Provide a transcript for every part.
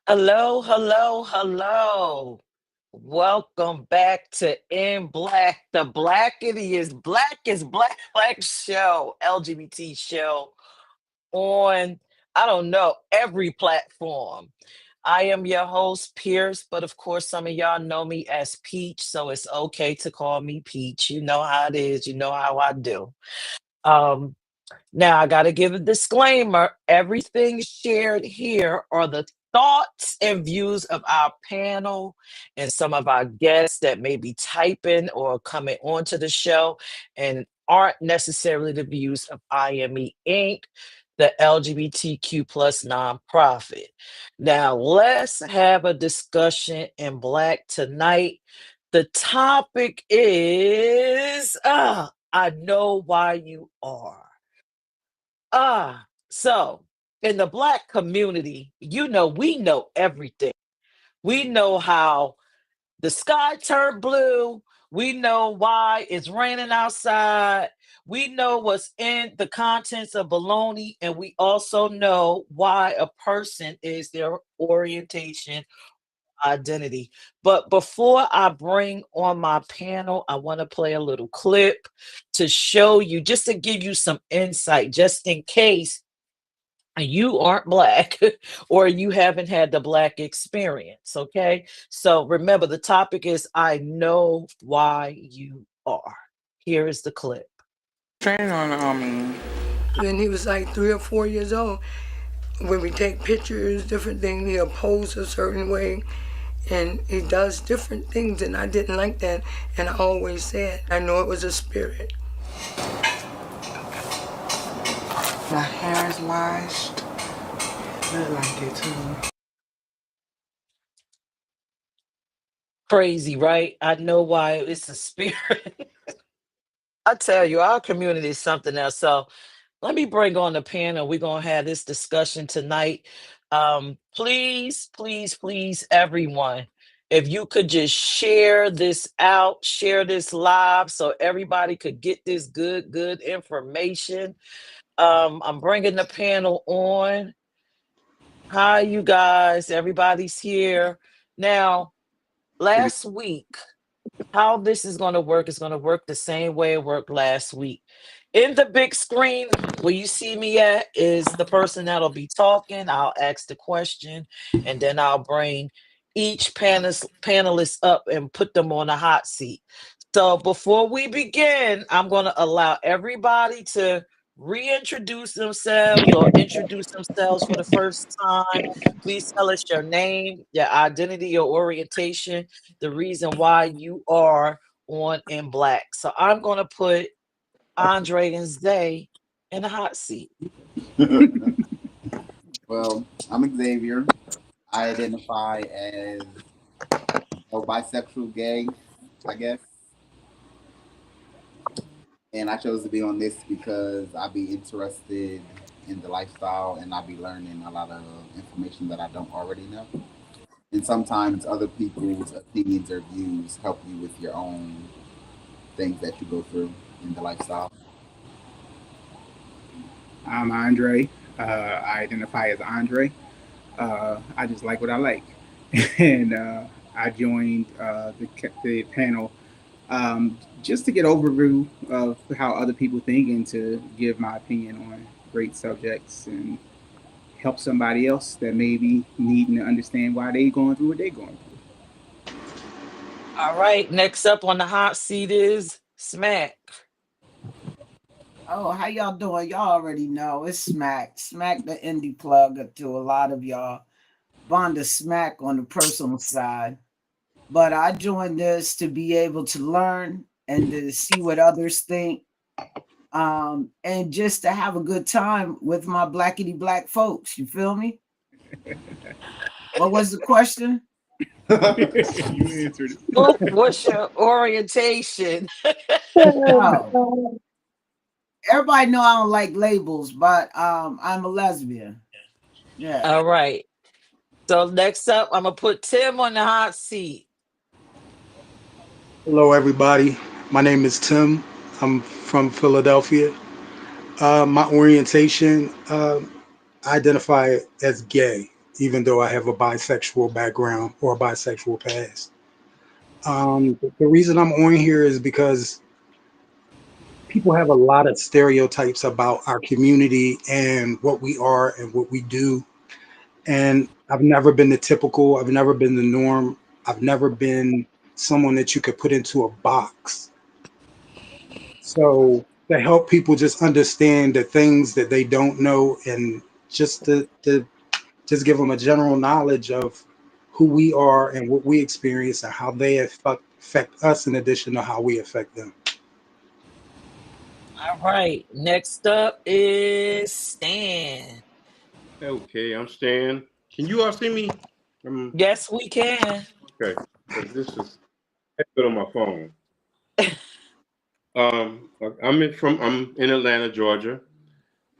Hello, hello, hello. Welcome back to In Black, the Black show, LGBT show on, I don't know, every platform. I am your host, Peirrce, but of course, some of y'all know me as Peach, so it's okay to call me Peach. You know how it is, you know how I do. Um, Now, I got to give a disclaimer. Everything shared here are the thoughts and views of our panel and some of our guests that may be typing or coming onto the show and aren't necessarily the views of IME Inc., the LGBTQ plus nonprofit. Now, let's have a discussion in Black tonight. The topic is I know why you are. So in the Black community, we know everything. We know how the sky turned blue. We know why it's raining outside. We know what's in the contents of baloney. And we also know why a person is their orientation identity. But before I bring on my panel, I want to play a little clip to show you, just to give you some insight, just in case you aren't Black or you haven't had the Black experience. Okay. So remember, the topic is I know why you are. Here is the clip. Training on When he was like 3 or 4 years old, when we take pictures, different things, he'll pose a certain way and he does different things, and I didn't like that. And I always said, I know it was a spirit. my hair is washed. I like it too. Crazy, right? I know why it's a spirit. I tell you, our community is something else. So let me bring on the panel. We're gonna have this discussion tonight. Please, please, please, everyone, if you could just share this out, share this live, so everybody could get this good information. I'm bringing the panel on. Hi, you guys. Everybody's here now. Last week, how this is going to work is going to work the same way it worked last week. In the big screen where you see me at is the person that'll be talking. I'll ask the question and then I'll bring each panelist up and put them on a hot seat. So before we begin, I'm going to allow everybody to reintroduce themselves or introduce themselves for the first time. Please tell us your name, your identity, your orientation, the reason why you are on In Black. So I'm going to put Andre and Zay in the hot seat. Well, I'm Xavier. I identify as bisexual, gay, I guess. And I chose to be on this because I be interested in the lifestyle and I be learning a lot of information that I don't already know. And sometimes other people's opinions or views help you with your own things that you go through in the lifestyle. I'm Andre. I identify as Andre. I just like what I like. and I joined the panel just to get overview of how other people think and to give my opinion on great subjects and help somebody else that may be needing to understand why they going through what they going All right, next up on the hot seat is Smack. Oh, how y'all doing? Y'all already know it's Smack. Smack the indie plug to a lot of y'all. Vonda Smack on the personal side. But I joined this to be able to learn and to see what others think. And just to have a good time with my blackity black folks. You feel me? What was the question? through. You answered What's your orientation? Oh, everybody know I don't like labels, but I'm a lesbian. Yeah. All right. So next up, I'm gonna put Tim on the hot seat. Hello, everybody. My name is Tim. I'm from Philadelphia. My orientation, I identify as gay. even though I have a bisexual background or a bisexual past. The reason I'm on here is because people have a lot of stereotypes about our community and what we are and what we do. And I've never been the typical, I've never been the norm, I've never been someone that you could put into a box. So to help people just understand the things that they don't know and just to just give them a general knowledge of who we are and what we experience and how they affect us in addition to how we affect them. All right. Next up is Stan. Okay, I'm Stan. Can you all see me? Yes, we can. Okay, because this is good on my phone. I'm in Atlanta, Georgia,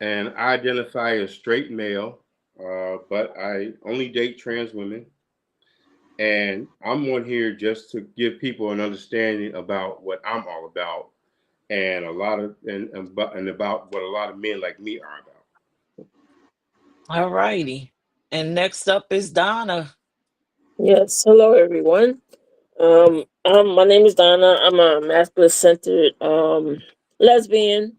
and I identify as straight male, but I only date trans women. And I'm on here just to give people an understanding about what I'm all about, and about what a lot of men like me are about. All righty. And next up is Donna. Yes, hello everyone. My name is Donna. I'm a masculine centered lesbian.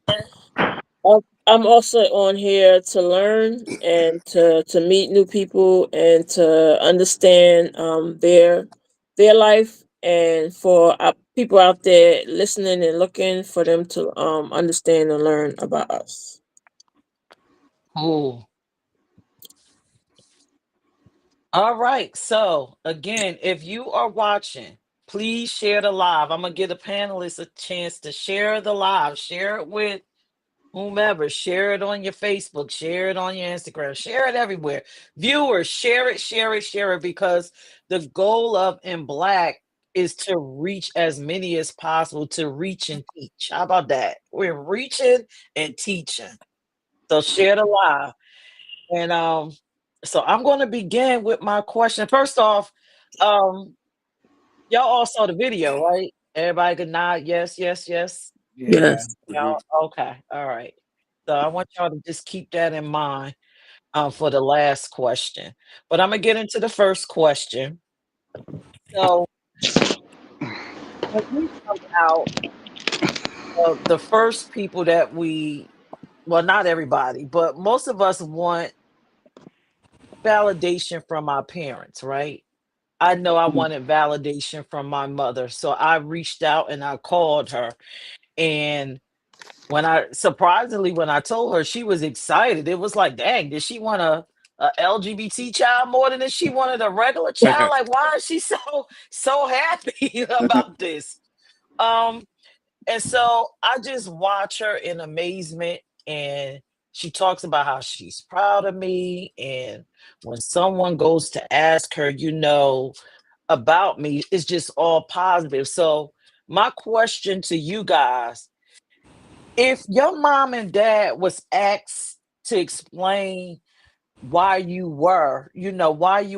I'm also on here to learn and to meet new people and to understand their life, and for people out there listening and looking for them to understand and learn about us. Oh. All right. So again, if you are watching, please share the live. I'm gonna give the panelists a chance to share the live. Share it with whomever. Share it on your Facebook. Share it on your Instagram. Share it everywhere. Viewers, share it, because the goal of In Black is to reach as many as possible, to reach and teach. How about that? We're reaching and teaching. So share the live. And so I'm going to begin with my question. First off, um, y'all all saw the video, right? Everybody could nod, yes, yes, yes. Yeah. Yes. Y'all, okay, all right. So I want y'all to just keep that in mind for the last question. But I'm gonna get into the first question. So when we come out, the first people that well, not everybody, but most of us want validation from our parents, right? I know I wanted validation from my mother. So I reached out and I called her. And when I told her, she was excited. It was like, dang, did she want a LGBT child more than she wanted a regular child? Like, why is she so happy about this? Um, and so I just watch her in amazement, and she talks about how she's proud of me. And when someone goes to ask her, about me, it's just all positive. So my question to you guys, if your mom and dad was asked to explain why you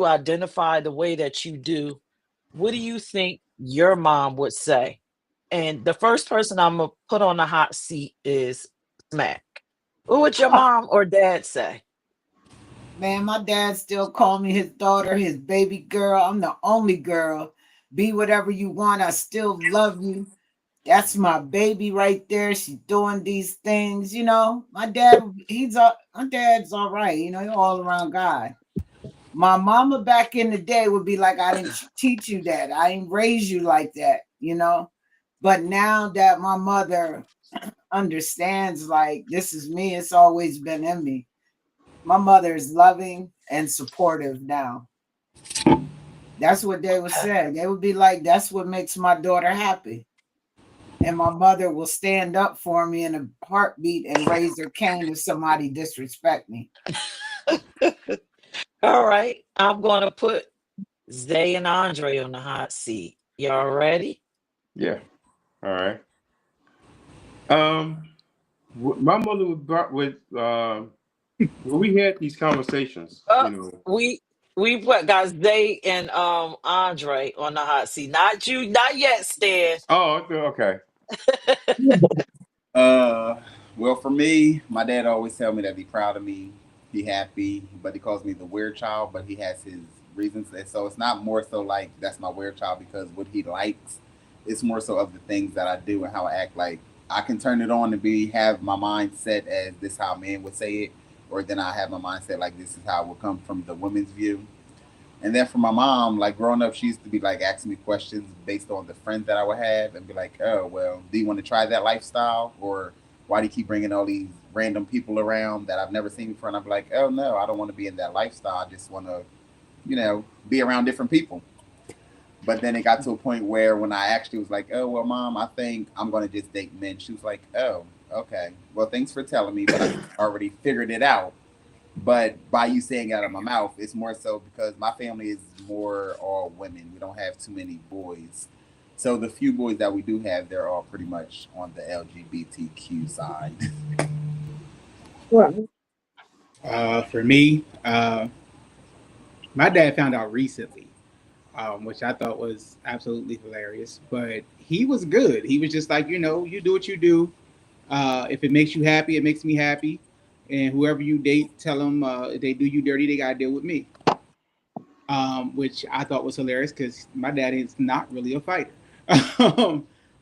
identify the way that you do, what do you think your mom would say? And the first person I'm gonna put on the hot seat is Smack. What would your mom or dad say? Man, my dad still called me his daughter, his baby girl. I'm the only girl. Be whatever you want. I still love you. That's my baby right there. She's doing these things. My dad's all right. He's all around guy. My mama back in the day would be like, I didn't teach you that. I didn't raise you like that. But now that my mother understands, like, this is me, it's always been in me. My mother is loving and supportive now. That's what they would say. They would be like, that's what makes my daughter happy. And my mother will stand up for me in a heartbeat and raise her cane if somebody disrespect me. All right, I'm gonna put Zay and Andre on the hot seat. Y'all ready? Yeah. All right. My mother we had these conversations, We got Zay and Andre on the hot seat. Not you, not yet, Stan. Oh, okay. Well, for me, my dad always tell me that be proud of me. he happy, but he calls me the weird child, but he has his reasons. And so it's not more so like that's my weird child because what he likes. It's more so of the things that I do and how I act. Like I can turn it on and be have my mind set as this how men would say it, or then I have my mindset like this is how it would come from the women's view. And then for my mom, like growing up, she used to be like asking me questions based on the friends that I would have, and be like, "Oh, well, do you want to try that lifestyle, or why do you keep bringing all these random people around that I've never seen before?" And I'm like, "Oh no, I don't want to be in that lifestyle. I just want to, be around different people." But then it got to a point where when I actually was like, "Oh well, mom, I think I'm gonna just date men," she was like, "Oh, okay. Well, thanks for telling me, but I already figured it out." But by you saying it out of my mouth, it's more so because my family is more all women. We don't have too many boys. So the few boys that we do have, they're all pretty much on the LGBTQ side. Well, For me, my dad found out recently, which I thought was absolutely hilarious. But he was good. He was just like, you do what you do. If it makes you happy, it makes me happy. And whoever you date, tell them if they do you dirty, they got to deal with me. Which I thought was hilarious because my dad is not really a fighter.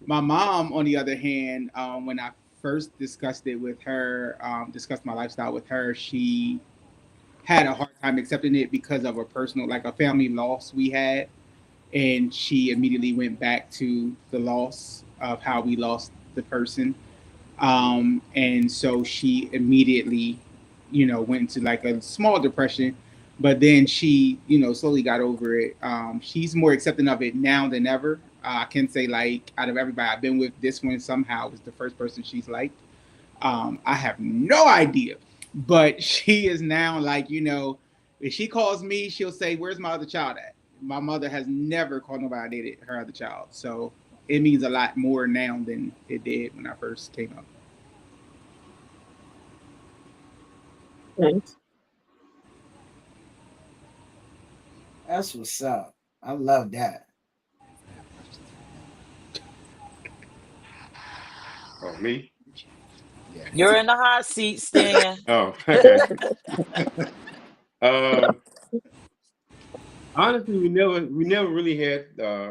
My mom, on the other hand, when I first discussed it with her, discussed my lifestyle with her, she had a hard time accepting it because of a personal, like a family loss we had. And she immediately went back to the loss of how we lost the person. And so she immediately, went into like a small depression, but then she, slowly got over it. She's more accepting of it now than ever. I can say like out of everybody I've been with, this one somehow was the first person she's liked. I have no idea, but she is now like, if she calls me, she'll say, "Where's my other child at?" My mother has never called nobody dated her other child, so it means a lot more now than it did when I first came up. thanks. That's what's up. I love that. Oh, me? You're Yes. in the hot seat, Stan. Oh, okay. Um, Honestly, we never really had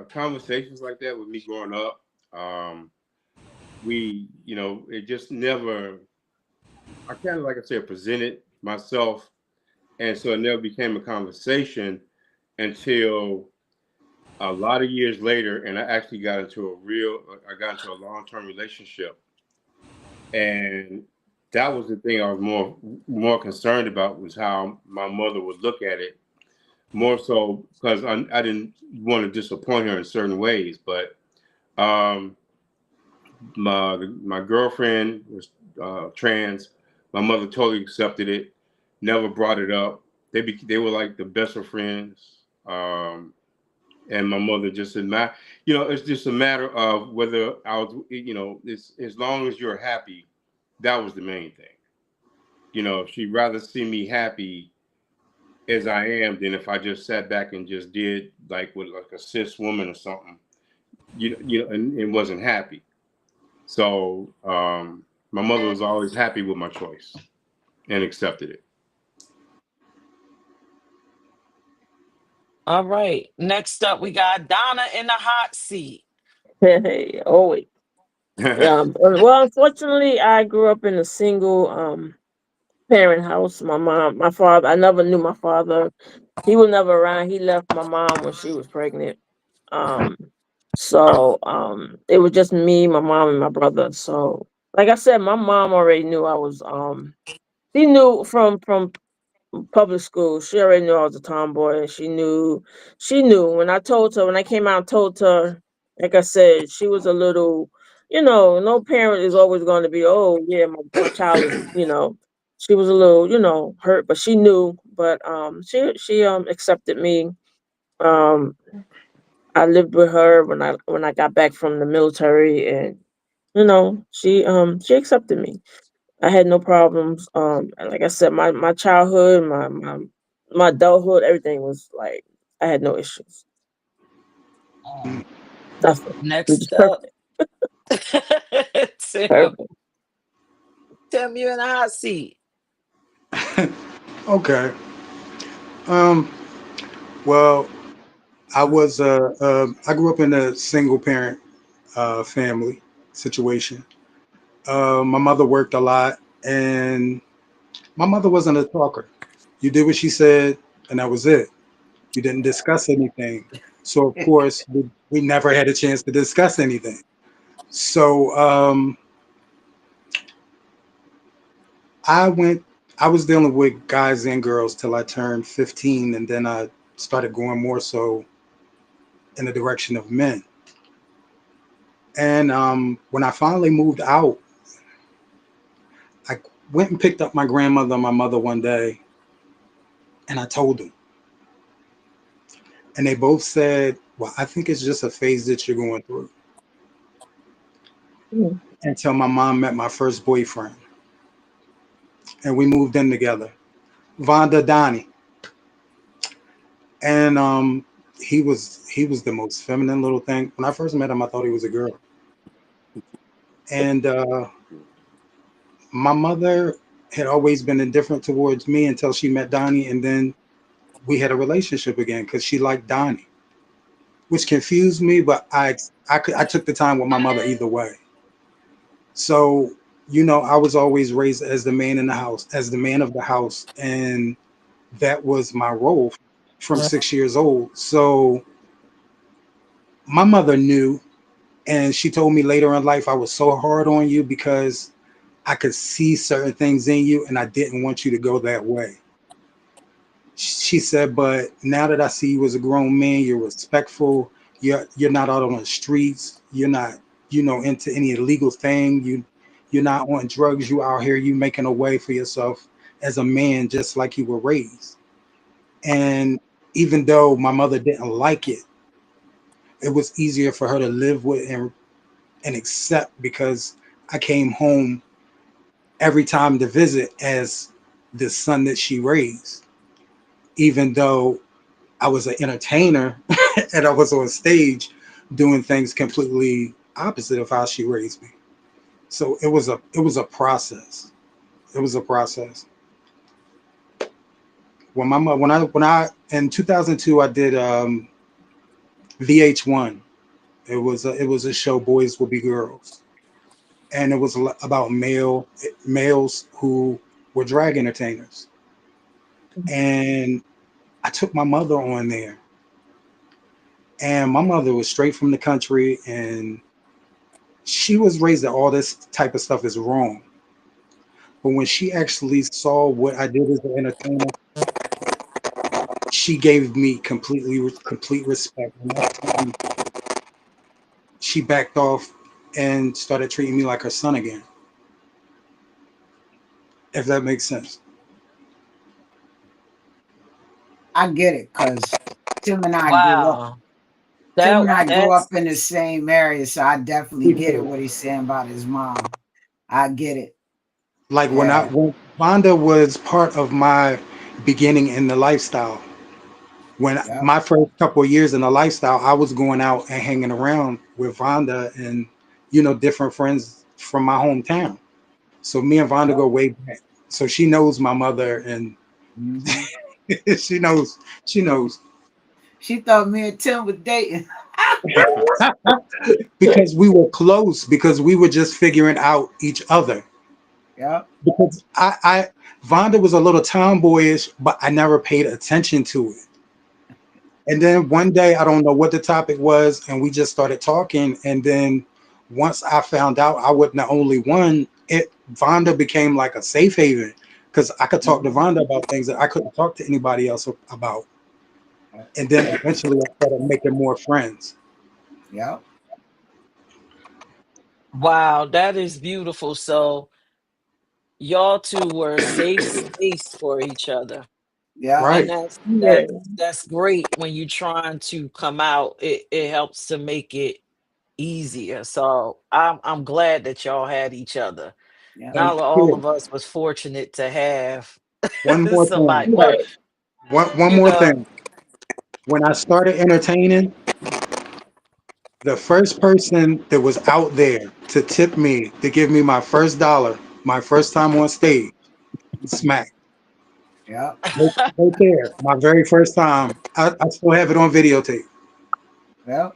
conversations like that with me growing up. Um, it just never. I kind of, like I said, presented myself, and so it never became a conversation until a lot of years later, and I actually I got into a long-term relationship, and that was the thing I was more concerned about was how my mother would look at it, more so because I didn't want to disappoint her in certain ways. But um, my girlfriend was trans. My mother totally accepted it, never brought it up. They were like the best of friends. And my mother just said, it's just a matter of whether I was, it's as long as you're happy, that was the main thing. She'd rather see me happy as I am than if I just sat back and just did like with like a cis woman or something, and wasn't happy. So my mother was always happy with my choice and accepted All right. Next up, we got Donna in the hot seat. Hey, always. it. Well, unfortunately, I grew up in a single parent house. My father, I never knew my father. He was never around. He left my mom when she was pregnant. Um, it was just me, my mom, and my brother. So, like I said, my mom already knew I was she knew from public school. She already knew I was a tomboy, and she knew when I told her when I came out and told her. Like I said, she was a little, no parent is always going to be, oh yeah, my child is, She was a little, hurt, but she knew. But she accepted me. Um, I lived with her when I got back from the military, and she accepted me. I had no problems. And like I said, my childhood, my adulthood, everything was like I had no issues. Nothing. We Next just up, perfect. Tim. Perfect. Tim, you in the hot seat. Okay. Um. Well, I grew up in a single parent family situation. My mother worked a lot, and my mother wasn't a talker. You did what she said, and that was it. You didn't discuss anything. So of course, we never had a chance to discuss anything. So I went. I was dealing with guys and girls till I turned 15, and then I started going more so in the direction of men. And when I finally moved out, I went and picked up my grandmother and my mother one day, and I told them, and they both said, "Well, I think it's just a phase that you're going through." Mm. Until my mom met my first boyfriend, and we moved in together, Vonda Donnie, and he was the most feminine little thing. When I first met him, I thought he was a girl, and my mother had always been indifferent towards me until she met Donnie, and then we had a relationship again because she liked Donnie, which confused me. But I took the time with my mother either way. So I was always raised as the man in the house, as the man of the house, and that was my role from 6 years old. So my mother knew, and she told me later in life I was so hard on you because I could see certain things in you, and I didn't want you to go that way. She said, but now that I see you as a grown man, you're respectful. You're not out on the streets. You're not, into any illegal thing. You're not on drugs. You out here. You making a way for yourself as a man, just like you were raised. And even though my mother didn't like it, it was easier for her to live with and accept because I came home every time to visit as the son that she raised, even though I was an entertainer and I was on stage doing things completely opposite of how she raised me. So it was a process. It was a process. When I in 2002 I did VH1. It was a show, Boys Will Be Girls, and it was about males who were drag entertainers. And I took my mother on there, and my mother was straight from the country, and she was raised that all this type of stuff is wrong. But when she actually saw what I did as an entertainer, she gave me complete respect. And that's when she backed off and started treating me like her son again, if that makes sense. I get it because Tim and I grew up. Wow. Tim That and I grew that's up in the same area, so I definitely get it what he's saying about his mom. I get it. Like Yeah. when Vonda was part of my beginning in the lifestyle. When Yep. my first couple of years in the lifestyle, I was going out and hanging around with Vonda and different friends from my hometown. So me and Vonda Yep. go way back. So she knows my mother, and Hmm. she knows. She knows She thought me and Tim were dating. because we were close because we were just figuring out each other. Yep. Because Vonda was a little tomboyish, but I never paid attention to it. And then one day, I don't know what the topic was, and we just started talking. And then once I found out I wasn't the only one, Vonda became like a safe haven because I could talk to Mhm. Vonda about things that I couldn't talk to anybody else about. And then eventually, I started making more friends. Yep. wow, that is beautiful. So y'all two were a safe space for each other. Yep. And Right. that's great when you're trying to come out. It helps to make it easier. So I'm glad that y'all had each other. Yep. Not all Here, of us was fortunate to have one more thing. somebody. Well, Right. One you more know, thing. When I started entertaining, the first person that was out there to tip me, to give me my first dollar, my first time on stage, Smack. Yeah. Right there, my very first time. I still have it on videotape. Well,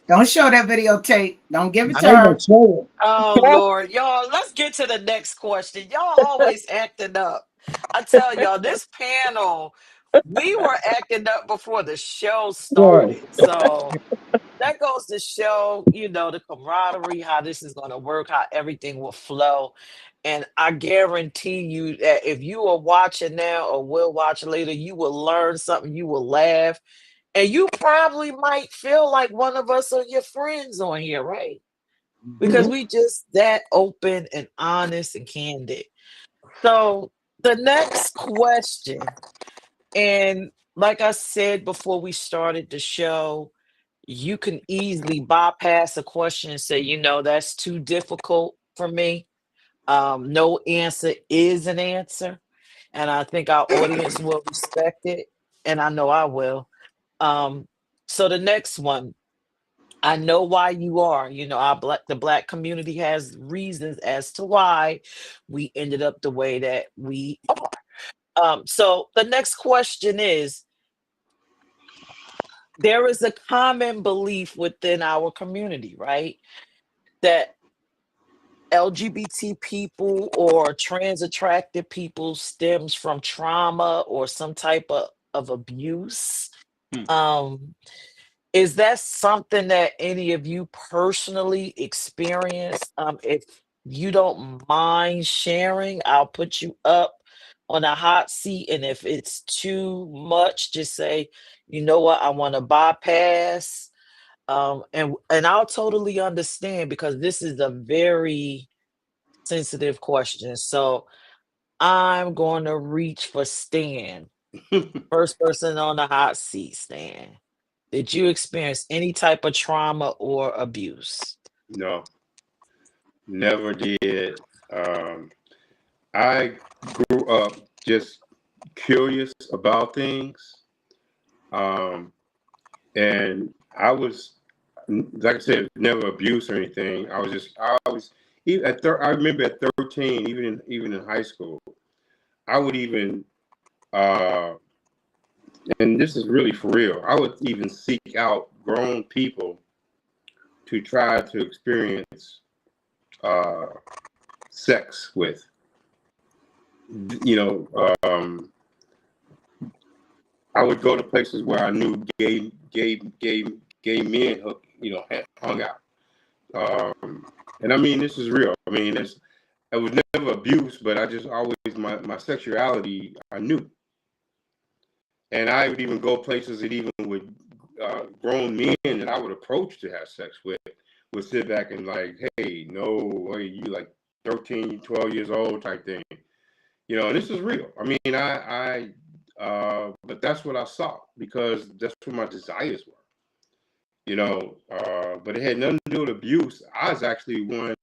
don't show that videotape. Don't give it I to ain't gonna her. show it. Oh Lord, y'all, let's get to the next question. Y'all always acting up. I tell y'all, this panel, we were acting up before the show started. Right. So that goes to show, the camaraderie, how this is going to work, how everything will flow. And I guarantee you that if you are watching now or will watch later, you will learn something, you will laugh, and you probably might feel like one of us are your friends on here, right? Because Mhm. we just that open and honest and candid. So the next question, and like I said before we started the show, you can easily bypass a question and say, that's too difficult for me. No answer is an answer. And I think our audience will respect it. And I know I will. Um, so the next one, I know why you are. The black community has reasons as to why we ended up the way that we are. So the next question is, there is a common belief within our community, right? That LGBT people or trans attracted people stems from trauma or some type of abuse. Hmm. Um, is that something that any of you personally experienced? If you don't mind sharing, I'll put you up on a hot seat. And if it's too much, just say, you know what, I want to bypass. And I'll totally understand because this is a very sensitive question. So I'm going to reach for Stan. First person on the hot seat, Stan. Did you experience any type of trauma or abuse? No, never did. I grew up just curious about things. Um, and I was, like I said, never abused or anything. I was, even I remember at 13, even in high school, I would even, uh, and this is really for real, I would even seek out grown people to try to experience uh, sex with. You know, I would go to places where I knew gay men, hung out. And I mean, this is real. I mean, it was never abuse, but I just always my sexuality I knew, and I would even go places that even with grown men that I would approach to have sex with would sit back and like, hey, no, hey, you like 13, 12 years old type thing. And this is real. I mean, but that's what I saw because that's what my desires were. But it had nothing to do with abuse. I was actually one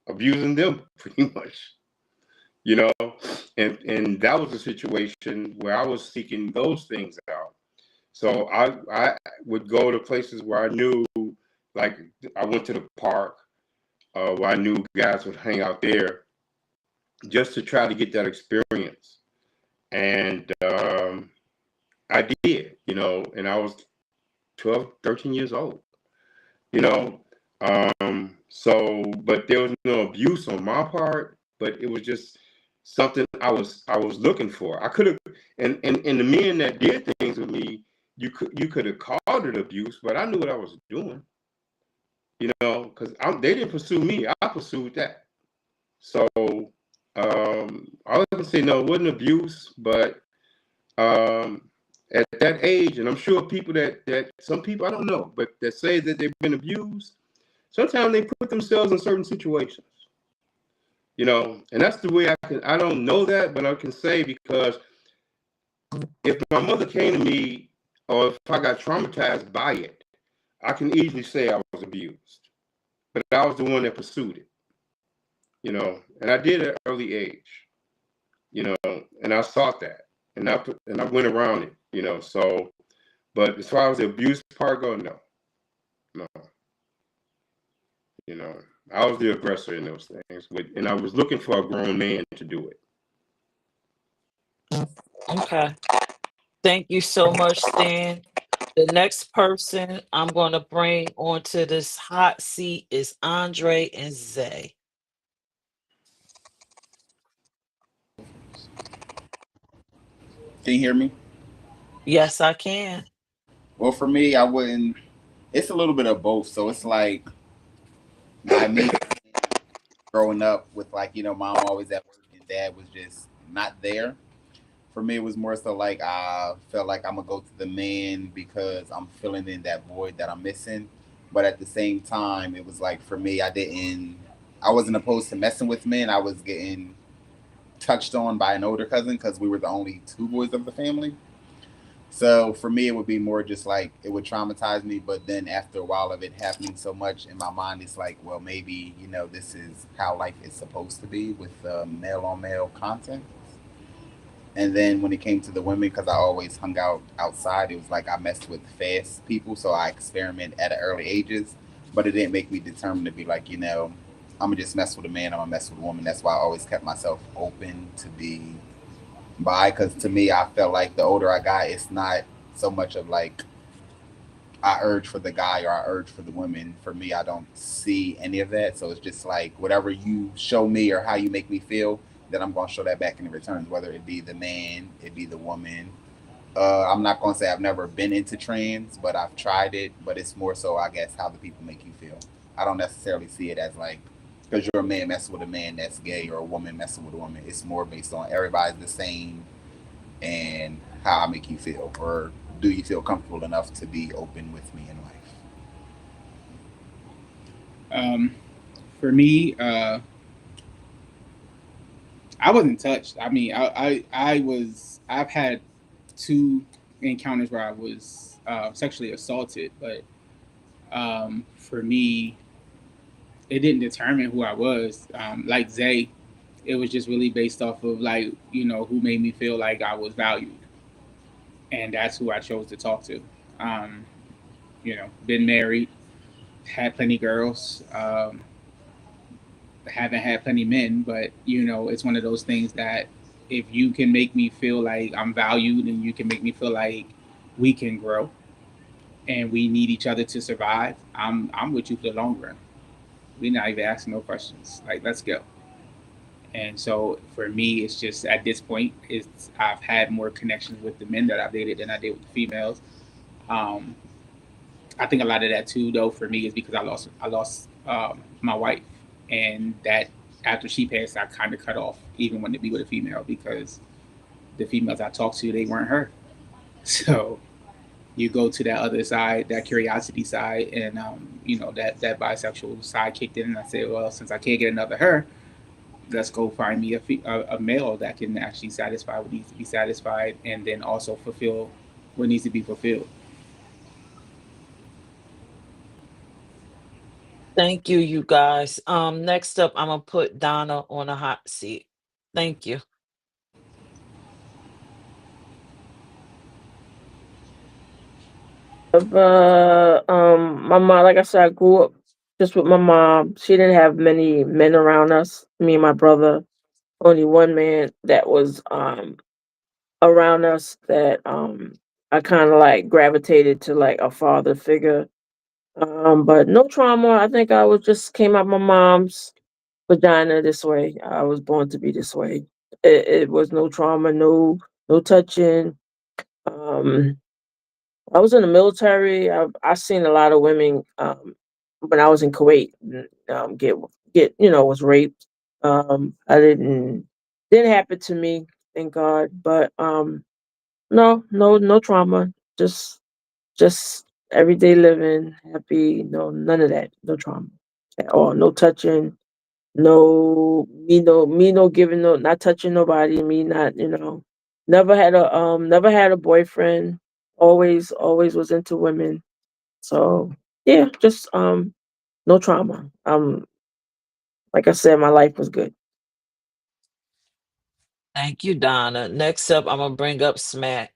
abusing them pretty much, you know, and that was a situation where I was seeking those things out. So I would go to places where I knew, like I went to the park, where I knew guys would hang out there, just to try to get that experience. And I did, and I was 12, 13 years old, you know. But there was no abuse on my part, but it was just something I was looking for. I could have, and the men that did things with me, you could have called it abuse, but I knew what I was doing, because they didn't pursue me, I pursued that. So I was gonna say no, it wasn't abuse, but at that age, and I'm sure people that some people I don't know, but that say that they've been abused, sometimes they put themselves in certain situations, and that's the way I don't know that, but I can say because if my mother came to me or if I got traumatized by it, I can easily say I was abused, but I was the one that pursued it, and I did at an early age, and I sought that, and I went around it, so. But as far as the abuse part go, no, no, you know, I was the aggressor in those things, and I was looking for a grown man to do it. Okay. Thank you so much, Stan. The next person I'm going to bring onto this hot seat is Andre and Zay. Can you hear me? Yes, I can. Well, for me, I wouldn't. It's a little bit of both. So it's like by me growing up with like mom always at work and dad was just not there. For me, it was more so like I felt like I'm gonna go to the man because I'm filling in that void that I'm missing. But at the same time, it was like for me, I wasn't opposed to messing with men. I was getting touched on by an older cousin because we were the only two boys of the family. So for me, it would be more just like it would traumatize me. But then after a while of it happening so much in my mind, it's like, well, maybe this is how life is supposed to be with male on male content. And then when it came to the women, because I always hung out outside, it was like I messed with fast people, so I experiment at an early ages. But it didn't make me determined to be like, I'm gonna just mess with a man, I'm gonna mess with a woman. That's why I always kept myself open to be bi. Because to me, I felt like the older I got, it's not so much of like I urge for the guy or I urge for the women. For me, I don't see any of that. So it's just like whatever you show me or how you make me feel, then I'm gonna show that back in return. Whether it be the man, it be the woman. I'm not gonna say I've never been into trans, but I've tried it. But it's more so, I guess, how the people make you feel. I don't necessarily see it as like because you're a man messing with a man that's gay or a woman messing with a woman. It's more based on everybody's the same and how I make you feel, or do you feel comfortable enough to be open with me in life? Um, for me, I wasn't touched. I mean, I've had two encounters where I was sexually assaulted, but for me, it didn't determine who I was. Like Zay, it was just really based off of like who made me feel like I was valued, and that's who I chose to talk to. Been married, had plenty girls, haven't had plenty men, but it's one of those things that if you can make me feel like I'm valued and you can make me feel like we can grow and we need each other to survive, I'm with you for the long run. We're not even asking no questions. Like, let's go. And so for me, it's just at this point, it's I've had more connections with the men that I've dated than I did with the females. Um, I think a lot of that too, though, for me is because I lost my wife, and that after she passed, I kind of cut off even wanting to be with a female because the females I talked to, they weren't her. So you go to that other side, that curiosity side, and that bisexual side kicked in, and I said, well, since I can't get another her, let's go find me a male that can actually satisfy what needs to be satisfied, and then also fulfill what needs to be fulfilled. Thank you, you guys. Next up, I'm gonna put Donna on a hot seat. Thank you. My mom, like I said, I grew up just with my mom. She didn't have many men around us. Me and my brother, only one man that was around us that I kind of like gravitated to like a father figure. But no trauma. I think I was just came out my mom's vagina this way. I was born to be this way. It was no trauma, no touching. Um, I was in the military. I seen a lot of women when I was in Kuwait get was raped. I didn't happen to me, thank God. But no trauma. Just everyday living, happy. No, none of that. No trauma at all. No touching. No giving no not touching nobody. Me not never had a boyfriend. Always was into women. So yeah, just no trauma. Like I said, my life was good. Thank you, Donna. Next up, I'm gonna bring up Smack.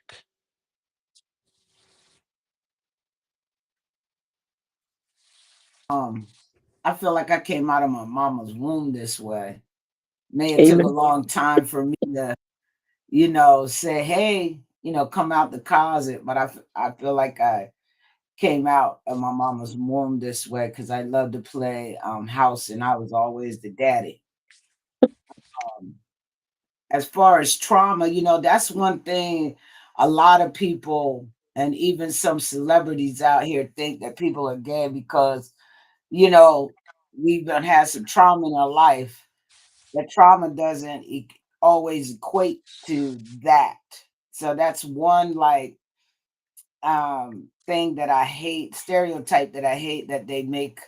Um, I feel like I came out of my mama's womb this way. May it took a Amen. long time for me to say, hey, come out the closet. But I feel like I came out of my mama's womb this way because I love to play house and I was always the daddy. Um, as far as trauma, that's one thing a lot of people and even some celebrities out here think that people are gay because, you know, we've done had some trauma in our life. That trauma doesn't always equate to that. So that's one like thing that I hate, stereotype that I hate that they make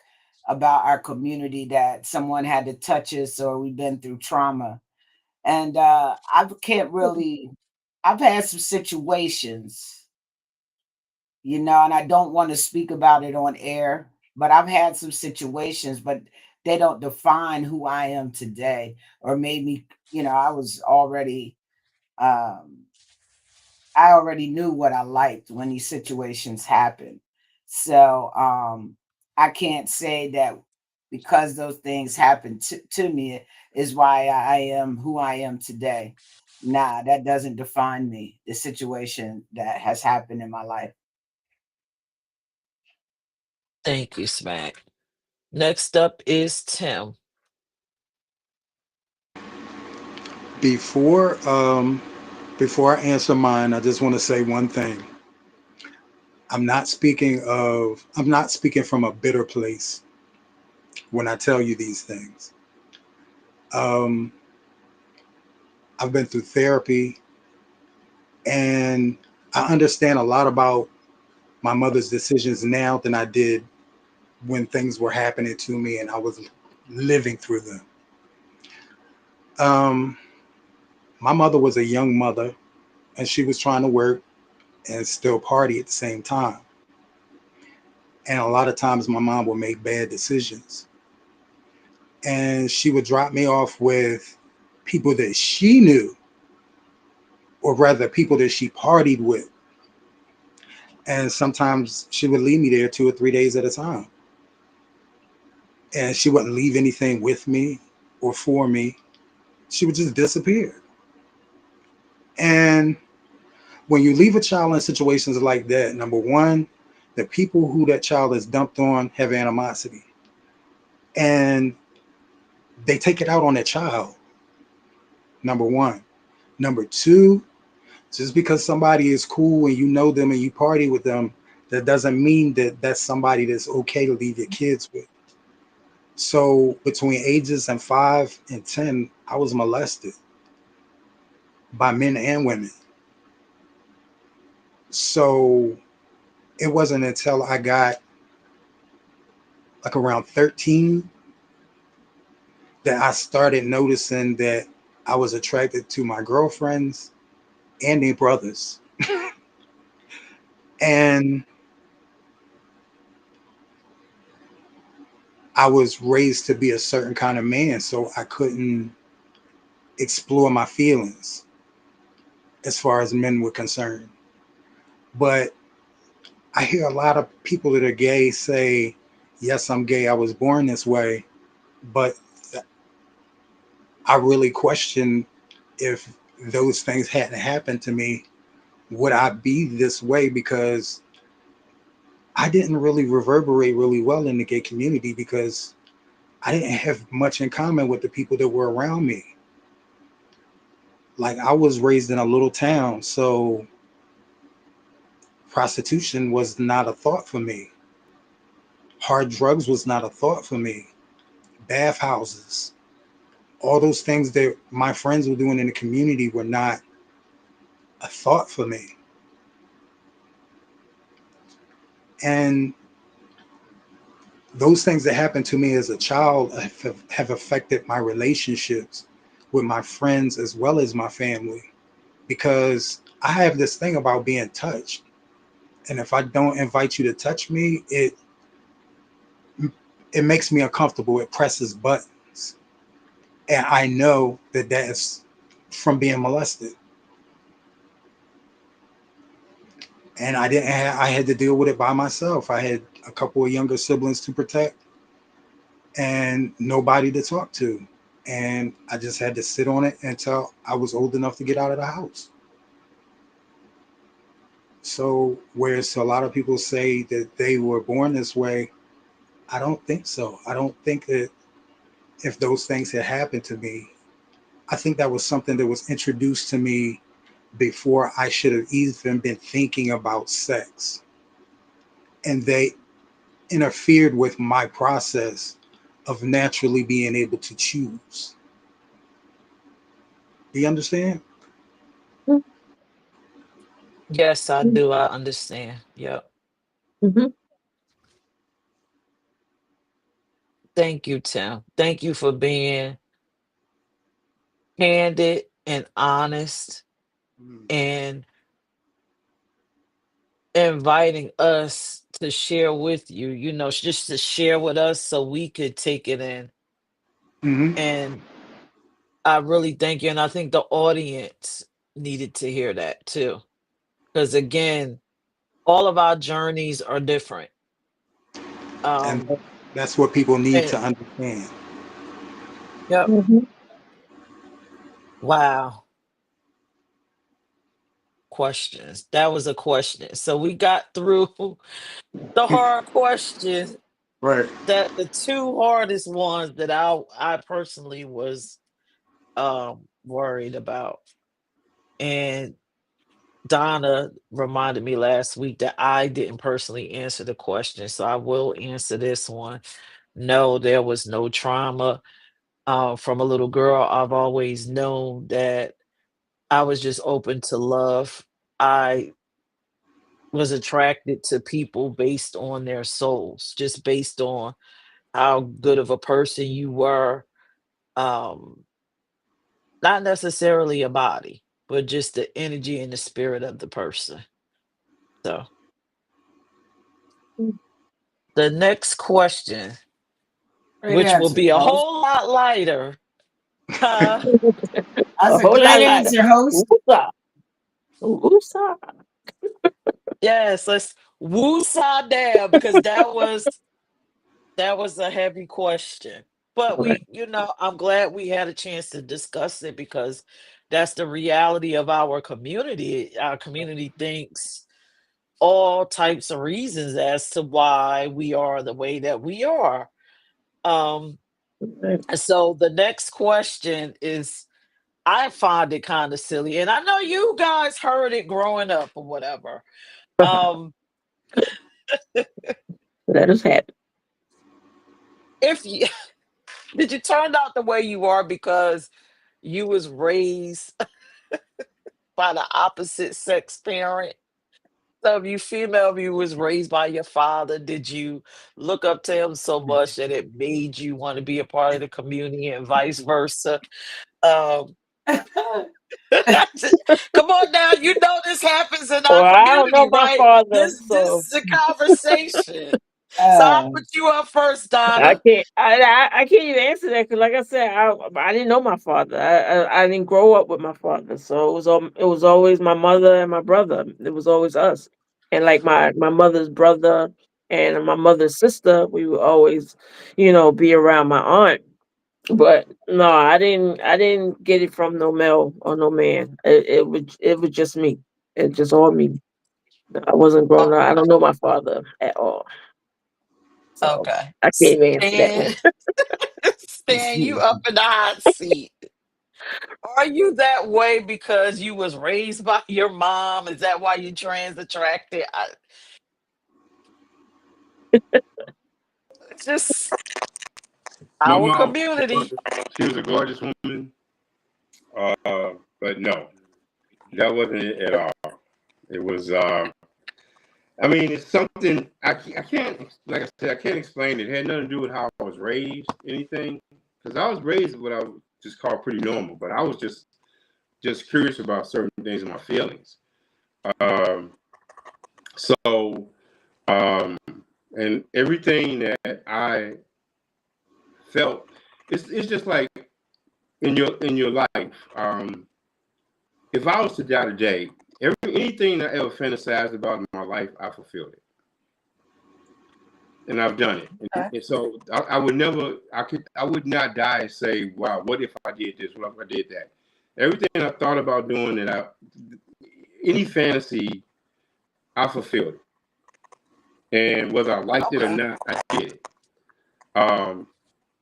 about our community that someone had to touch us or we've been through trauma. And I can't really, I've had some situations, and I don't want to speak about it on air, but I've had some situations, but they don't define who I am today or made me, I was already um I already knew what I liked when these situations happened. So I can't say that because those things happened to me is why I am who I am today. Nah, that doesn't define me, the situation that has happened in my life. Thank you, Smack. Next up is Tim. Before before I answer mine, I just want to say one thing. I'm not speaking from a bitter place when I tell you these things. Um, I've been through therapy and I understand a lot about my mother's decisions now than I did when things were happening to me and I was living through them. Um, my mother was a young mother and she was trying to work and still party at the same time. And a lot of times my mom would make bad decisions. And she would drop me off with people that she knew, or rather people that she partied with. And sometimes she would leave me there 2 or 3 days at a time. And she wouldn't leave anything with me or for me. She would just disappear. And when you leave a child in situations like that, number one, the people who that child is dumped on have animosity. And they take it out on that child, number one. Number two, just because somebody is cool and you know them and you party with them, that doesn't mean that that's somebody that's okay to leave your kids with. So between ages and 5 and 10, I was molested by men and women. So it wasn't until I got like around 13 that I started noticing that I was attracted to my girlfriends and their brothers. And I was raised to be a certain kind of man, so I couldn't explore my feelings as far as men were concerned. But I hear a lot of people that are gay say, yes, I'm gay, I was born this way. But I really question if those things hadn't happened to me, would I be this way? Because I didn't really reverberate really well in the gay community because I didn't have much in common with the people that were around me. Like I was raised in a little town, so prostitution was not a thought for me. Hard drugs was not a thought for me. Bathhouses, all those things that my friends were doing in the community were not a thought for me. And those things that happened to me as a child have affected my relationships with my friends as well as my family because I have this thing about being touched. And if I don't invite you to touch me, it makes me uncomfortable. It presses buttons. And I know that that's from being molested. And I had to deal with it by myself. I had a couple of younger siblings to protect and nobody to talk to. and I just had to sit on it until I was old enough to get out of the house. So, whereas a lot of people say that they were born this way, I don't think so. I don't think that if those things had happened to me, I think that was something that was introduced to me before I should have even been thinking about sex. And they interfered with my process of naturally being able to choose. Do you understand? Yes, I do. I understand. Yep. Mm-hmm. Thank you, Tim. Thank you for being candid and honest and inviting us to share with you, just to share with us so we could take it in. Mm-hmm. And I really thank you. And I think the audience needed to hear that too. Because again, all of our journeys are different. And Um, that's what people need and to understand. yep. Mm-hmm. Wow. Questions. That was a question. So we got through the hard questions. Right. That the two hardest ones that I personally was worried about. And Donna reminded me last week that I didn't personally answer the question, so I will answer this one. No, there was no trauma. From a little girl, I've always known that I was just open to love. I was attracted to people based on their souls, just based on how good of a person you were. Um, Not necessarily a body, but just the energy and the spirit of the person. So the next question, Great which will answer, be a host. whole lot lighter. Uh, That's A a whole great lot lighter. answer, host. Woosah. Woosah. yes, let's woosah down because that was a heavy question. But Right. I'm glad we had a chance to discuss it because that's the reality of our community. Our community thinks all types of reasons as to why we are the way that we are. Um, Right. so the next question is I find it kind of silly, and I know you guys heard it growing up or whatever. Um, Let us have it. if you did you turn out the way you are because you was raised by the opposite sex parent? So if you female, if you was raised by your father, did you look up to him so much that it made you want to be a part of the community and vice versa? Um, Come on now, you know this happens in Well, our I don't know community, my right? father, This so is a conversation. So I'll uh, put you up first, I Donna. can't. I can't even answer that because, like I said, I didn't know my father. I didn't grow up with my father, so it was always my mother and my brother. It was always us, and like my mother's brother and my mother's sister. We would always, be around my aunt. But no, I didn't get it from no male or no man. It was just me. It just all me. I wasn't grown Oh, up. I don't know my father at all, so okay. I can't even answer that one. Stan, Stan, you up in the hot seat. Are you that way because you was raised by your mom? Is that why you trans attracted? It's just My our mom, community. she was a gorgeous woman, but no, that wasn't it at all. It was, I mean, it's something I can't, like I said, I can't explain it. It had nothing to do with how I was raised, anything, because I was raised what I would just call pretty normal, but I was just curious about certain things and my feelings. Um, so, um, and everything that I felt, it's just like in your life. If I was to die today, anything that I ever fantasized about in my life, I fulfilled it. and I've done it. And so I would never, I would not die and say, wow, what if I did this? What if I did that? Everything I thought about doing, any fantasy, I fulfilled it. And whether I liked it or not, I did it.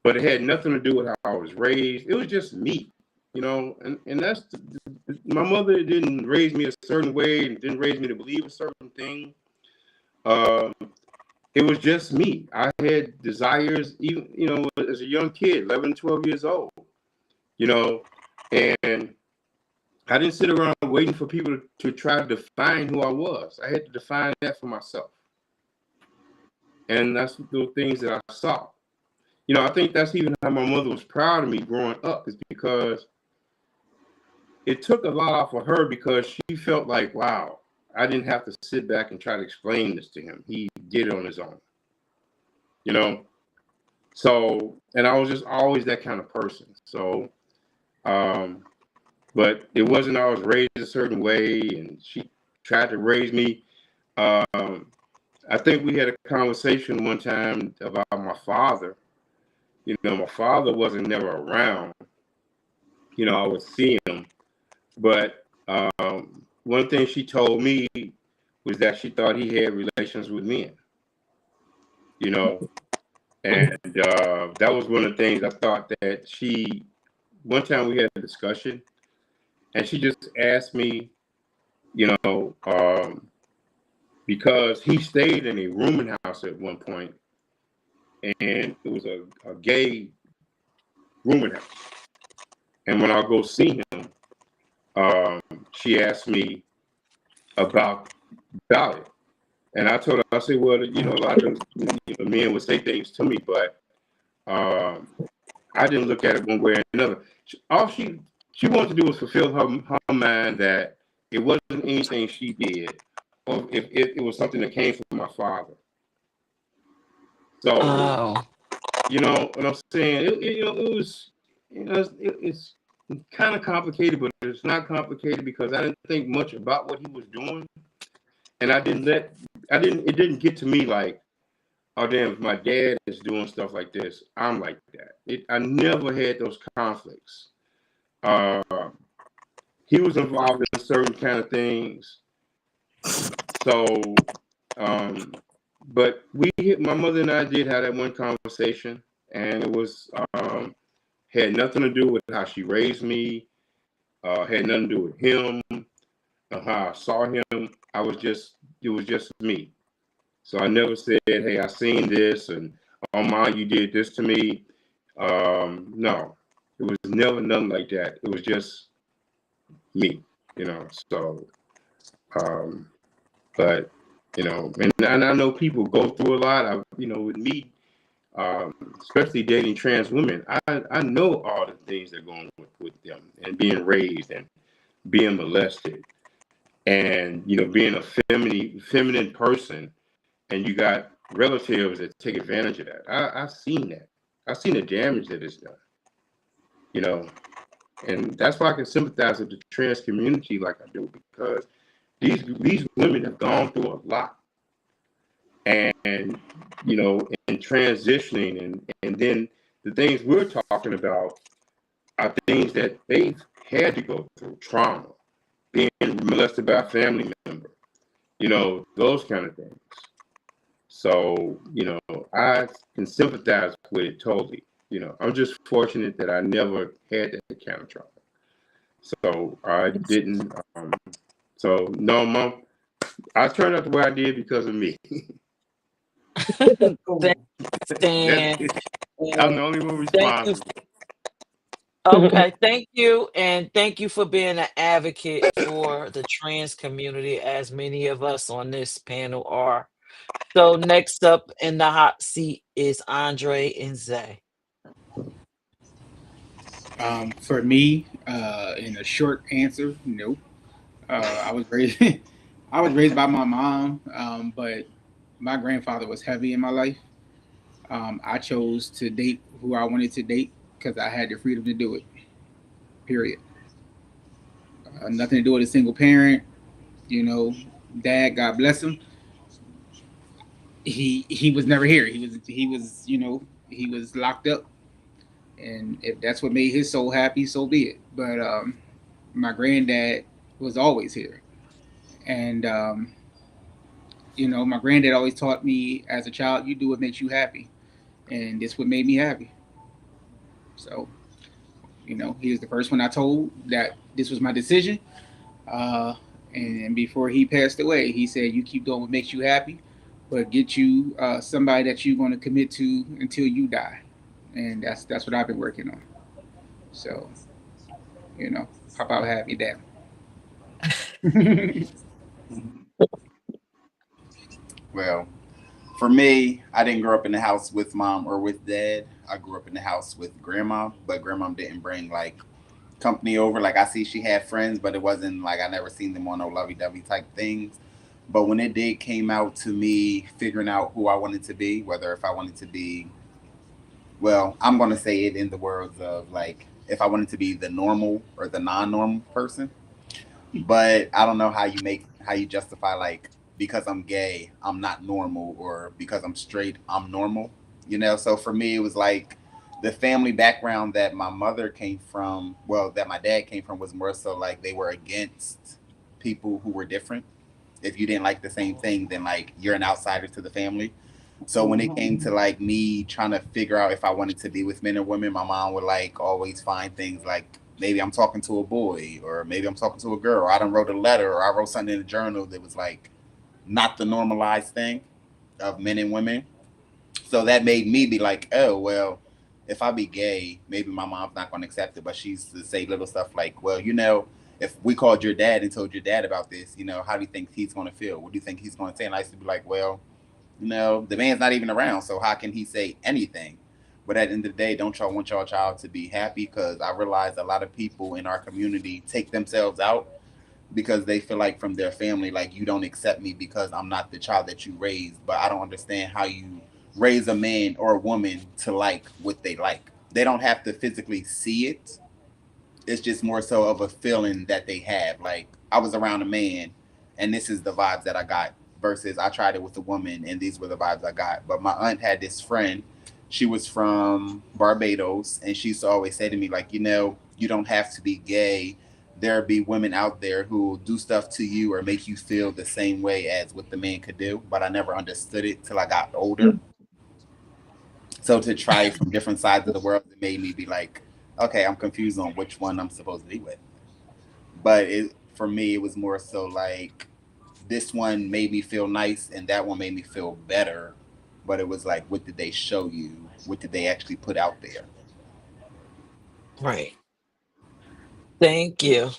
But it had nothing to do with how I was raised. It was just me, and that's my mother didn't raise me a certain way and didn't raise me to believe a certain thing. Um, it was just me. I had desires, even, as a young kid, 11, 12 years old, and I didn't sit around waiting for people to try to define who I was. I had to define that for myself. And that's the things that I saw. I think that's even how my mother was proud of me growing up, is because it took a lot off of her, because she felt like, wow, I didn't have to sit back and try to explain this to him. He did it on his own, So, and I was just always that kind of person. So, but it wasn't I was raised a certain way, and she tried to raise me. I think we had a conversation one time about my father. My father wasn't never around. I would see him. But one thing she told me was that she thought he had relations with men, and that was one of the things I thought that one time we had a discussion, and she just asked me, because he stayed in a rooming house at one point, and it was a gay rooming house. And when I go see him, she asked me about it. And I told her, I said, well, a lot of men would say things to me, but I didn't look at it one way or another. All she wanted to do was fulfill her mind that it wasn't anything she did, or if it was something that came from my father. So, Oh. what I'm saying? It was, it's kind of complicated, but it's not complicated because I didn't think much about what he was doing. And it didn't get to me like, oh, damn, if my dad is doing stuff like this, I'm like that. I never had those conflicts. He was involved in certain kind of things. So, but my mother and I did have that one conversation, and it was, had nothing to do with how she raised me, had nothing to do with him, or how I saw him. It was just me. So I never said, hey, I seen this, and oh my, you did this to me. No, it was never nothing like that. It was just me, so, but, and I know people go through a lot. With me, especially dating trans women, I know all the things that are going with them, and being raised and being molested, and, being a feminine person, and you got relatives that take advantage of that. I've seen that. I've seen the damage that it's done, and that's why I can sympathize with the trans community like I do, because these women have gone through a lot, and in transitioning, and then the things we're talking about are things that they've had to go through: trauma, being molested by a family member, those kind of things. So, I can sympathize with it totally. I'm just fortunate that I never had that kind of trauma. So I didn't. So no, Mom, I turned out the way I did because of me. Stan. I'm the only one Thank you. responsible. Okay, thank you. And thank you for being an advocate for the trans community, as many of us on this panel are. So next up in the hot seat is Andre and Zay. For me, in a short answer, no. I was raised, I was raised by my mom, but my grandfather was heavy in my life. I chose to date who I wanted to date because I had the freedom to do it. Period. Nothing to do with a single parent. You know, Dad, God bless him. he was never here. He was he was locked up, and if that's what made his soul happy, so be it. But my granddad was always here, and my granddad always taught me as a child, you do what makes you happy, and this what made me happy. So he was the first one I told that this was my decision. Uh, and before he passed away, he said, "You keep doing what makes you happy, but get you somebody that you're going to commit to until you die." And that's what I've been working on. So, you know, pop out happy damn. Well, for me, I didn't grow up in the house with mom or with dad. I grew up in the house with grandma, but grandma didn't bring like company over. Like I see she had friends, but it wasn't like I never seen them on no lovey dovey type things. But when it did came out to me figuring out who I wanted to be, whether if I wanted to be, well, I'm gonna say it in the words of like if I wanted to be the normal or the non-normal person. But I don't know how you justify like because I'm gay, I'm not normal, or because I'm straight, I'm normal. So for me, it was like the family background that my mother came from, well, that my dad came from was more so like they were against people who were different. If you didn't like the same thing, then like you're an outsider to the family. So when it came to like me trying to figure out if I wanted to be with men or women, my mom would like always find things like maybe I'm talking to a boy or maybe I'm talking to a girl. Or I done wrote a letter or I wrote something in a journal that was like not the normalized thing of men and women. So that made me be like, oh well, if I be gay, maybe my mom's not gonna accept it. But she used to say little stuff like, well, if we called your dad and told your dad about this, how do you think he's gonna feel? What do you think he's gonna say? And I used to be like, well, the man's not even around, so how can he say anything? But at the end of the day, don't y'all want y'all child to be happy? Because I realize a lot of people in our community take themselves out because they feel like from their family, like you don't accept me because I'm not the child that you raised. But I don't understand how you raise a man or a woman to like what they like. They don't have to physically see it, it's just more so of a feeling that they have. Like I was around a man, and this is the vibes that I got. Versus I tried it with a woman, and these were the vibes I got. But my aunt had this friend. She was from Barbados, and she used to always say to me, like, you don't have to be gay. There be women out there who do stuff to you or make you feel the same way as what the man could do. But I never understood it till I got older. So to try it from different sides of the world, it made me be like, okay, I'm confused on which one I'm supposed to be with. But for me, it was more so like this one made me feel nice, and that one made me feel better. But it was like, what did they show you? What did they actually put out there? Right. Thank you.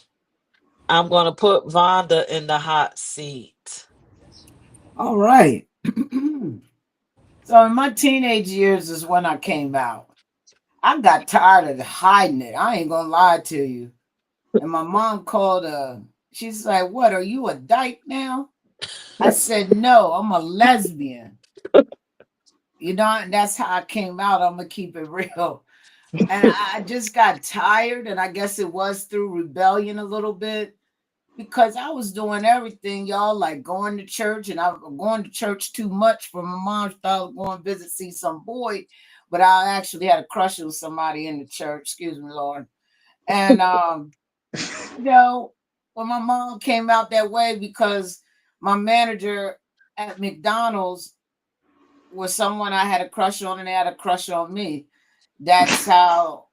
I'm gonna put Vonda in the hot seat. All right. So in my teenage years is when I came out. I got tired of hiding it. I ain't gonna lie to you. And my mom called she's like, "What, are you a dyke now?" I said, "No, I'm a lesbian." And that's how I came out. I'm gonna keep it real. And I just got tired, and I guess it was through rebellion a little bit because I was doing everything, y'all, like going to church, and I was going to church too much for my mom thought I was going to visit, see some boy, but I actually had a crush on somebody in the church. Excuse me, Lord. And you know, when my mom came out that way because my manager at McDonald's was someone I had a crush on, and they had a crush on me. That's how,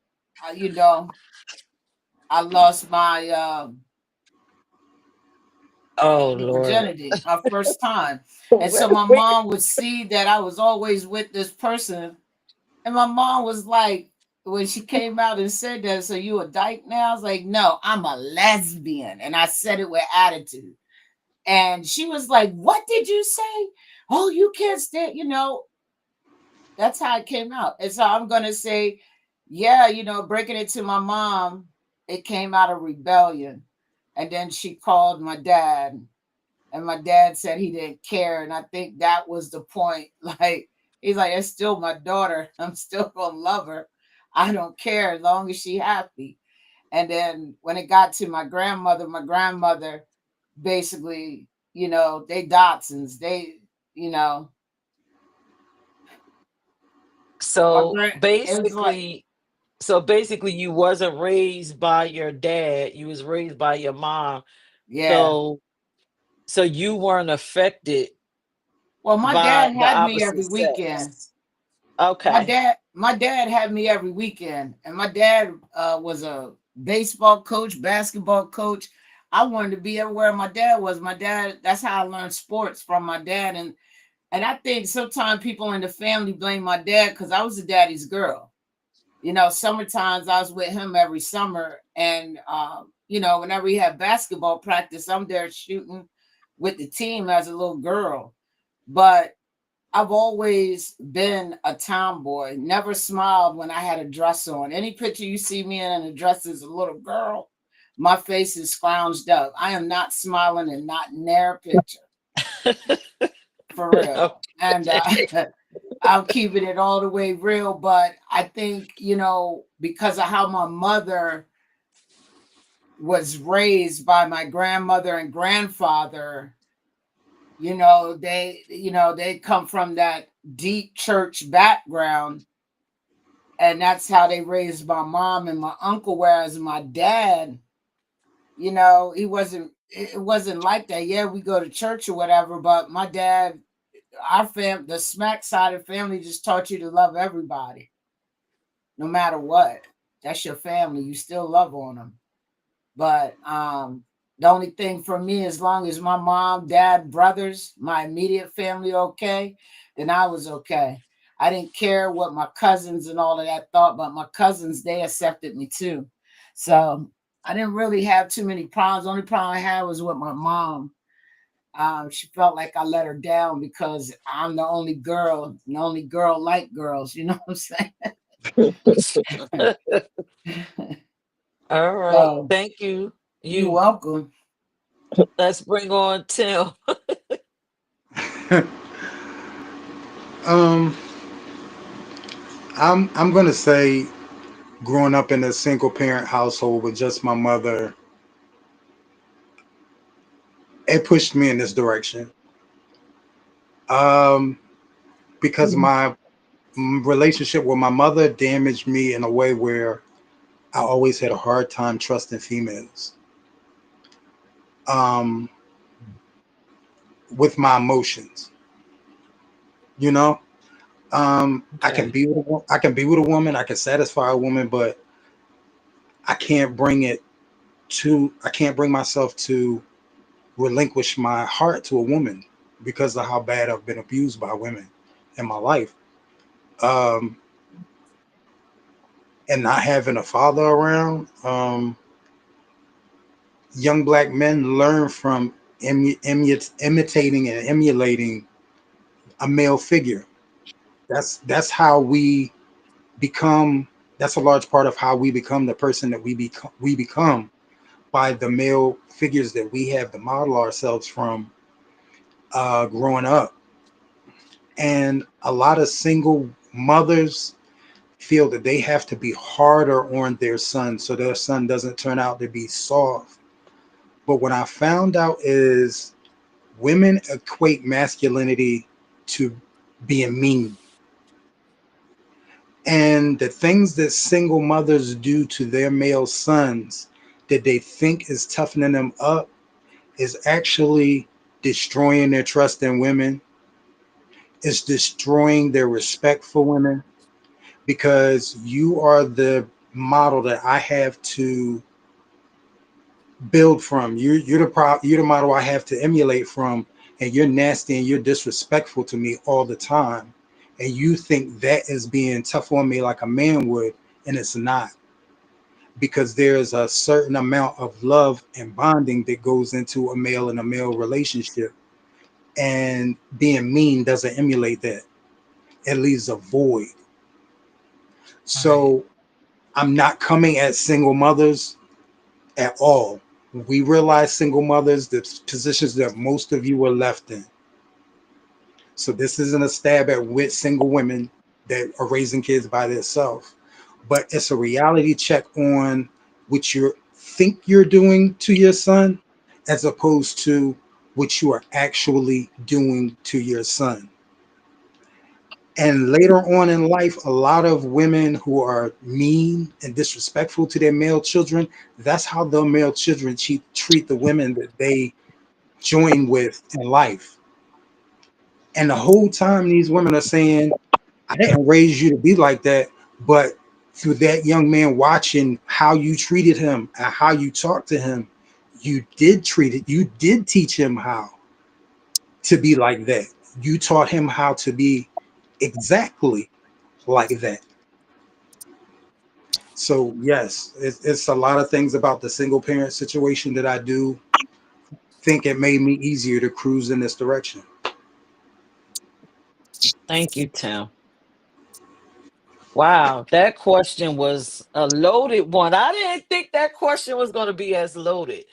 uh, you know, I lost my Oh Lord. virginity, my first time. And so Wait, my wait. mom would see that I was always with this person. And my mom was like, when she came out and said that, "So you a dyke now?" I was like, "No, I'm a lesbian." And I said it with attitude. And she was like, "What did you say? Oh, you can't stay." That's how it came out. And so I'm going to say, yeah, breaking it to my mom, it came out of rebellion. And then she called my dad, and my dad said he didn't care. And I think that was the point. Like, he's like, "It's still my daughter. I'm still going to love her. I don't care as long as she's happy." And then when it got to my grandmother basically, they Dotsons. You know, My So grand, it was like, basically, you wasn't raised by your dad, you was raised by your mom. yeah. So you weren't affected Well, my by dad the had me opposite every weekend. sex. Okay. My dad had me every weekend, and my dad was a baseball coach, basketball coach. I wanted to be everywhere my dad was. My dad, that's how I learned sports from my dad. And I think sometimes people in the family blame my dad because I was a daddy's girl. You know, summertimes I was with him every summer, and you know, whenever he had basketball practice, I'm there shooting with the team as a little girl. But I've always been a tomboy, never smiled when I had a dress on. Any picture you see me in a dress as a little girl, my face is scrounged up. I am not smiling and not in their picture, for real. And I'm keeping it all the way real. But I think, you know, because of how my mother was raised by my grandmother and grandfather, they come from that deep church background, and that's how they raised my mom and my uncle. Whereas my dad, it wasn't like that. Yeah, we go to church or whatever, but my dad, the smack side of family just taught you to love everybody, no matter what. That's your family. You still love on them. But the only thing for me, as long as my mom, dad, brothers, my immediate family okay, then I was okay. I didn't care what my cousins and all of that thought, but my cousins, they accepted me too. So I didn't really have too many problems. The only problem I had was with my mom. She felt like I let her down because I'm the only girl like girls. You know what I'm saying? All right. So Thank you. you're You welcome. Let's bring on Tim. um, I'm gonna say, growing up in a single parent household with just my mother, it pushed me in this direction. Um, because my relationship with my mother damaged me in a way where I always had a hard time trusting females. Um, with my emotions, you know. Okay. I can be with a woman, I can satisfy a woman, but I can't bring it I can't bring myself to relinquish my heart to a woman because of how bad I've been abused by women in my life. Um, and not having a father around, young black men learn from imitating and emulating a male figure. That's how we become. That's a large part of how we become the person that we become by the male figures that we have to model ourselves from growing up. And a lot of single mothers feel that they have to be harder on their son so their son doesn't turn out to be soft. But what I found out is women equate masculinity to being mean. And the things that single mothers do to their male sons that they think is toughening them up is actually destroying their trust in women. It's destroying their respect for women because you are the model that I have to build from. You're the model I have to emulate from, and you're nasty and you're disrespectful to me all the time. And you think that is being tough on me like a man would, and it's not, because there's a certain amount of love and bonding that goes into a male and a male relationship. And being mean doesn't emulate that. It leaves a void. Right. So I'm not coming at single mothers at all. We realize single mothers, the positions that most of you are left in. So this isn't a stab at with single women that are raising kids by themselves, but it's a reality check on what you think you're doing to your son as opposed to what you are actually doing to your son. And later on in life, a lot of women who are mean and disrespectful to their male children, that's how the male children treat the women that they join with in life. And the whole time, these women are saying, I didn't raise you to be like that, but through that young man watching how you treated him and how you talked to him, you did treat it, you did teach him how to be like that. You taught him how to be exactly like that. So yes, it's a lot of things about the single parent situation that I do think it made me easier to cruise in this direction. Thank you, Tim. Wow, that question was a loaded one. I didn't think that question was going to be as loaded.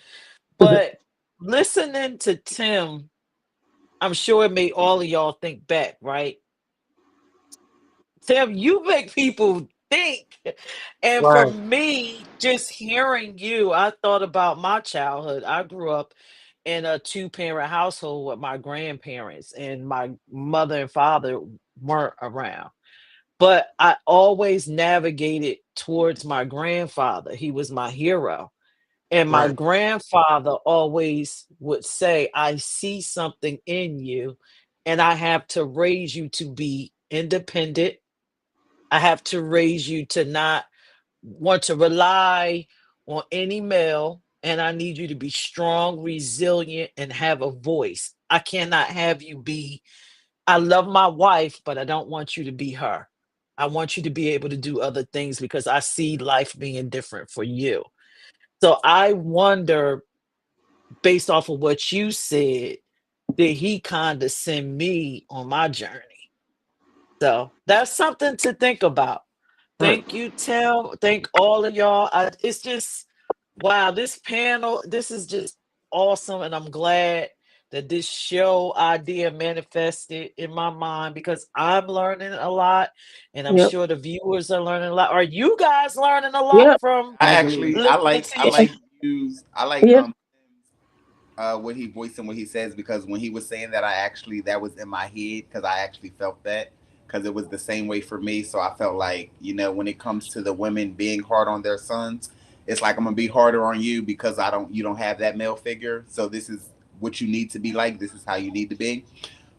But listening to Tim, I'm sure it made all of y'all think back, right? Tim, you make people think. And for Right, me, just hearing you, I thought about my childhood. I grew up in a two-parent household with my grandparents, and my mother and father weren't around. But I always navigated towards my grandfather. He was my hero. And my right, grandfather always would say, I see something in you, and I have to raise you to be independent. I have to raise you to not want to rely on any male. And I need you to be strong, resilient, and have a voice. I cannot have you be, I love my wife, but I don't want you to be her. I want you to be able to do other things because I see life being different for you. So I wonder, based off of what you said, did he condescend me on my journey? So that's something to think about. right. Thank you, Tim. Thank all of y'all. It's just, wow, this panel, this is just awesome. And I'm glad that this show idea manifested in my mind because I'm learning a lot and I'm Yep. sure the viewers are learning a lot. Are you guys learning a lot Yep. from I Absolutely. actually I listening like to I you? like views. I like Yeah. what he voiced and what he says because when he was saying that, I actually that was in my head because I actually felt that because it was the same way for me. So I felt like when it comes to the women being hard on their sons, it's like I'm gonna be harder on you because I don't you don't have that male figure. So this is what you need to be like. This is how you need to be.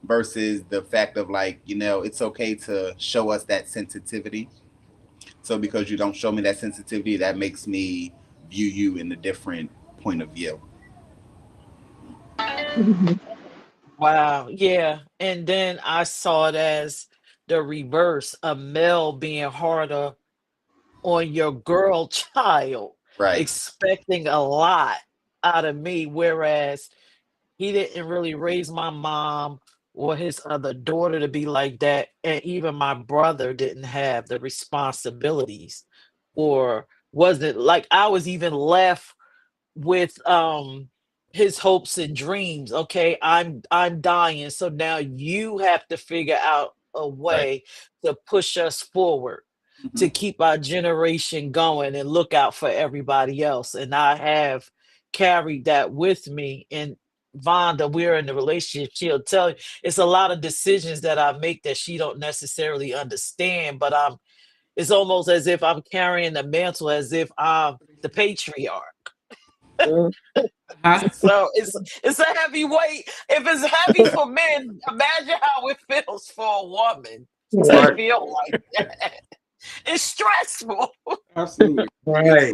Versus the fact of like it's okay to show us that sensitivity. So because you don't show me that sensitivity, that makes me view you in a different point of view. Mhm. Wow, yeah. And then I saw it as the reverse, a male being harder on your girl child, Right. expecting a lot out of me, whereas he didn't really raise my mom or his other daughter to be like that. And even my brother didn't have the responsibilities or wasn't like I was even left with his hopes and dreams. Okay, I'm dying, so now you have to figure out a Right. way to push us forward, Hmm. to keep our generation going and look out for everybody else. And I have carried that with me. And Vonda, we're in the relationship, she'll tell you it's a lot of decisions that I make that she don't necessarily understand, but it's almost as if I'm carrying the mantle as if I'm the patriarch. Mhm. Huh? So it's a heavy weight. If it's heavy for men, imagine how it feels for a woman to Right. Right, feel like that. It's stressful. All Absolutely. It's right,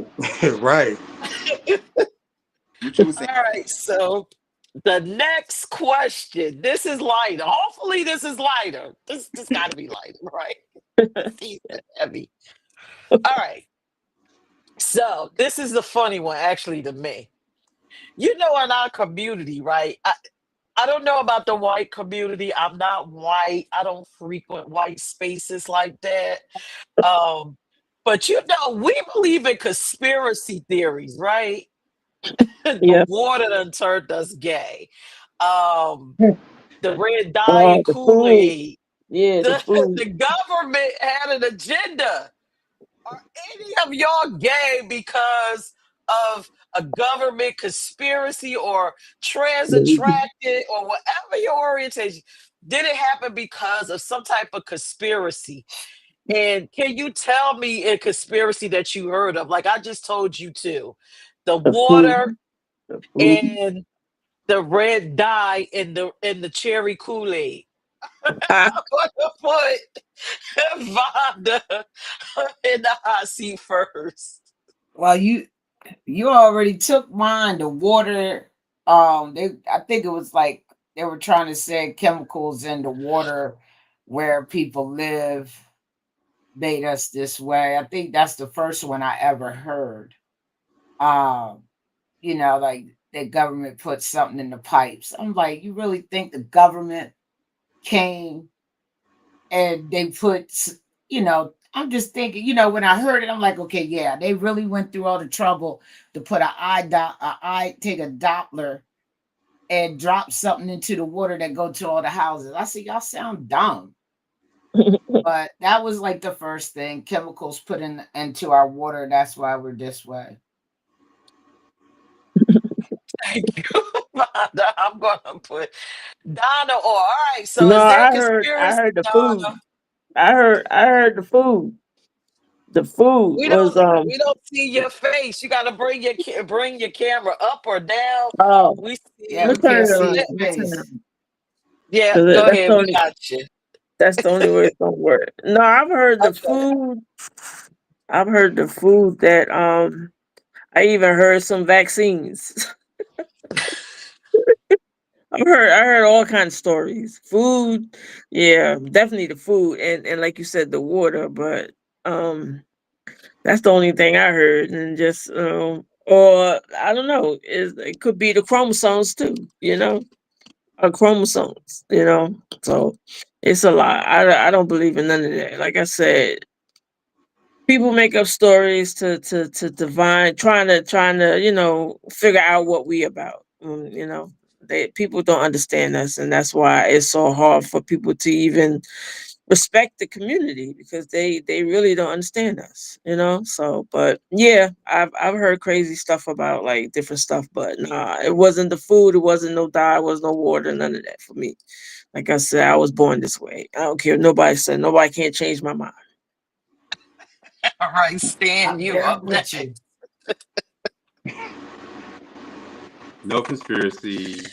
right. what you were saying. right, so the next question. This is lighter. Hopefully, this is lighter. This got to be lighter, right? These are heavy. All right. So this is the funny one, actually, to me. In our community, right? I don't know about the white community. I'm not white. I don't frequent white spaces like that. Um, but we believe in conspiracy theories, right? The Yeah. water done turned us gay. Um, the red Oh, dye the food. Kool-Aid. Yeah, the The, food. the government had an agenda. Are any of y'all gay because of a government conspiracy or transattracted or whatever your orientation? Did it happen because of some type of conspiracy? And can you tell me a conspiracy that you heard of? Like I just told you two, the The food. water The food. and the red dye in the cherry Kool-Aid. I, I'm gonna put Vonda in the hot seat first. Well, you already took mine. The water. I think it was like they were trying to say chemicals in the water where people live made us this way. I think that's the first one I ever heard. Um, like the government put something in the pipes. I'm like, you really think the government came and they put, I'm just thinking, when I heard it, I'm like, okay, yeah, they really went through all the trouble to put take a Doppler and drop something into the water that go to all the houses. I said, y'all sound dumb. But that was like the first thing, chemicals put into our water. That's why we're this way. Thank you, Vonda. I'm gonna put Donna. Or all right. So no, is there a I conspiracy, heard the food. Donna? I heard the food. The food We was don't we don't see your face. You got to bring your camera up or down. oh, We Yeah, see. we let's turn can't it see on. your Let's turn it face. on. Yeah, 'Cause go ahead. We got you. that's the only way it's gonna work. No, I've heard the Okay. food. I've heard the food that I even heard some vaccines. I heard all kinds of stories. Food, yeah, definitely the food and like you said, the water, but um that's the only thing I heard. And just or I don't know, it could be the chromosomes too, chromosomes, So it's a lot. I don't believe in none of that. Like I said, people make up stories to divine trying to figure out what we about. People don't understand us, and that's why it's so hard for people to even respect the community because they really don't understand us. So but yeah, I've heard crazy stuff about like different stuff, but nah, it wasn't the food, it wasn't no dye, it was no water, none of that for me. Like I said, I was born this way. I don't care. Nobody can't change my mind. All right, Stan, I'm you there up with you. next. No conspiracy,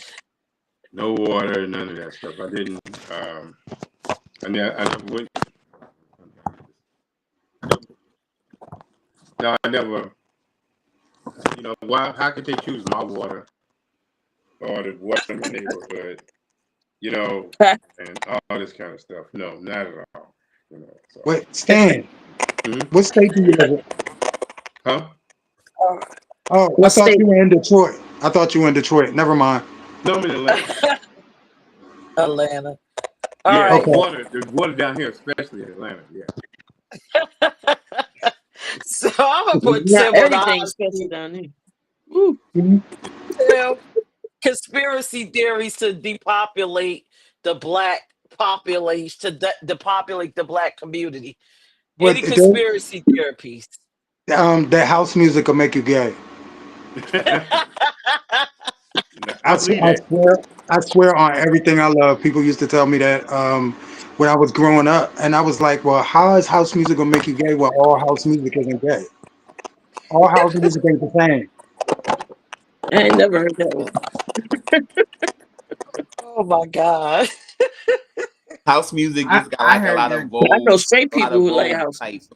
no water, none of that stuff. I didn't. I never went. No, I never. Why? How could they choose my water or the water in my neighborhood? And all this kind of stuff. No, not at all. So. Wait, Stan, what state do you live in? Huh? Oh, I What thought state? you were in Detroit. I thought you were in Detroit. Never mind. No, I'm in Atlanta. Atlanta. All Yeah, right. Okay. the water down here, especially in Atlanta. Yeah. So I'm gonna put Not Tim on the everything hot special seat. down here. Woo. Mhm. Tim, conspiracy theories to depopulate the black population, to depopulate the black community. But Any conspiracy theories? that house music will make you gay. I believe I that. swear, I swear on everything I love. People used to tell me that when I was growing up, and I was like, "Well, how is house music gonna make you gay? Well, all house music isn't gay. All house music ain't the same." I ain't never heard that one. Oh my God. House music I, just got I like a heard lot of that. I know Vogue, straight a lot people of who like Vogue house type music.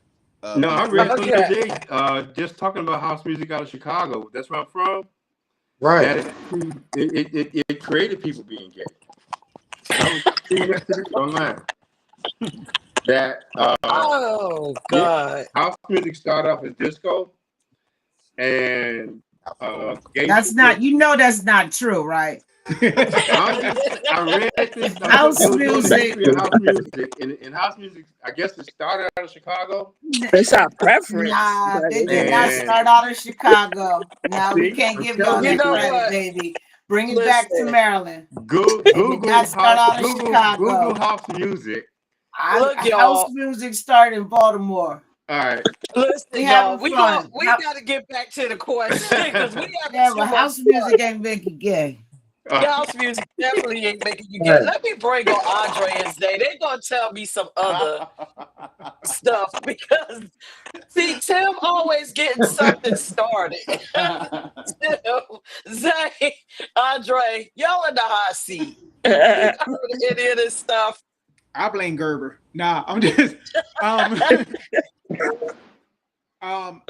No, I people. read something Okay. today. Just talking about house music out of Chicago. That's where I'm from. Right. That it created people being gay. I was seeing that today online. That Oh yeah, God. house music started off as disco, and gay That's people. that's not true, right? I read this. House They were doing the music. history of house music, and house music. I guess it started out of Chicago, It's our preference, Nah, but they it did not didn't. and start out in Chicago. No, we see, can't I'm give y'all telling You that know you, credit, what? baby. Bring it back to Listen, Maryland. They did not Google start house, out in Google Chicago. house music. look, House y'all. music started in Baltimore. All right. We Listen, y'all, having fun. we got to get back to the question because we having Yeah, too but much house fun. music ain't make you gay. Y'all's music definitely ain't making you gay. Right. Let me bring on Andre and Zay. They gonna tell me some other stuff because see, Tim always getting something started. Tim, Zay, Andre, y'all in the hot seat. You heard any of this stuff? I blame Gerber. Nah, I'm just um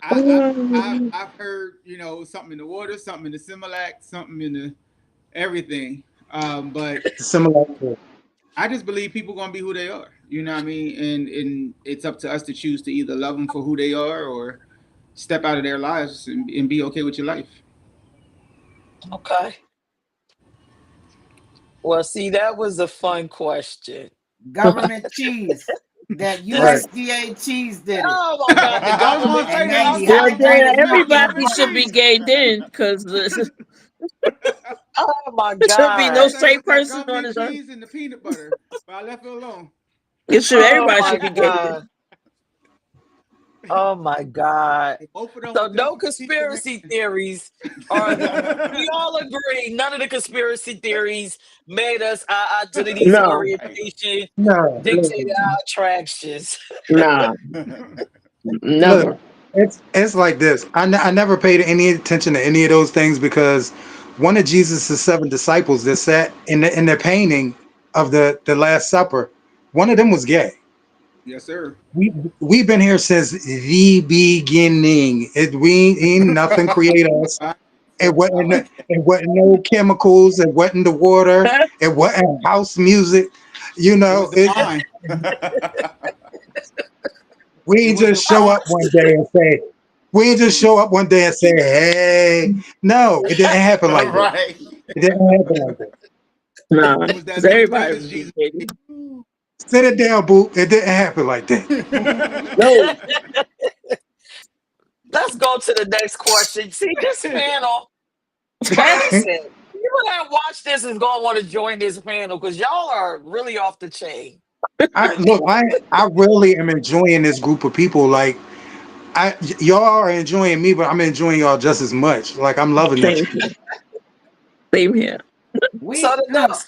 I've heard, something in the water, something in the Similac, something in the everything. But Similar. I just believe people gonna be who they are. You know what I mean? And it's up to us to choose to either love them for who they are or step out of their lives and be okay with your life. Okay. Well, see, that was a fun question. Government cheese. That This, Right. USDA cheese did it. oh my God, the I was government gonna And say that. I was 90 gonna Well, say how then niggas government, not getting everybody government should be pregnant. cheese. gay then, because Oh my there should be I was no gonna God. say straight that person on government this earth. cheese and the peanut butter, but I left it alone. It should Oh everybody my should be gay God. then. Oh my God. Both of them So was done no for Secret Man. conspiracy theories are we all agree none of the conspiracy theories made us our identities, No, Right. orientation, No, dictated our attractions. nah, look, never. it's like this. I never paid any attention to any of those things because one of Jesus' seven disciples that sat in the painting of the Last Supper, one of them was gay. Yes, sir. We we've been here since the beginning. We ain't nothing create us. I, It wasn't no chemicals. It wasn't the water. It wasn't house music. You it was know, the vine. we It ain't was the just show vine. up one day and say, we ain't just show up one day and say, hey. No, it didn't happen like that. Right. It didn't happen like that. Nah, It was that because new everybody status would be Jesus. gay. Sit it down, boo. It didn't happen like that. No, Let's go to the next question. See, this panel, listen, people that watch this is gonna want to join this panel because y'all are really off the chain. I really am enjoying this group of people. Like y'all are enjoying me, but I'm enjoying y'all just as much. Like I'm loving this. same here. Same here. So We the look, next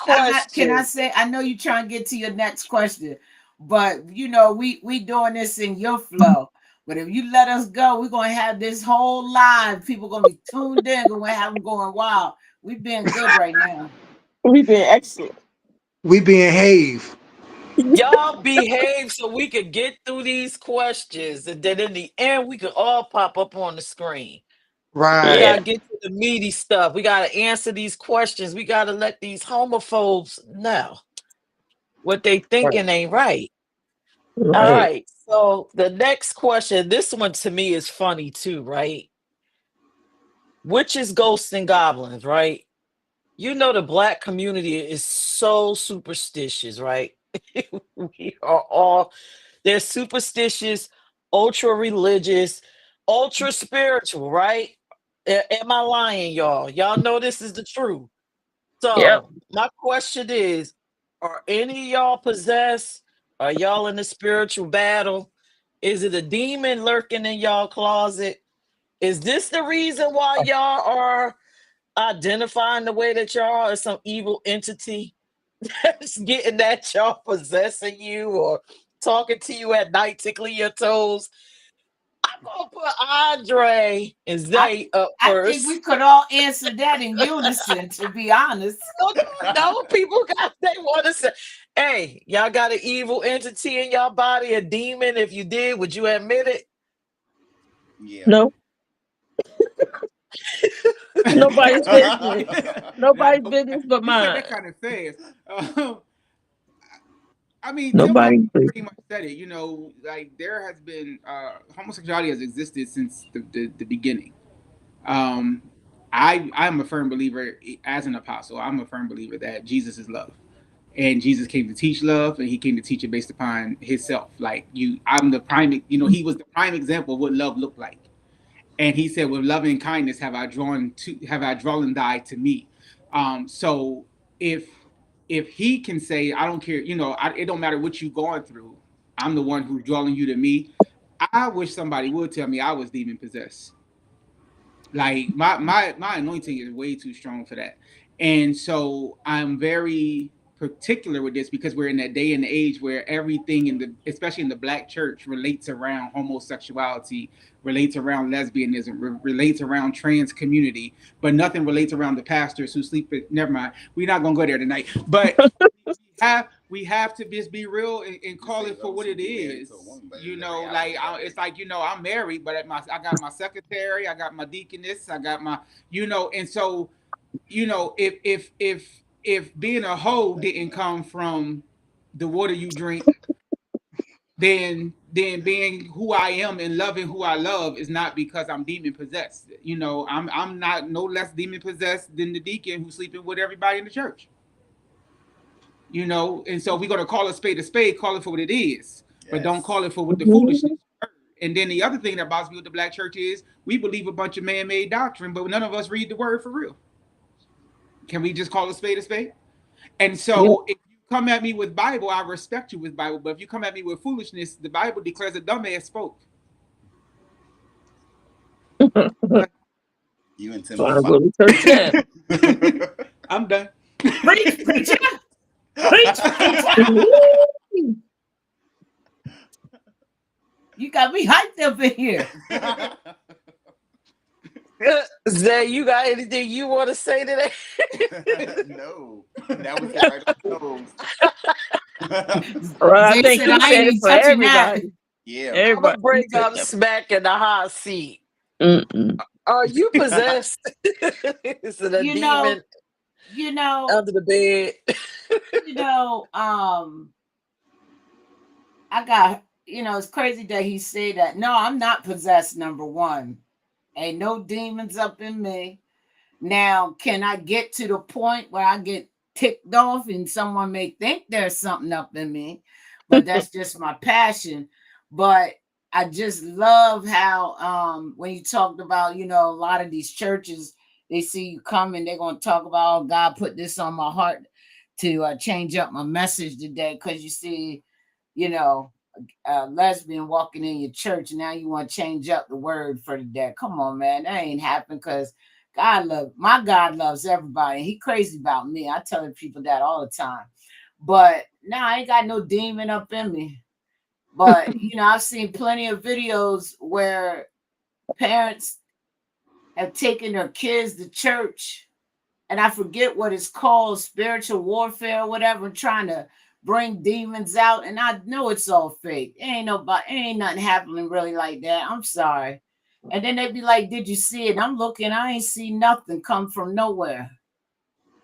can I question. say I know you trying to get to your next question, but we doing this in your flow. But if you let us go, we're gonna have this whole live. People gonna be tuned in, gonna have them going wild. We being good right now. We've been excellent. We being have. Y'all behave so we could get through these questions, and then in the end, we could all pop up on the screen. We Yeah, gotta Right. get to the meaty stuff. We gotta answer these questions. We gotta let these homophobes know what they Right. thinking ain't right. All right. right. So the next question, this one to me is funny too, right? Witches, ghosts, and goblins, right? You know the black community is so superstitious, right? We are all they're superstitious, ultra religious, ultra spiritual, right? Am I lying, y'all? Y'all know this is the truth. Yep. So my question is, are any of y'all possessed? Are y'all in a spiritual battle? Is it a demon lurking in y'all closet? Is this the reason why y'all are identifying the way that y'all are as some evil entity that's getting at y'all possessing you or talking to you at night, tickling your toes? I'm gonna put Andre and I Zay up I think we first. could all answer that in unison, to be honest. No, no, people got they want to say, hey, y'all got an evil entity in y'all body, a demon. If you did, would you admit it? Yeah. No, nobody's business. Now, Nobody's business but you said mine. that kind of fast. Uh, I mean, Tim already Nobody's business. pretty much said it. Like there has been homosexuality has existed since the beginning. Um, I'm a firm believer as an apostle. I'm a firm believer that Jesus is love, and Jesus came to teach love, and he came to teach it based upon himself. Like I'm the prime. He was the prime example of what love looked like. And he said, "With loving kindness have I drawn thee to me." So if he can say, "I don't care," it don't matter what you're going through. I'm the one who's drawing you to me. I wish somebody would tell me I was demon possessed. Like my anointing is way too strong for that. And so I'm very particular with this because we're in that day and age where everything in the, especially in the black church, relates around homosexuality, relates around lesbianism, relates around trans community, but nothing relates around the pastors who sleep with, never mind, we're not gonna go there tonight. But we have to just be real and call it for what it is. You know, like it's like, you know, I'm married, but I got my secretary, I got my deaconess, I got my, you know, and so, you know, if being a hoe didn't come from the water you drink, then being who I am and loving who I love is not because I'm demon possessed. You know, I'm not no less demon possessed than the deacon who's sleeping with everybody in the church. You know, and so we're gonna call a spade, call it for what it is, but don't call it for what the Mhm. foolishness. And then the other thing that bothers me with the black church is we believe a bunch of man-made doctrine, but none of us read the word for real. Can we just call a spade a spade? And Yeah. so if you come at me with Bible, I respect you with Bible. But if you come at me with foolishness, the Bible declares a dumbass spoke. You and Tim Trying will to fight. go to church now. I'm done. Preach, preacher. Preach, preacher. You got me hyped up in here. Zay, you got anything you want to say today? No, that was it right on the nose. Well, I They think said you I said ain't it even for touching that. everybody. Yeah, I'm gonna Everybody, you bring said up that. Smack in the hot seat. Mm-mm. Are you possessed? Is it a You know, demon you know, under the bed? you know, I got, it's crazy that he said that. No, I'm not possessed, number one. Ain't no demons up in me. Now, can I get to the point where I get ticked off and someone may think there's something up in me, but that's just my passion. But I just love how when you talked about, a lot of these churches, they see you coming, they're gonna talk about, oh, God put this on my heart to change up my message today, because you see, you know, a lesbian walking in your church, and now you want to change up the word for the day. Come on, man, that ain't happen, because my God loves everybody. He crazy about me. I tell people that all the time. But now I ain't got no demon up in me. But I've seen plenty of videos where parents have taken their kids to church, and I forget what it's called, spiritual warfare or whatever, trying to bring demons out. And I know it's all fake. Ain't nothing happening really like that. I'm sorry. And then they'd be like, "Did you see it?" And I'm looking, I ain't see nothing come from nowhere.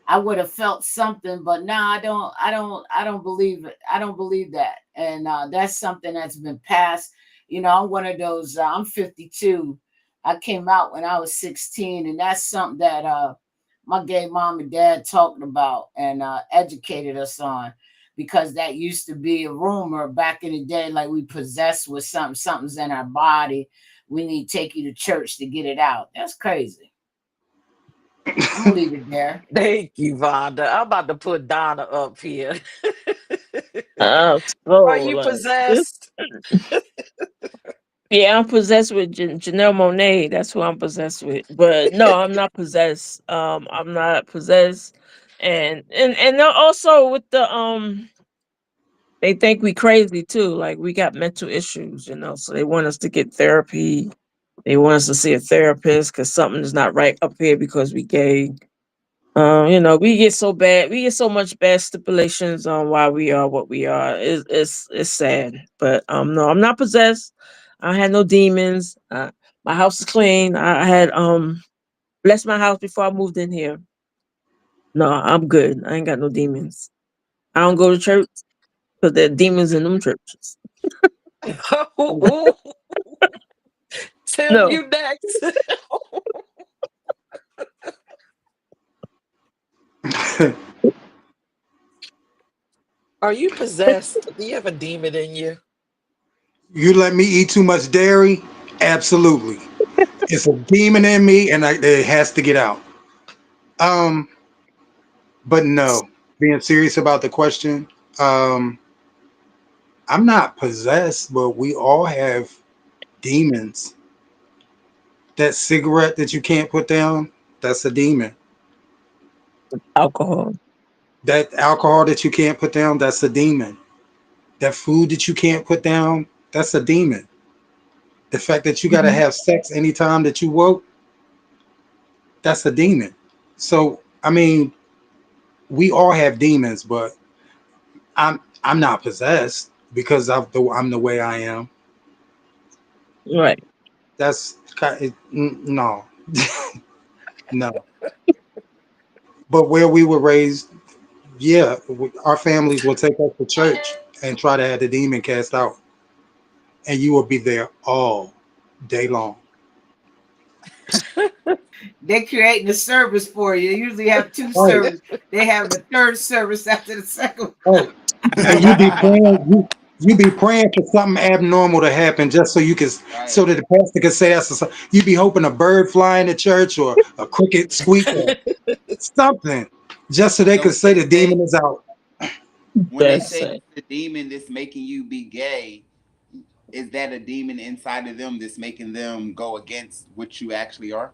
I would have felt something, but now I don't believe it. I don't believe that. And that's something that's been passed. I'm one of those, I'm 52. I came out when I was 16, and that's something that my gay mom and dad talked about and educated us on, because that used to be a rumor back in the day, like we possessed with something's in our body. We need to take you to church to get it out. That's crazy. I'm gonna leave it there. Thank you, Vonda. I'm about to put Donna up here. I'm Are so you like this. possessed? Yeah, I'm possessed with Janelle Monae. That's who I'm possessed with. But no, I'm not possessed. I'm not possessed. And also with the they think we crazy too. Like we got mental issues, so they want us to get therapy. They want us to see a therapist because something is not right up here because we gay. We get so bad. We get so much bad stipulations on why we are what we are. It's sad, but no, I'm not possessed. I had no demons. My house is clean. I had blessed my house before I moved in here. No, I'm good. I ain't got no demons. I don't go to church because there are demons in them churches. Ooh, Tim, No, you next. Are you possessed? Do you have a demon in you? You let me eat too much dairy? Absolutely. It's a demon in me, and it has to get out. Um, but no, being serious about the question, um, I'm not possessed, but we all have. demons. That cigarette that you can't put down, that's a demon. Alcohol. That alcohol that you can't put down, that's a demon. That food that you can't put down, that's a demon. The fact that you got to Mhm. have sex anytime that you woke, that's a demon. So, I mean, we all have demons, but I'm not possessed because I'm the way I am. Right. That's no, no. But where we were raised, yeah, our families will take us to church and try to have the demon cast out, and you will be there all day long. They're creating a service for you. They usually have two Right. services. They have the third service after the second. Oh, and you be praying. You be praying for something abnormal to happen, just so you can, Right. so that the pastor can say that's you be hoping a bird fly in the church or a cricket squeak or something, just so they So could when say they the say demon is out. That's it's it. the demon that's making you be gay, is that a demon inside of them that's making them go against what you actually are?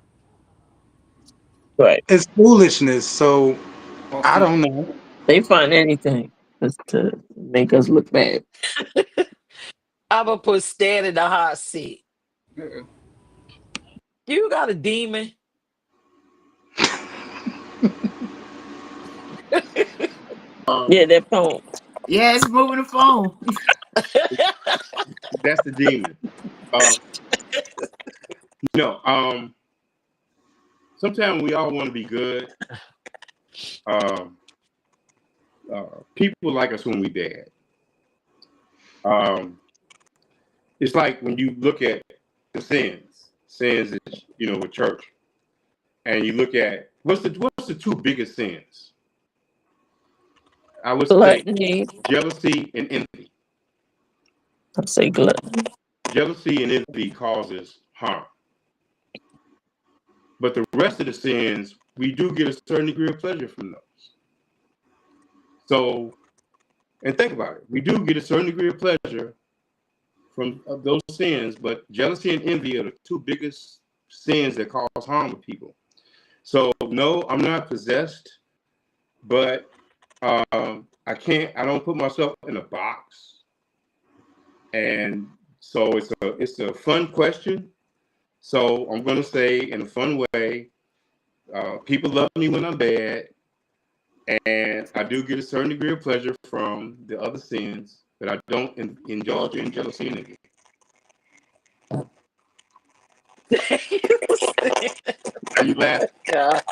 Right. It's foolishness. So False I teaching. don't know. They find anything just to make us look bad. I'm gonna put Stan in the hot seat. Uh-uh. You got a demon. Yeah, that phone. Yeah, it's moving the phone. That's the demon. Uh, no. Sometimes we all want to be good. Um, People like us when we bad. Um, it's like when you look at the sins is with church, and you look at what's the two biggest sins? I would say Gluttony. jealousy and envy. I say gluttony. Jealousy and envy causes harm, but the rest of the sins we do get a certain degree of pleasure from those. So, and think about it, we do get a certain degree of pleasure from those sins, but jealousy and envy are the two biggest sins that cause harm to people. So no, I'm not possessed, but I don't put myself in a box. And so it's a fun question. So I'm gonna say in a fun way, people love me when I'm bad, and I do get a certain degree of pleasure from the other sins, but I don't indulge in jealousy and envy. Are you laughing? God.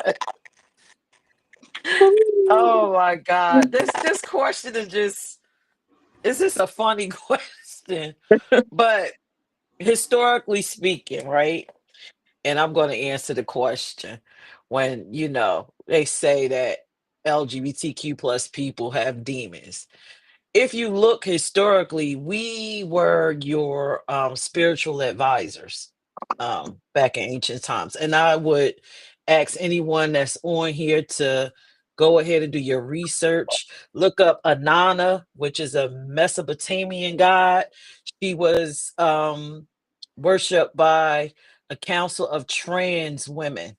Oh my God. This question is this a funny question? But historically speaking, right? And I'm going to answer the question when, they say that LGBTQ plus people have demons. If you look historically, we were your spiritual advisors back in ancient times. And I would ask anyone that's on here to go ahead and do your research. Look up Anana, which is a Mesopotamian god. She was worshipped by a council of trans women.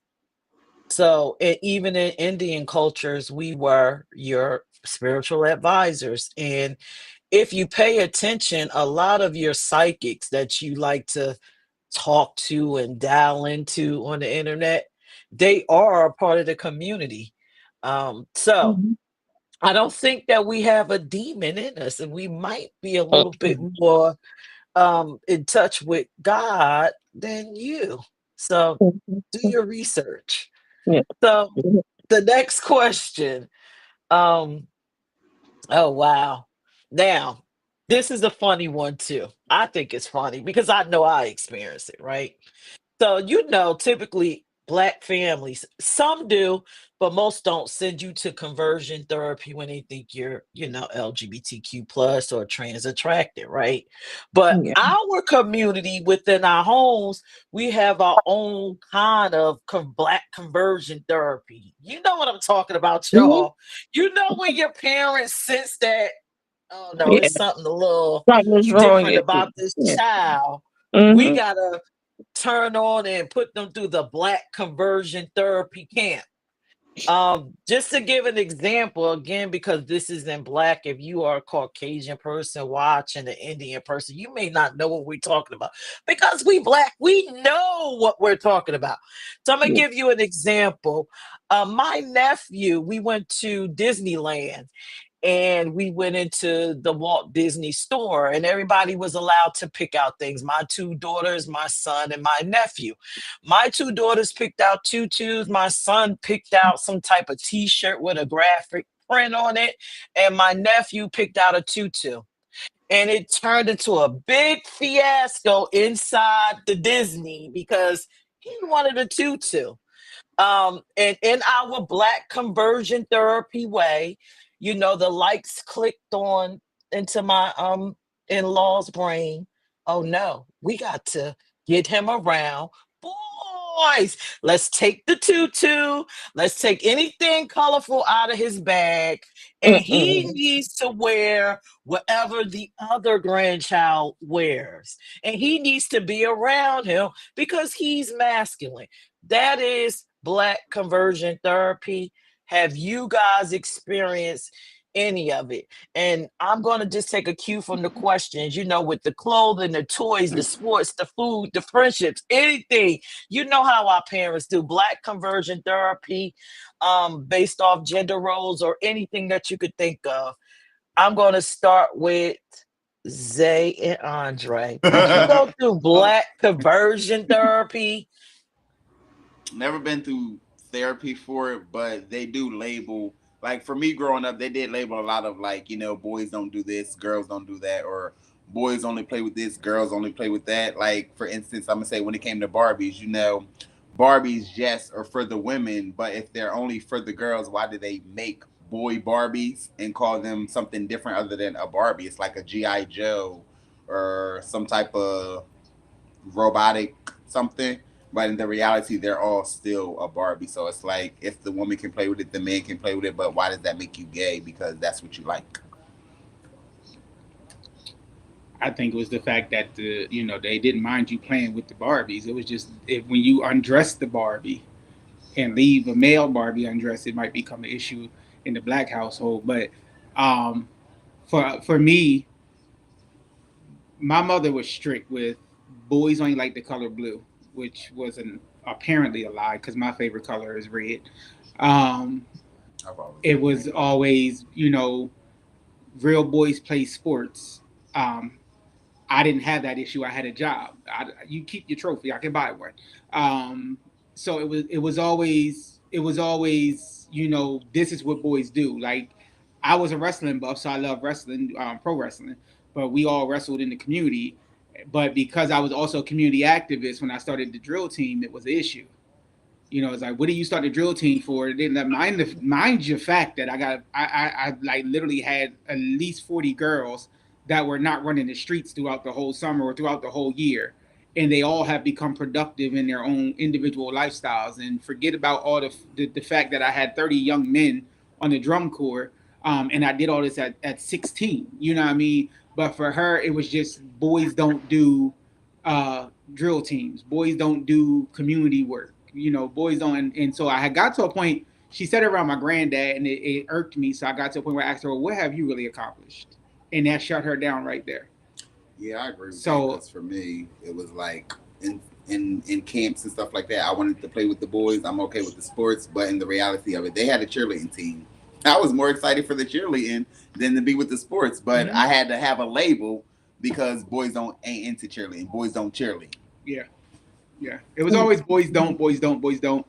So, even in Indian cultures, we were your spiritual advisors. And if you pay attention, a lot of your psychics that you like to talk to and dial into on the internet, they are a part of the community. So Mhm. I don't think that we have a demon in us, and we might be a little bit more in touch with God than you. So do your research. Yeah. So the next question. Um, oh wow. Now, this is a funny one too. I think it's funny because I know I experienced it, right? So, typically black families, some do, but most don't send you to conversion therapy when they think you're, LGBTQ plus or trans attracted, right? But Yeah. our community within our homes, we have our own kind of black conversion therapy. You know what I'm talking about, Mhm. y'all. You know when your parents sense that, oh no, Yeah. it's something a little Something's wrong different with about you. this Yeah. child. We Mm-hmm. gotta turn on and put them through the black conversion therapy camp. Just to give an example, again, because this is in black, if you are a Caucasian person watching, an Indian person, you may not know what we're talking about. Because we black, we know what we're talking about. So I'm gonna Yeah. give you an example. My nephew, we went to Disneyland and we went into the Walt Disney store, and everybody was allowed to pick out things. My two daughters, my son, and my nephew. My two daughters picked out tutus. My son picked out some type of t-shirt with a graphic print on it, and my nephew picked out a tutu. And it turned into a big fiasco inside the Disney because he wanted a tutu. And in our black conversion therapy way, the lights clicked on into my in-law's brain. Oh no, we got to get him around boys. Let's take the tutu. Let's take anything colorful out of his bag. And he Mm-mm. needs to wear whatever the other grandchild wears. And he needs to be around him because he's masculine. That is black conversion therapy. Have you guys experienced any of it? And I'm going to just take a cue from the questions, with the clothing, the toys, the sports, the food, the friendships, anything. You know how our parents do black conversion therapy, based off gender roles or anything that you could think of. I'm going to start with Zay and Andre. Did you go through Well, black conversion therapy? never been through therapy for it, but they do label. Like for me growing up, they did label a lot of like, boys don't do this, girls don't do that, or boys only play with this, girls only play with that. Like for instance, I'm gonna say when it came to Barbies, Barbies yes are for the women, but if they're only for the girls, why do they make boy Barbies and call them something different other than a Barbie? It's like a GI Joe or some type of robotic something. But in the reality, they're all still a Barbie. So it's like if the woman can play with it, the man can play with it. But why does that make you gay? Because that's what you like. I think it was the fact that they didn't mind you playing with the Barbies. It was just when you undress the Barbie and leave a male Barbie undressed, it might become an issue in the black household. But um, for me, my mother was strict with boys only like the color blue, which was apparently a lie because my favorite color is red. Um, I've always it liked was red color. always, real boys play sports. Um, I didn't have that issue. I had a job. You keep your trophy. I can buy one. Um, so it was always this is what boys do. Like I was a wrestling buff, so I love wrestling, pro wrestling. But we all wrestled in the community. But because I was also a community activist when I started the drill team, it was an issue. It's like, what do you start the drill team for? Then mind you, fact that I like literally had at least 40 girls that were not running the streets throughout the whole summer or throughout the whole year, and they all have become productive in their own individual lifestyles. And forget about all the fact that I had 30 young men on the drum corps, and I did all this at 16. You know what I mean? But for her, it was just boys don't do uh, drill teams. Boys don't do community work. Boys don't. And so I had got to a point. She said it around my granddad, and it irked me. So I got to a point where I asked her, well, "What have you really accomplished?" And that shut her down right there. Yeah, I agree with that So because for me, it was like in camps and stuff like that. I wanted to play with the boys. I'm okay with the sports, but in the reality of it, they had a cheerleading team. I was more excited for the cheerleading than to be with the sports, but mhm, I had to have a label because boys don't ain't into cheerleading. Boys don't cheerlead. yeah, yeah. It was always boys don't, boys don't, boys don't.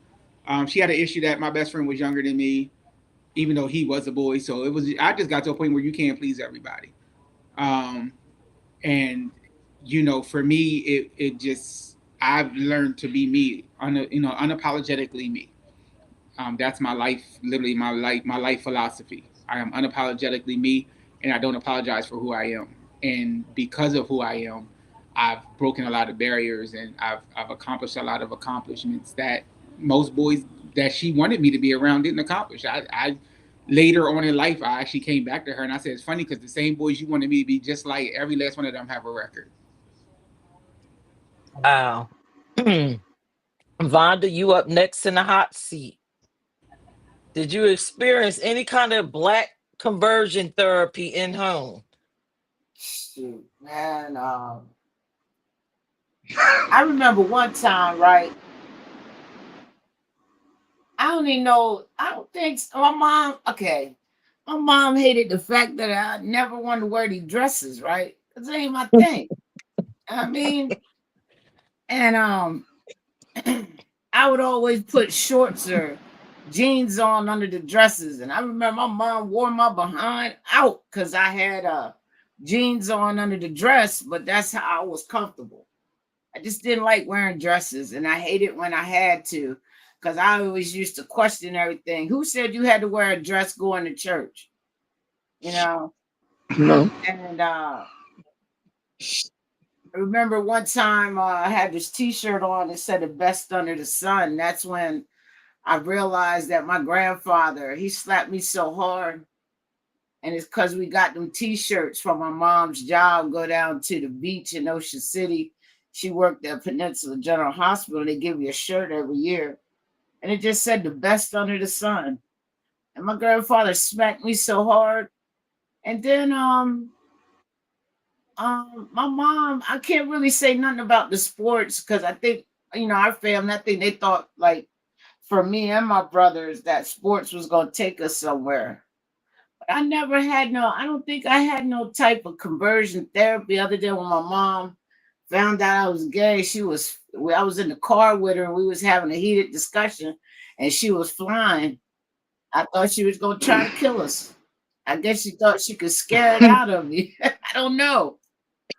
She had an issue that my best friend was younger than me, even though he was a boy. So it was. I just got to a point where you can't please everybody. Um, and for me, it just I've learned to be me, unapologetically me. That's my life, literally my life philosophy. I am unapologetically me, and I don't apologize for who I am. And because of who I am, I've broken a lot of barriers, and I've accomplished a lot of accomplishments that most boys that she wanted me to be around didn't accomplish. I later on in life, I actually came back to her and I said, it's funny because the same boys you wanted me to be just like, every last one of them have a record. Wow. Vonda, you up next in the hot seat. Did you experience any kind of black conversion therapy in home? Shoot, man. I remember one time, right? I don't even know. I don't think my mom. Okay, my mom hated the fact that I never wanted to wear these dresses, right? Cause it ain't my thing. I mean, and I would always put shorts or jeans on under the dresses, and I remember my mom wore my behind out because I had jeans on under the dress, but that's how I was comfortable. I just didn't like wearing dresses, and I hated when I had to, because I always used to question everything. Who said you had to wear a dress going to church? You know, No. and I remember one time I had this T-shirt on that said "the best under the sun." That's when I realized that my grandfather he slapped me so hard, and it's because we got them T-shirts from my mom's job. Go down to the beach in Ocean City. She worked at Peninsula General Hospital. They give you a shirt every year, and it just said "the best under the sun." And my grandfather smacked me so hard. And then my mom, I can't really say nothing about the sports because I think our family, I think they thought like for me and my brothers that sports was gonna take us somewhere. But I never had no, I don't think I had no type of conversion therapy other than when my mom found out I was gay. I was in the car with her and we was having a heated discussion and she was flying. I thought she was gonna try to kill us. I guess she thought she could scare it out of me. I don't know.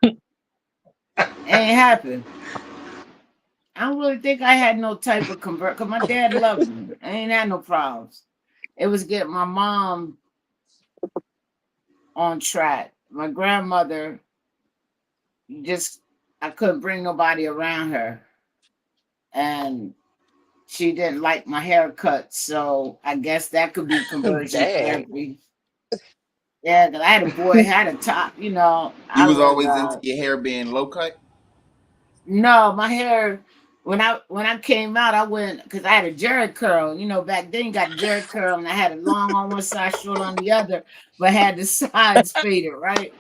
Ain't happened. I don't really think I had no type of convert because my dad loved me. I ain't had no problems. It was getting my mom on track. My grandmother just I couldn't bring nobody around her. And she didn't like my haircut. So I guess that could be conversion Dang. therapy. Yeah, because I had a boy, had a top, You I was was always into your hair being low cut. no, my hair when I came out, I went because I had a jerry curl. Back then you got jerry curl, and I had it long on one side, short on the other, but had the sides faded, right?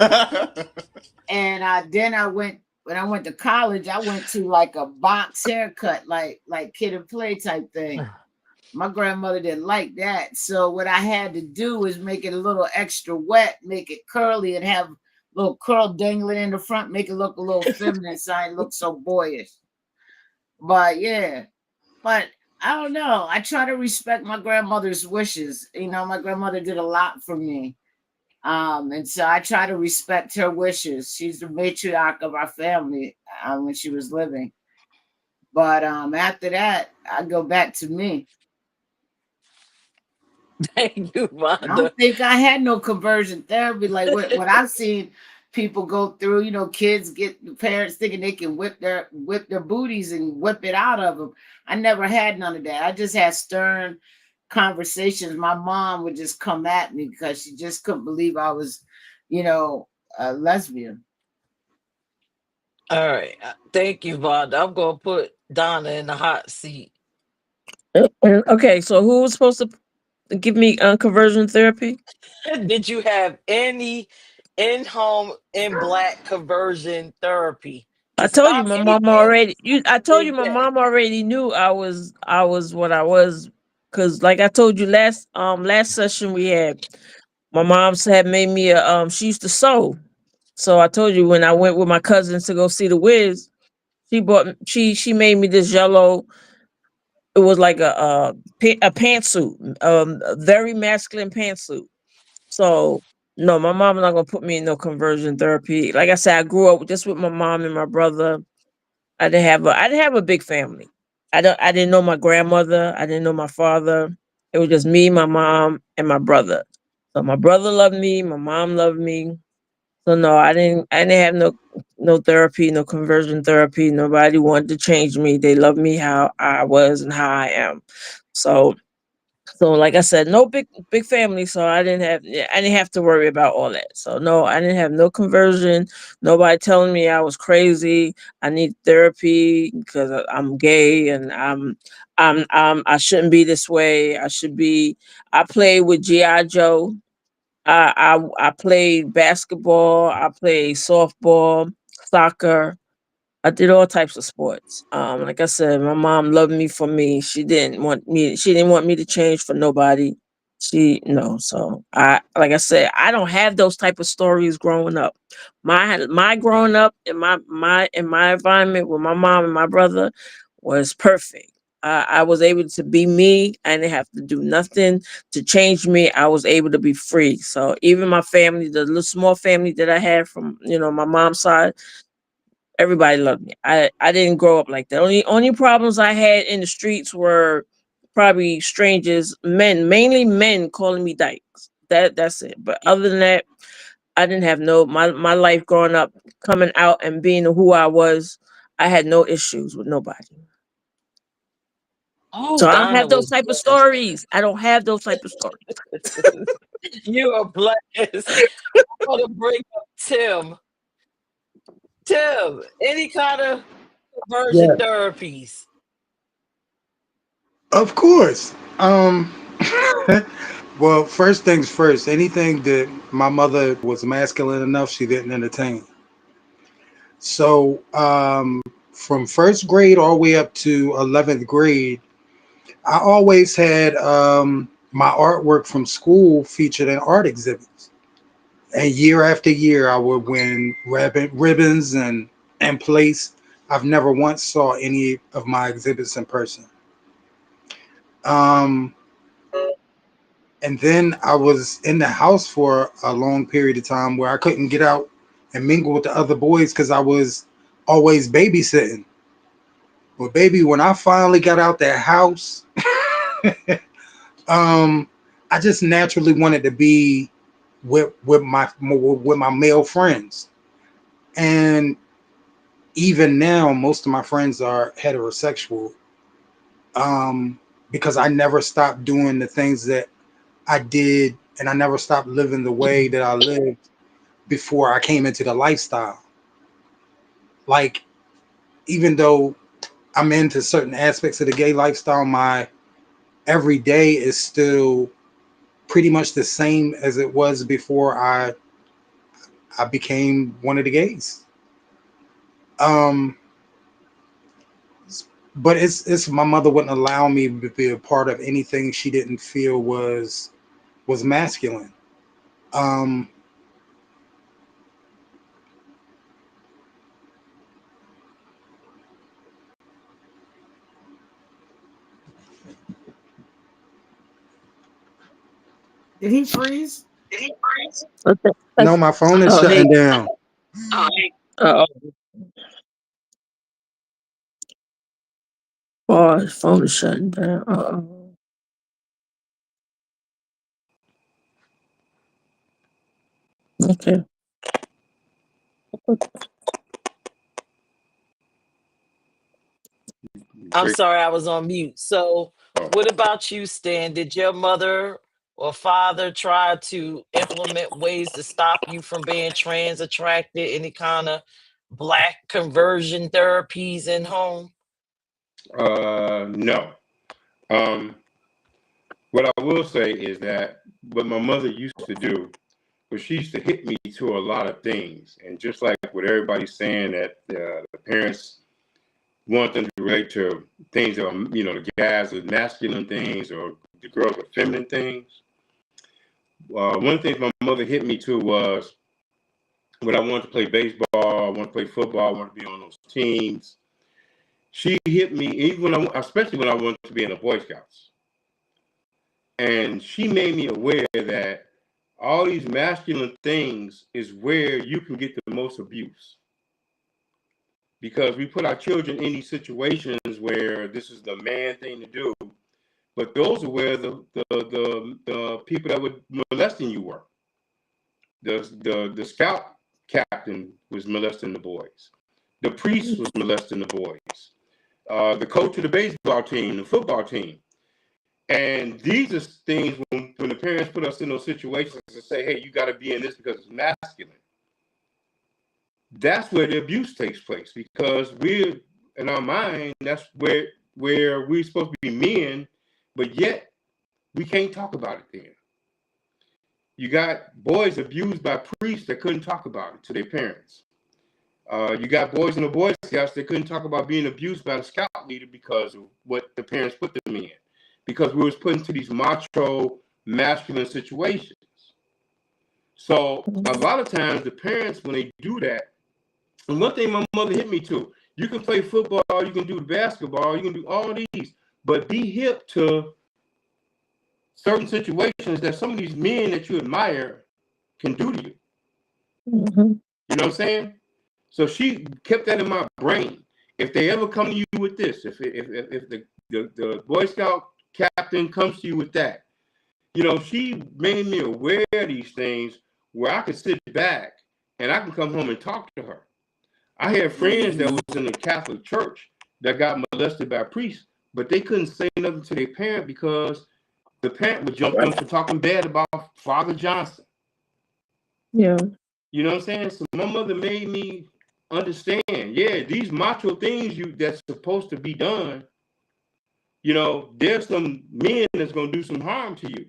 And then I went when I went to college, I went to like a box haircut, like kid and play type thing. My grandmother didn't like that, so what I had to do was make it a little extra wet, make it curly, and have a little curl dangling in the front, make it look a little feminine, so I didn't look so boyish. But yeah, but I don't know. I try to respect my grandmother's wishes. My grandmother did a lot for me. And so I try to respect her wishes. She's the matriarch of our family when she was living. But after that, I go back to me. Thank you, I Vonda. don't think I had no conversion therapy like what I've seen people go through. Kids get the parents thinking they can whip their booties and whip it out of them. I never had none of that. I just had stern conversations. My mom would just come at me because she just couldn't believe I was, you know, a lesbian. All right. Thank you, Vonda. I'm going to put Donna in the hot seat. Okay, so who was supposed to give me conversion therapy? Did you have any in home in black conversion therapy I to told you stop my mom anything already. I told you being my gay? mom already knew I was what I was, because like I told you last session we had, my mom's had made me a she used to sew. So I told you when I went with my cousins to go see the Wiz, she made me this yellow. It was like a pantsuit, a very masculine pantsuit. So no, my mom's not gonna put me in no conversion therapy. Like I said, I grew up just with my mom and my brother. I didn't have a big family. I didn't know my grandmother. I didn't know my father. It was just me, my mom, and my brother. So my brother loved me. My mom loved me. So no, I didn't have no therapy, no conversion therapy. Nobody wanted to change me. They loved me how I was and how I am. So So like I said, no big family, so I didn't have to worry about all that. So no, I didn't have no conversion, nobody telling me I was crazy, I need therapy because I'm gay and I shouldn't be this way. I played with GI Joe. I played basketball, I played softball, soccer. I did all types of sports. Like I said, my mom loved me for me. She didn't want me to change for nobody. So like I said, I don't have those type of stories growing up. My growing up in my environment with my mom and my brother was perfect. I was able to be me. I didn't have to do nothing to change me. I was able to be free. So even my family, the little small family that I had from my mom's side, everybody loved me. I didn't grow up like that. Only problems I had in the streets were probably strangers, men, mainly men calling me dykes. That's it. But other than that, I didn't have my life growing up, coming out and being who I was. I had no issues with nobody. Oh, So I don't Donna have those was type of blessed. stories. I don't have those type of stories. You are blessed. I'm gonna bring up Tim. Tim, any kind of conversion Yeah, therapies? of course. Well, first things first. Anything that my mother was masculine enough, she didn't entertain. So, from first grade all the way up to 11th grade, I always had my artwork from school featured in art exhibits. And year after year, I would win ribbons and place. I've never once saw any of my exhibits in person. Um, and then I was in the house for a long period of time where I couldn't get out and mingle with the other boys because I was always babysitting. Well, baby, when I finally got out that house, um, I just naturally wanted to be with my male friends, and even now, most of my friends are heterosexual. Um, because I never stopped doing the things that I did, and I never stopped living the way that I lived before I came into the lifestyle. Like, even though I'm into certain aspects of the gay lifestyle, my every day is still pretty much the same as it was before I became one of the gays. Um, but it's my mother wouldn't allow me to be a part of anything she didn't feel was masculine. Um, Did he freeze? Okay. no, my phone is Oh, hey. shutting down. Uh oh, his phone is shutting down. Okay. I'm Great. sorry, I was on mute. So, Oh, what about you, Stan? Did your mother or father try to implement ways to stop you from being trans attracted? Any kind of black conversion therapies in home? no. Um, what I will say is that what my mother used to do was she used to hit me to a lot of things, and just like what everybody's saying that the parents want them to relate to things that are, the guys with masculine things or the girls with feminine things. One of the things my mother hit me to was when I wanted to play baseball, I wanted to play football, I wanted to be on those teams. She hit me even especially when I wanted to be in the Boy Scouts, and she made me aware that all these masculine things is where you can get the most abuse because we put our children in these situations where this is the man thing to do, but those are where the people that were molesting you were. The scout captain was molesting the boys. The priest was molesting the boys. The coach of the baseball team, the football team. And these are things when the parents put us in those situations and say, hey, you got to be in this because it's masculine. That's where the abuse takes place, because we're in our mind, that's where we're supposed to be men, but yet we can't talk about it then. You got boys abused by priests that couldn't talk about it to their parents. You got boys in the Boy Scouts that couldn't talk about being abused by the scout leader because of what the parents put them in, because we was put into these macho, masculine situations. So a lot of times the parents, when they do that, and one thing my mother hit me to, you can play football, you can do basketball, you can do all these, but be hip to certain situations that some of these men that you admire can do to you. Mm-hmm. You know what I'm saying? So she kept that in my brain. If they ever come to you with this, if the Boy Scout captain comes to you with that, you know, she made me aware of these things where I could sit back and I can come home and talk to her. I had friends that was in the Catholic Church that got molested by priests, but they couldn't say nothing to their parent because the parent would jump them for talking bad about Father Johnson. Yeah. You know what I'm saying? So my mother made me understand, yeah, these macho things that's supposed to be done, you know, there's some men that's going to do some harm to you.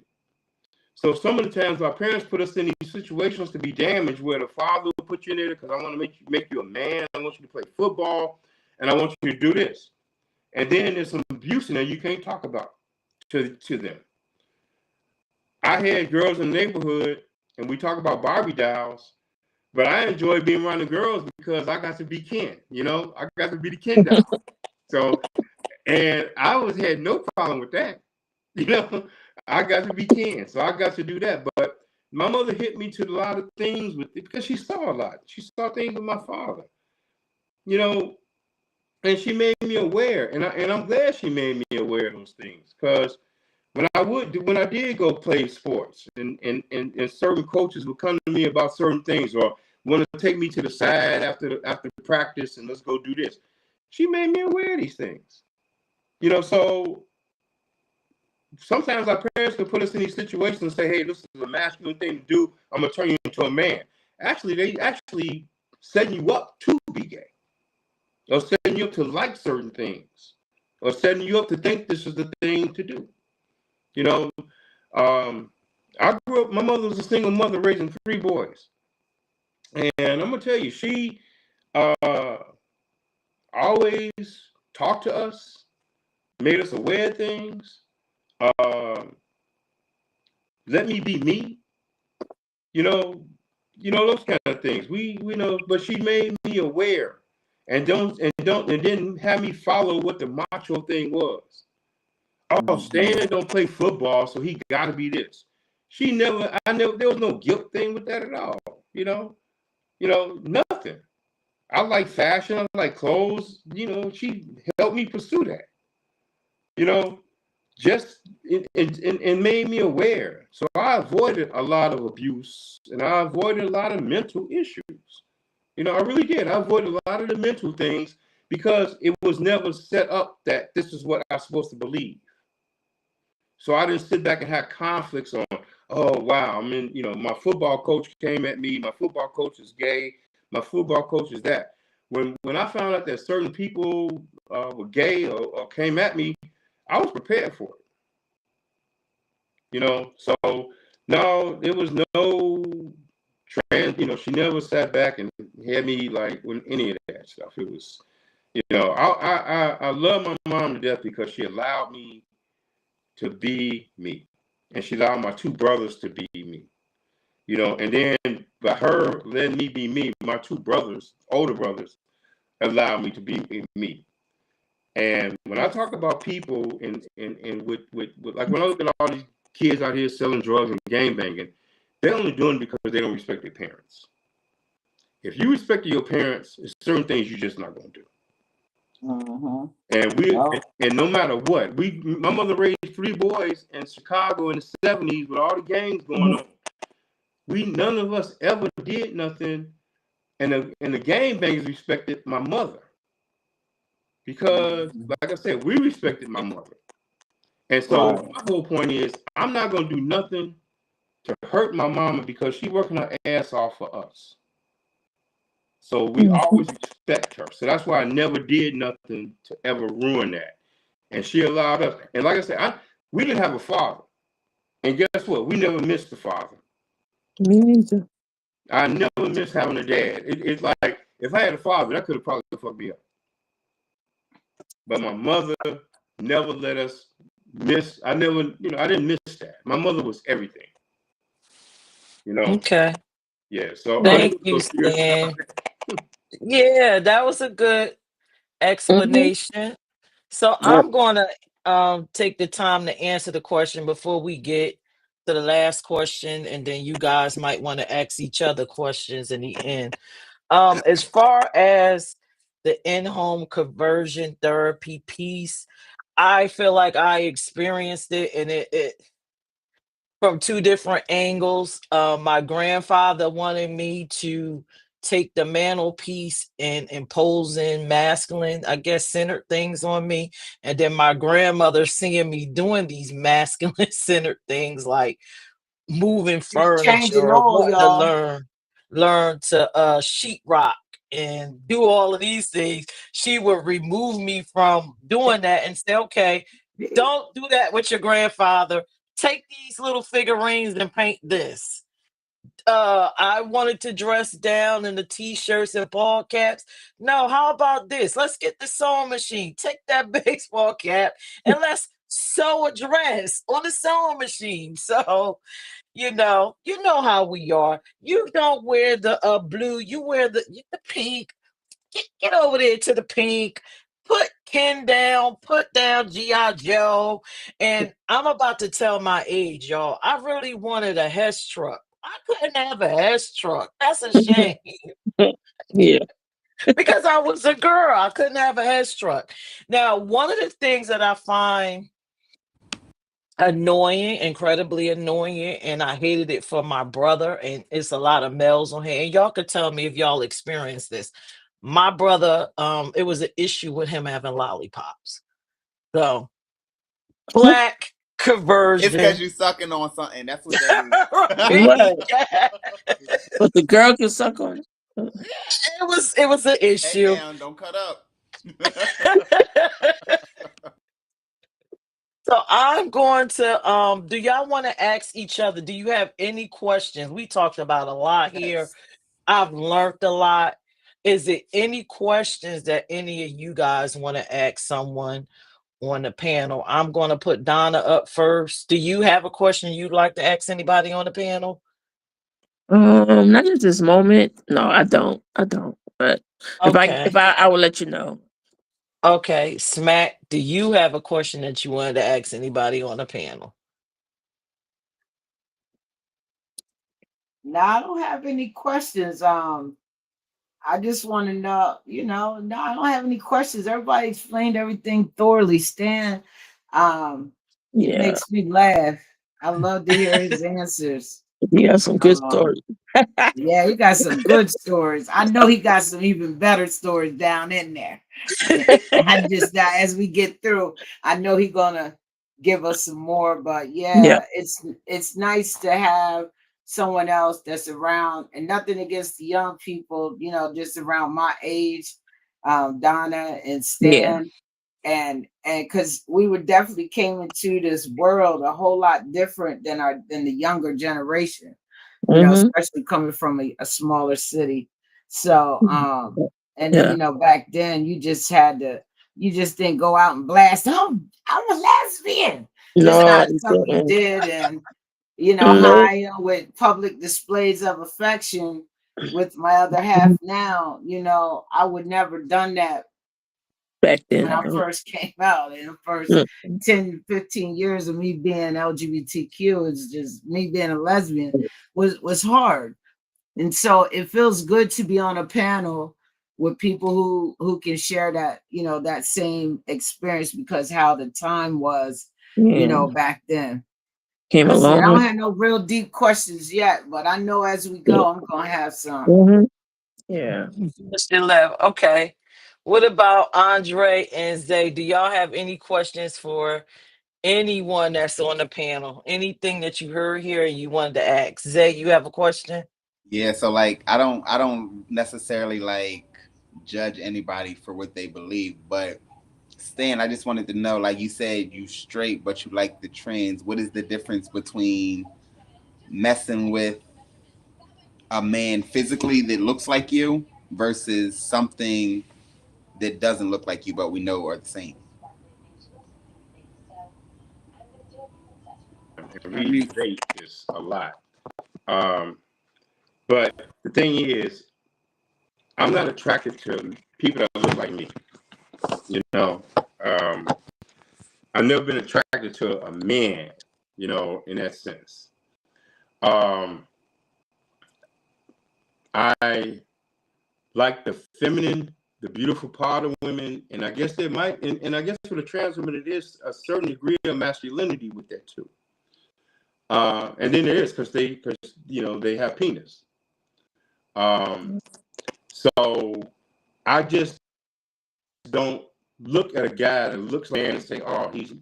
So some of the times our parents put us in these situations to be damaged, where the father will put you in there because I want to make you a man. I want you to play football, and I want you to do this. And then there's some abuse in there you can't talk about to them. I had girls in the neighborhood, and we talk about Barbie dolls, but I enjoy being around the girls because I got to be Ken. You know, I got to be the Ken doll. So, and I had no problem with that. You know, I got to be Ken, so I got to do that. But my mother hit me to a lot of things with it because she saw a lot. She saw things with my father, you know, and she made me aware. And I'm glad she made me aware of those things, because when I did go play sports, and certain coaches would come to me about certain things, or want to take me to the side after practice and let's go do this. She made me aware of these things, you know. So sometimes our parents can put us in these situations and say, hey, this is a masculine thing to do. I'm going to turn you into a man. Actually, they actually setting you up to be gay, or setting you up to like certain things, or setting you up to think this is the thing to do. You know, I grew up, my mother was a single mother raising 3 boys. And I'm going to tell you, she always talked to us, made us aware of things, let me be me, you know, those kind of things. We know, but she made me aware, and didn't have me follow what the macho thing was. Oh, Stan don't play football, so he got to be this. There was no guilt thing with that at all. You know, nothing. I like fashion, I like clothes. You know, she helped me pursue that. You know, just and made me aware. So I avoided a lot of abuse, and I avoided a lot of mental issues. You know, I really did. I avoided a lot of the mental things because it was never set up that this is what I'm supposed to believe. So I didn't sit back and have conflicts on, oh, wow, I mean, you know, my football coach came at me. My football coach is gay. My football coach is that. When I found out that certain people were gay or came at me, I was prepared for it. You know, so no, there was no you know, she never sat back and had me like with any of that stuff. It was, you know, I love my mom to death because she allowed me to be me, and she allowed my 2 brothers to be me, you know. And then by her letting me be me, my 2 brothers, older brothers, allowed me to be me. And when I talk about people and with like, when I look at all these kids out here selling drugs and gang banging, they're only doing it because they don't respect their parents. If you respect your parents, there's certain things you're just not going to do. And no matter what, my mother raised 3 boys in Chicago in the 70s with all the gangs going on. None of us ever did nothing, and the gang bangers respected my mother because, like I said, we respected my mother, And so my whole point is, I'm not gonna do nothing to hurt my mama because she working her ass off for us. So we always respect her. So that's why I never did nothing to ever ruin that. And she allowed us. And like I said, we didn't have a father. And guess what? We never missed the father. Me neither. I never missed having a dad. It's like if I had a father, that could have probably fucked me up. But my mother never let us miss. I didn't miss that. My mother was everything. Okay. Yeah. So Thank you, Stan. Yeah, that was a good explanation. So I'm gonna take the time to answer the question before we get to the last question, and then you guys might want to ask each other questions in the end. As far as the in-home conversion therapy piece, I feel like I experienced it, and it from two different angles. My grandfather wanted me to take the mantelpiece and imposing masculine, I guess, centered things on me. And then my grandmother seeing me doing these masculine centered things like moving She's furniture changing or all wanting to y'all. learn to sheetrock and do all of these things. She would remove me from doing that and say, okay, don't do that with your grandfather. Take these little figurines and paint this. I wanted to dress down in the t-shirts and ball caps. No, how about this? Let's get the sewing machine. Take that baseball cap and let's sew a dress on the sewing machine. So, you know how we are. You don't wear the blue, you wear the pink. Get over there to the pink. Put Ken down, put down G.I. Joe. And I'm about to tell my age, y'all. I really wanted a Hess truck. I couldn't have a Hess truck. That's a shame. Yeah. Because I was a girl. I couldn't have a Hess truck. Now, one of the things that I find annoying, incredibly annoying, and I hated it for my brother, and it's a lot of males on here. And y'all could tell me if y'all experienced this. My brother, it was an issue with him having lollipops. So black It's because conversion. you sucking on something. That's what that is. Right, Right. yeah. But the girl can suck on it. It was an Hey issue. now, don't cut up. So I'm going to do y'all want to ask each other? Do you have any questions? We talked about a lot here. Yes. I've learned a lot. Is it any questions that any of you guys want to ask someone on the panel? I'm going to put Donna up first. Do you have a question you'd like to ask anybody on the panel? Not at this moment. No, I don't. I don't. But Okay. I will let you know. Okay. Smack, do you have a question that you wanted to ask anybody on the panel? No, I don't have any questions. I just want to know, no, I don't have any questions. Everybody explained everything thoroughly. Stan, um, Yeah. makes me laugh. I love to hear his answers. He has some good Um, stories. yeah, he got some good stories. I know he got some even better stories down in there. I just as we get through, I know he's gonna give us some more. But Yeah. yeah, it's nice to have someone else that's around, and nothing against the young people, just around my age, Donna and Yeah. Stan, and because we would definitely came into this world a whole lot different than the younger generation, Mm-hmm. especially coming from a smaller city. So and Yeah. back then you just didn't go out and blast, oh, I'm a lesbian. Just No, not something you mm-mm. did. And No. high with public displays of affection with my other half now, I would never done that Back when I then. first came out. In the first Mm-mm. 10, 15 years of me being LGBTQ, it's just me being a lesbian was hard. And so it feels good to be on a panel with people who can share that, that same experience, because how the time was, Yeah. back then. Came a That's it. long I don't way. have no real deep questions yet, but I know as we Yeah. go, I'm gonna have some. Mm-hmm. Yeah. Mr. Lev. Okay. What about Andre and Zay? Do y'all have any questions for Anyone that's on the panel, anything that you heard here and you wanted to ask. Zay, you have a question? Yeah, so like I don't necessarily like judge anybody for what they believe, but Stan, I just wanted to know, like you said, you straight, but you like the trends. What is the difference between messing with a man physically that looks like you versus something that doesn't look like you, but we know are the same? And reading date is a lot. But the thing is, I'm not attracted to people that look like me. You know, I've never been attracted to a man, you know, in that sense. I like the feminine, the beautiful part of women, and I guess there might, and I guess for the trans women, it is a certain degree of masculinity with that too. And then there is because you know they have penis. So I just don't look at a guy that looks like man and say, oh, he's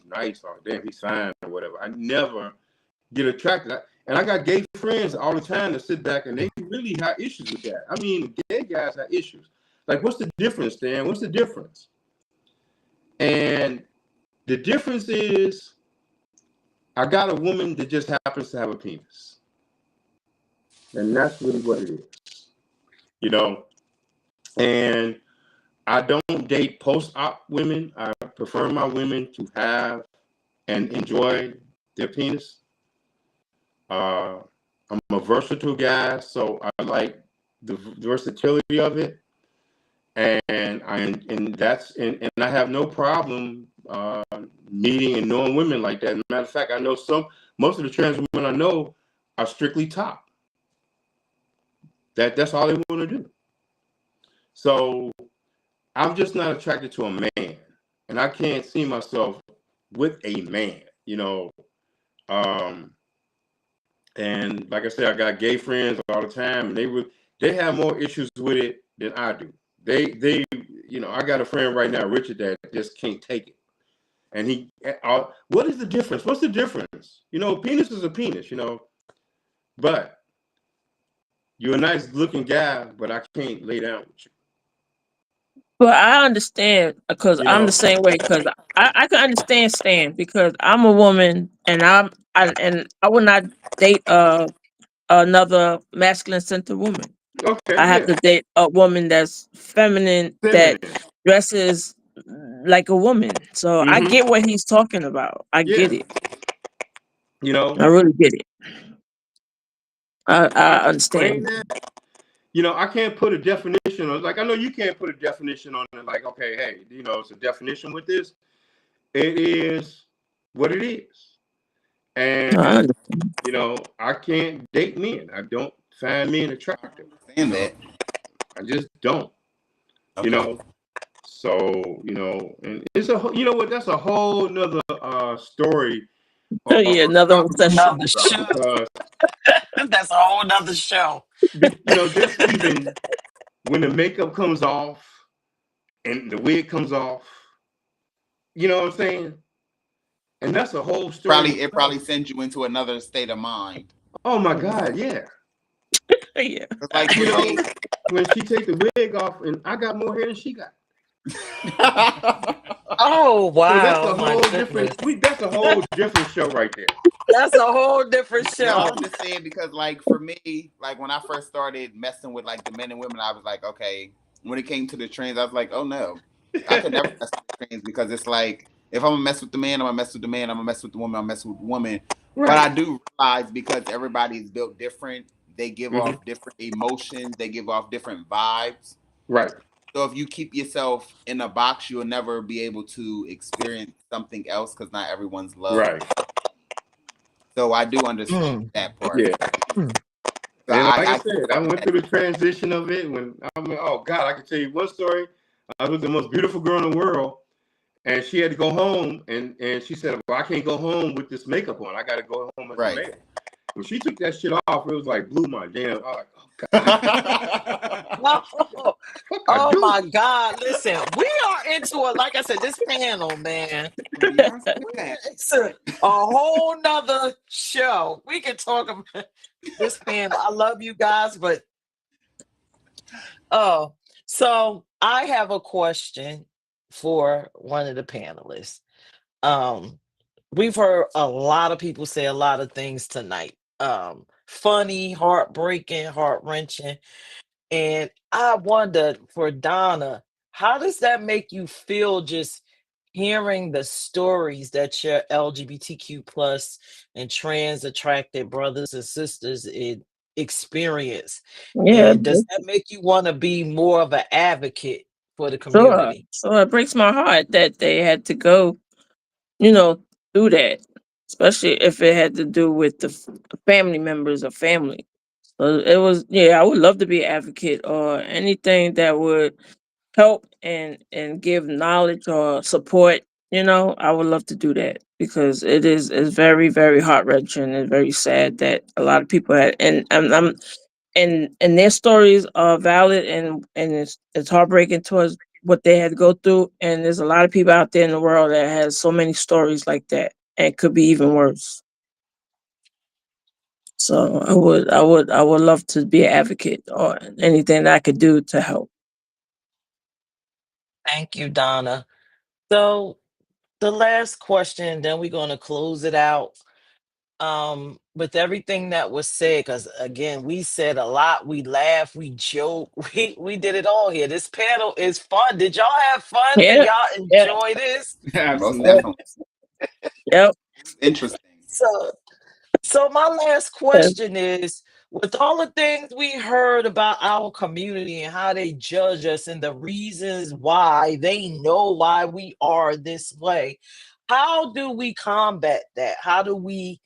nice, or damn, he's fine, or whatever. I never get attracted. And I got gay friends all the time that sit back and they really have issues with that. I mean, gay guys have issues. Like, what's the difference, Dan? What's the difference? And the difference is I got a woman that just happens to have a penis. And that's really what it is. You know? And I don't date post-op women. I prefer my women to have and enjoy their penis. I'm a versatile guy, so I like the versatility of it, and I have no problem meeting and knowing women like that. Matter of fact, I know most of the trans women I know are strictly top. That's all they want to do. So I'm just not attracted to a man, and I can't see myself with a man, you know. And like I said, I got gay friends all the time, and they have more issues with it than I do. They you know, I got a friend right now, Richard, that just can't take it. And what is the difference? What's the difference? You know, penis is a penis, you know, but you're a nice looking guy, but I can't lay down with you. Well, I understand because You I'm know, the same way. Because I can understand Stan because I'm a woman and I would not date another masculine centered woman. okay, I have yeah, to date a woman that's feminine, that feminine. dresses like a woman. So I Mm-hmm. get what he's talking about. I get Yeah, it. you know, I really get it. I explain understand. that. You know, I can't put a definition on, like, I know you can't put a definition on it, like, okay, hey, you know, it's a definition with this. It is what it is. I And, understand. you know, I can't date men. I don't find men attractive. You Understand know, that. I just don't, you Okay. know. So, you know, and you know what, that's a whole nother story Oh or yeah, another whole session. Another show. because, That's a whole nother show. you know, just even when the makeup comes off and the wig comes off, you know what I'm saying? And that's a whole story in It itself. probably sends you into another state of mind. Oh my God, yeah. Yeah. It's like for You know, me. when she take the wig off and I got more hair than she got. Oh So that's wow, a my whole goodness. different that's a whole different show right there. That's a whole different No, show. I'm just saying because, like, for me, like when I first started messing with like the men and women, I was like, okay. When it came to the trans, I was like, oh no, I could never mess with the trans because it's like if I'm gonna mess with the man, I'm gonna mess with the man. I'm gonna mess with the woman. I'm gonna mess with the woman. But I Right. do realize because everybody's built different, they give Mm-hmm. off different emotions. They give off different vibes. Right. So if you keep yourself in a box, you'll never be able to experience something else because not everyone's love. Right. So I do understand Mm, that part. Yeah. mm. So And like I I said, I went through the transition of it when I mean, oh God, I can tell you one story. I was the most beautiful girl in the world, and she had to go home, and she said, well, I can't go home with this makeup on. I got to go home as a right. man. When she took that shit off, it was like blew my damn. I was like, oh Oh, I oh do. my God. Listen, we are into it. Like I said, this panel, man. Beyonce that. It's a whole nother show. We can talk about this panel. I love you guys, but oh, so I have a question for one of the panelists. Um, we've heard a lot of people say a lot of things tonight. Funny, heartbreaking, heart wrenching. And I wonder for Donna, how does that make you feel just hearing the stories that your LGBTQ plus and trans attracted brothers and sisters experience? Yeah, And does that make you want to be more of an advocate for the sure. community? So it breaks my heart that they had to go, you know, through that, especially if it had to do with the family members or family. So it was, yeah, I would love to be an advocate or anything that would help and give knowledge or support. I would love to do that because it's very very heart wrenching and very sad that a lot of people had and their stories are valid and it's heartbreaking towards what they had to go through, and there's a lot of people out there in the world that has so many stories like that and it could be even worse. So I would love to be an advocate or anything that I could do to help. Thank you, Donna. So the last question, then we're going to close it out. With everything that was said, because again, we said a lot, we laughed, we joked, we did it all here. This panel is fun. Did y'all have fun? Did Yeah, y'all yeah, enjoy this? Most Absolutely. yep, definitely. yep. It was interesting. So my last question is, with all the things we heard about our community and how they judge us and the reasons why they know why we are this way, how do we combat that? How do we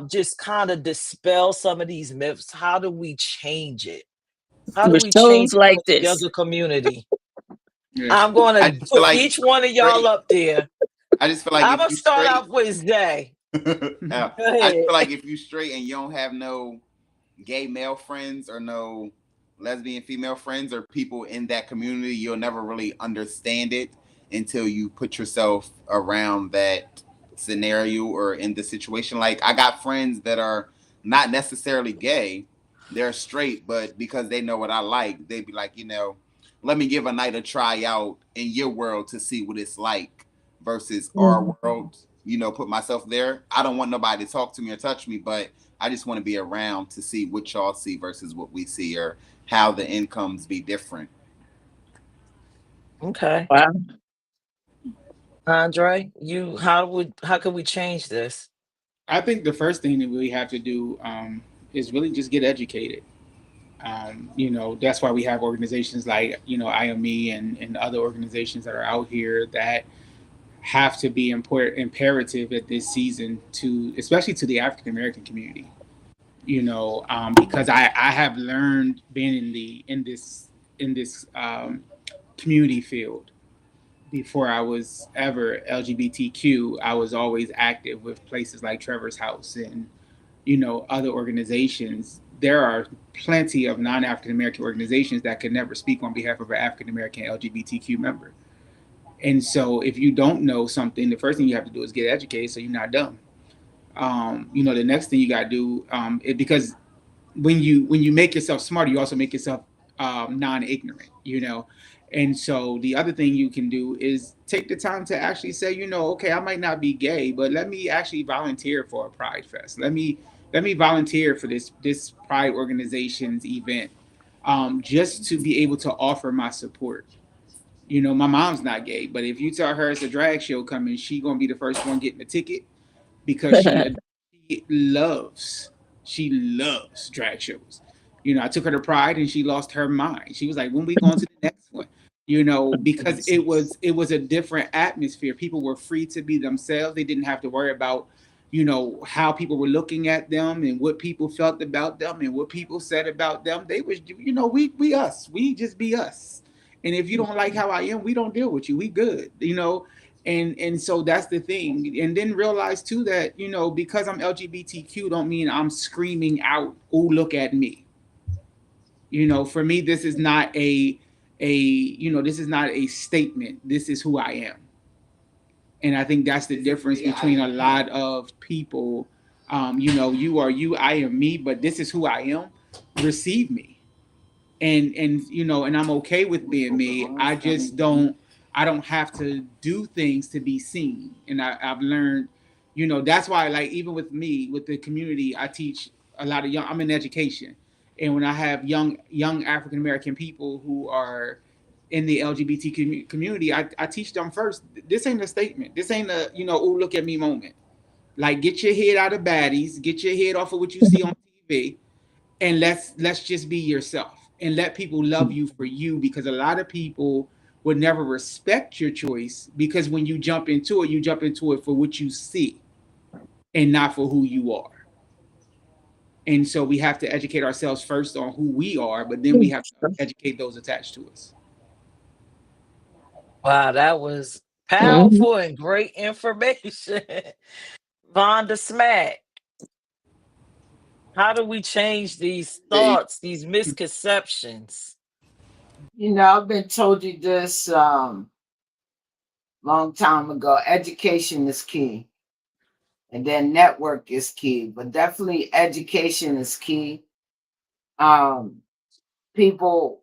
just kind of dispel some of these myths? How do we change it? How do With we shows change it for like the this. younger community? Yeah. I'm going I to just feel put like if each you one of y'all straight, up there. I just feel like I'm if gonna you start straight, off with Zay. yeah, Go I just ahead. feel like if you straight and you don't have no gay male friends or no lesbian female friends or people in that community, you'll never really understand it until you put yourself around that scenario or in the situation. Like I got friends that are not necessarily gay, they're straight, but because they know what I like, they'd be like, let me give a night a try out in your world to see what it's like versus our Mhm. world. Put myself there. I don't want nobody to talk to me or touch me, but I just want to be around to see what y'all see versus what we see or how the incomes be different. Okay. Wow. Andre, you how could we change this? I think the first thing that we have to do is really just get educated. That's why we have organizations like, IME and other organizations that are out here that have to be imperative at this season to, especially to the African American community. Because I have learned being in this community field before I was ever LGBTQ. I was always active with places like Trevor's House and other organizations. There are plenty of non-African American organizations that can never speak on behalf of an African American LGBTQ member. And so if you don't know something, the first thing you have to do is get educated so you're not dumb. The next thing you got to do, because when you make yourself smarter, you also make yourself non-ignorant. And so the other thing you can do is take the time to actually say, okay, I might not be gay, but let me actually volunteer for a Pride Fest. Let me volunteer for this Pride organization's event, just to be able to offer my support. My mom's not gay, but if you tell her it's a drag show coming, she gonna be the first one getting a ticket because she loves she loves drag shows. I took her to Pride and she lost her mind. She was like, "When we going to the next one?" Because it was a different atmosphere. People were free to be themselves. They didn't have to worry about how people were looking at them and what people felt about them and what people said about them. They was we us. We just be us. And if you don't like how I am, we don't deal with you. We good. And so that's the thing. And then realize too that because I'm LGBTQ don't mean I'm screaming out, "Oh, look at me." For me, this is not this is not a statement. This is who I am. And I think that's the difference between a lot of people. You are you, I am me, but this is who I am. Receive me, and I'm okay with being me. I don't have to do things to be seen. And I've learned, that's why, like, even with me, with the community, I teach a lot of young. I'm in education, and when I have young African American people who are in the LGBT community, I teach them first. This ain't a statement. This ain't a oh, look at me moment. Like, get your head out of baddies. Get your head off of what you see on TV, and let's just be yourself and let people love you for you, because a lot of people would never respect your choice, because when you jump into it for what you see and not for who you are. And so we have to educate ourselves first on who we are, but then we have to educate those attached to us. Wow, that was Mhm. powerful and great information. Vonda Smack, how do we change these Hey, thoughts, these misconceptions? I've been told you this long time ago. Education is key, and then network is key, but definitely education is key. Um, People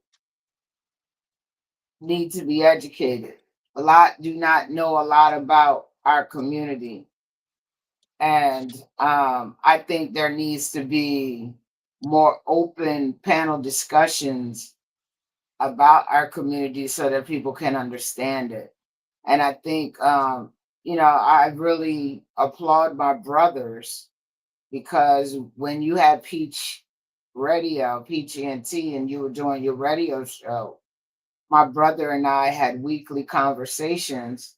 need to be educated. A lot do not know a lot about our community, and I think there needs to be more open panel discussions about our community so that people can understand it. And I think, I really applaud my brothers, because when you had Peach Radio, Peach ENT, and you were doing your radio show, my brother and I had weekly conversations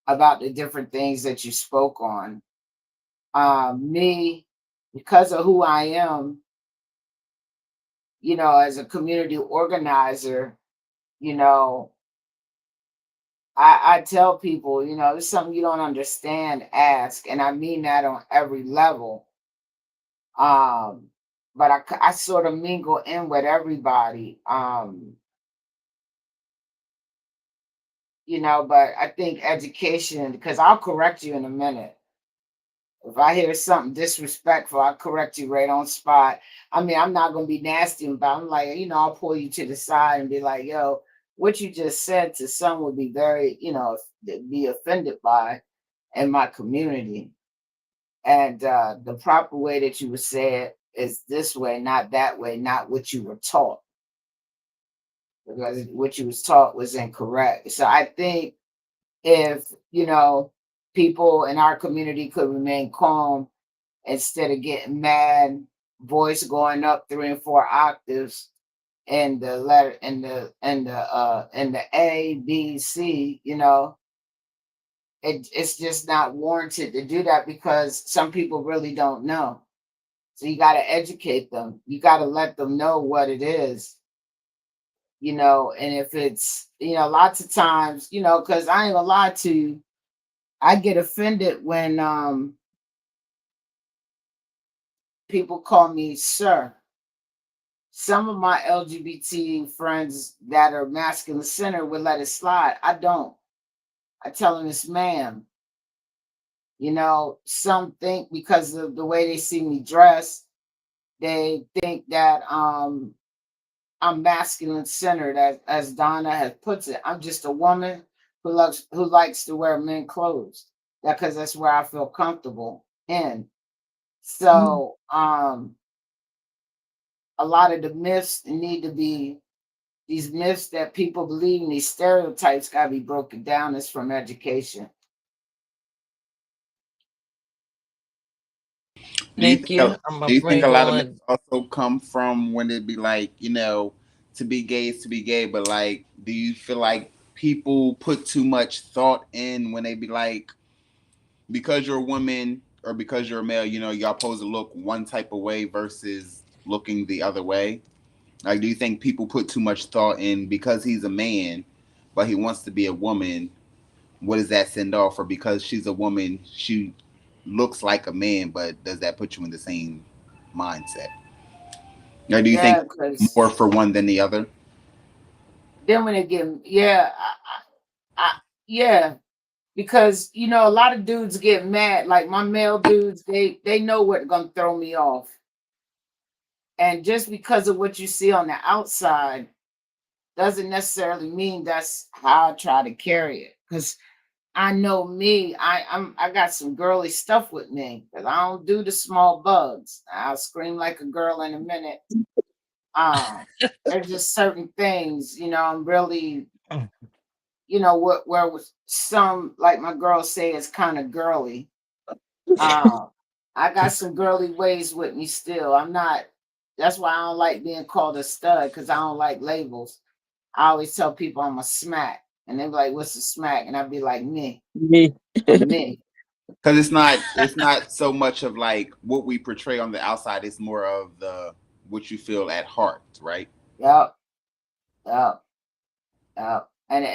about the different things that you spoke on. Me, because of who I am, as a community organizer, you know, I tell people, it's something you don't understand, ask. And I mean that on every level. Um, but I sort of mingle in with everybody, but I think education, because I'll correct you in a minute. If I hear something disrespectful, I'll correct you right on spot. I mean, I'm not going to be nasty about it. I'm like, I'll pull you to the side and be like, yo, what you just said to some would be very, be offended by in my community. And the proper way that you would say it is this way, not that way, not what you were taught, because what you was taught was incorrect. So I think if, people in our community could remain calm instead of getting mad, voice going up 3 and 4 octaves, and the letter and the A, B, C, it's just not warranted to do that, because some people really don't know. So you got to educate them. You got to let them know what it is, and if it's, lots of times, because I ain't gonna lie to you, I get offended when people call me sir. Some of my LGBT friends that are masculine center would let it slide. I don't. I tell them it's ma'am. Some think because of the way they see me dress, they think that I'm masculine centered, as Donna has puts it. I'm just a woman who likes to wear men clothes. Because that's where I feel comfortable in. So a lot of the myths need to be, these myths that people believe in, these stereotypes gotta be broken down. Is from education. Do you Thank think you. I'm do gonna you think a bring lot of myths on. also come from when it be like, to be gay is to be gay, but like, do you feel like people put too much thought in when they be like, because you're a woman or because you're a male, y'all supposed to look one type of way versus looking the other way? Like, do you think people put too much thought in because he's a man, but he wants to be a woman? What does that send off? Or because she's a woman, she looks like a man, but does that put you in the same mindset? Now, do you think Yeah, because more for one than the other? then when they get, yeah, yeah, because you know a lot of dudes get mad. Like my male dudes, they know what gonna throw me off, and just because of what you see on the outside doesn't necessarily mean that's how I try to carry it. Because I know me, I got some girly stuff with me. Because I don't do the small bugs. I'll scream like a girl in a minute. Um, there's just certain things, you know, I'm really, you know, where was some like my girls say is kind of girly. Uh, I got some girly ways with me still. I'm not. That's why I don't like being called a stud because I don't like labels. I always tell people I'm a smack, and they be like, "What's a smack?" And I'd be like, "Me, Me. I'm me." Because it's not so much of like what we portray on the outside. It's more of the what you feel at heart, right? Yep, yep, yep. And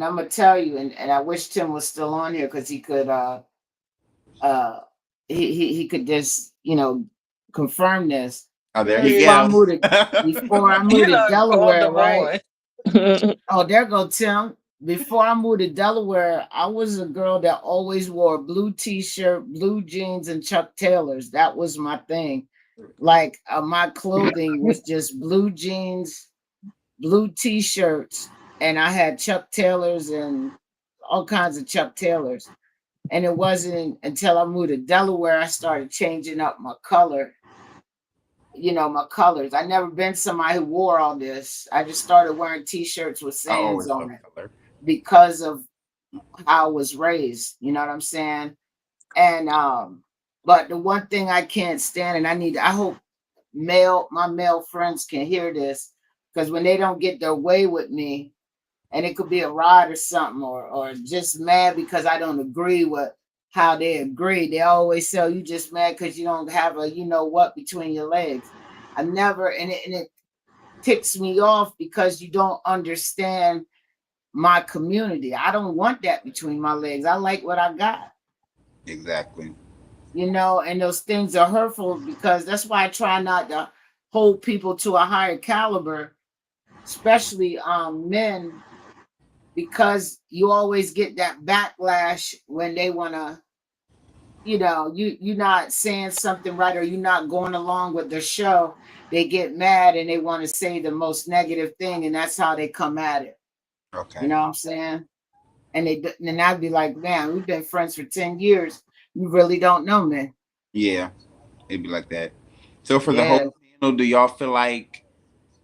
I'm gonna tell you, and I wish Tim was still on here because he could uh he could just confirm this. Oh, there he Before I Yeah. goes. moved to before I moved You to know, called Delaware, the right? boy. Oh, there go Tim. Before I moved to Delaware, I was a girl that always wore blue t-shirt, blue jeans, and Chuck Taylors. That was my thing. Like my clothing was just blue jeans, blue t-shirts, and I had Chuck Taylors and all kinds of Chuck Taylors. And it wasn't until I moved to Delaware I started changing up my color, my colors. I never been somebody who wore all this. I just started wearing t-shirts with I sayings always on love it color. because of how I was raised. You know what I'm saying? And but the one thing I can't stand, and I hope my male friends can hear this, because when they don't get their way with me, and it could be a ride or something, or just mad because I don't agree with how they agree. They always say, "Oh, you just mad because you don't have a what between your legs." I never, and it ticks me off because you don't understand my community. I don't want that between my legs. I like what I got, Exactly. and those things are hurtful because that's why I try not to hold people to a higher caliber, especially men, because you always get that backlash when they want to, you're not saying something right or you're not going along with the show. They get mad and they want to say the most negative thing, and that's how they come at it. You Okay. know what I'm saying? And I'd be like, man, we've been friends for 10 years. You really don't know me. Yeah, it'd be like that. So for the whole Yeah, panel, do y'all feel like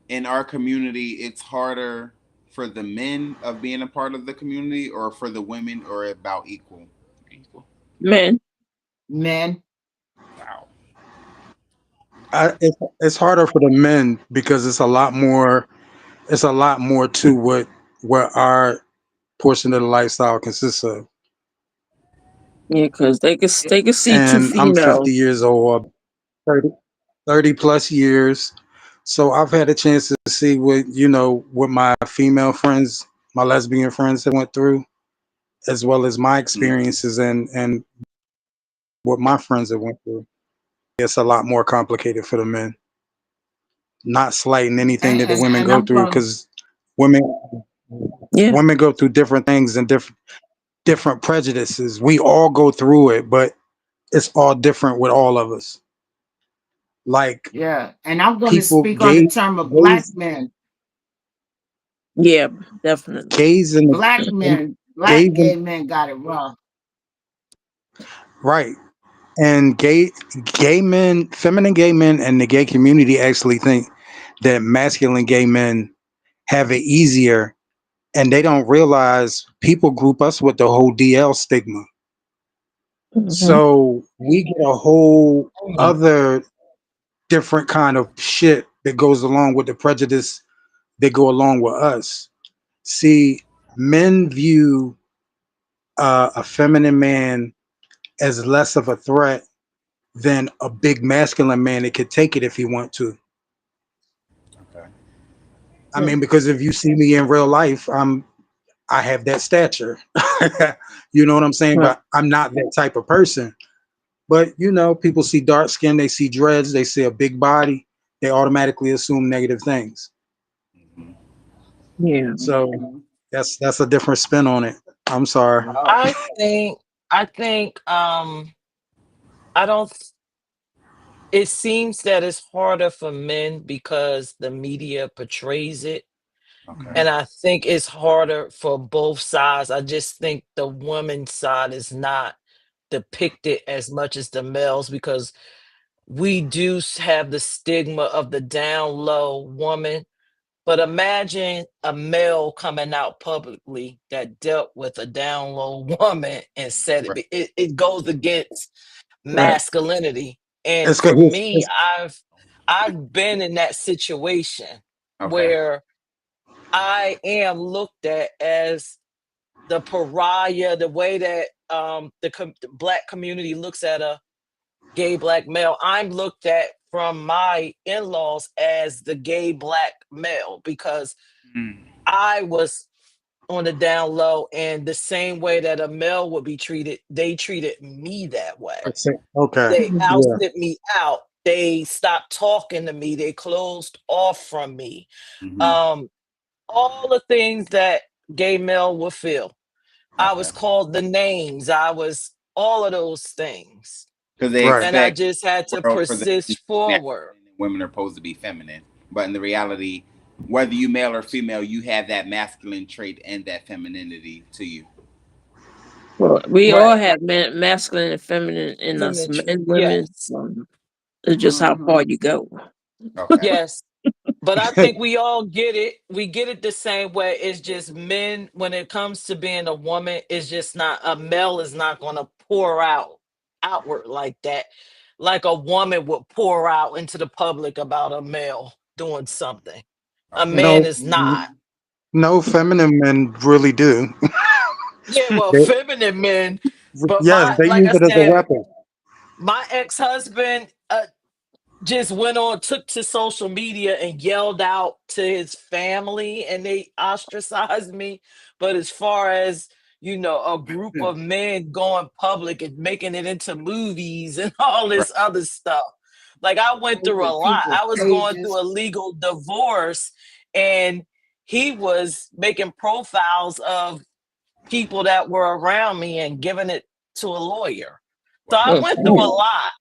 in our community it's harder for the men of being a part of the community, or for the women, or about equal? Equal. Men. men. Wow. It's harder for the men because it's a lot more. It's a lot more to what our portion of the lifestyle consists of. Yeah, because they could see two And I'm 50 females. years old, 30, 30 plus years. So I've had a chance to see what my female friends, my lesbian friends have went through, as well as my Mm. experiences and what my friends have went through. It's a lot more complicated for the men. Not slighting anything that the women And go I'm through, from, because women Yeah. women go through different things and different prejudices. We all go through it, but it's all different with all of us. Like yeah, and I'm going to people, speak on the term of black men. Yeah, definitely. gays and Black men, gays black and gay men got it wrong. right. And gay men, feminine gay men, and the gay community actually think that masculine gay men have it easier, and they don't realize people group us with the whole DL stigma. Hmm. So we get a whole other different kind of shit that goes along with the prejudice that go along with us. See, men view a feminine man as less of a threat than a big masculine man that could take it if he want to. Okay. I mean, because if you see me in real life, I have that stature. You know what I'm saying? Right. But I'm not that type of person. But people see dark skin, they see dreads, they see a big body. they automatically assume negative things. Mhm. Yeah. So Mm-hmm. that's a different spin on it. I'm sorry. Oh. I think I think I don't it seems that it's harder for men because the media portrays it. Okay. And I think it's harder for both sides. I just think the woman's side is not depicted as much as the males because we do have the stigma of the down low woman. But imagine a male coming out publicly that dealt with a down low woman and said Right. it goes against Right. masculinity. And It's good. for me, It's, I've been in that situation Okay. where I am looked at as the pariah, the way that the black community looks at a gay black male. I'm looked at from my in-laws as the gay black male because Mm. I was on the down low, and the same way that a male would be treated, they treated me that way. Right. okay. They Yeah. ousted me out. They stopped talking to me. They closed off from me. Hmm. Um, all the things that gay male would feel. I Okay. was called the names. I was all of those things. Because they Right. And I expect just had the to world for them to persist be forward. masculine and women are supposed to be feminine. But in the reality, whether you male or female, you have that masculine trait and that femininity to you. Well, we all Right. have masculine and feminine in us, Feminine. men, women. Yes. It's just how Mm-hmm. far you go. Okay. Yes. But I think we all get it. We get it the same way. It's just men, when it comes to being a woman, it's just not a male is not going to pour out outward like that. Like a woman would pour out into the public about a male doing something. A Okay. man No, is not. no, feminine men really do. Yeah, well, They, feminine men, but yes, my they like use I it as a said, weapon. my ex-husband just went on, took to social media and yelled out to his family, and they ostracized me. But as far as a group of men going public and making it into movies and all Right. this other stuff, like I went through a Taking lot. people's I was going pages. through a legal divorce, and he was making profiles of people that were around me and giving it to a lawyer. So I Wow. Oh, went through a Damn, lot.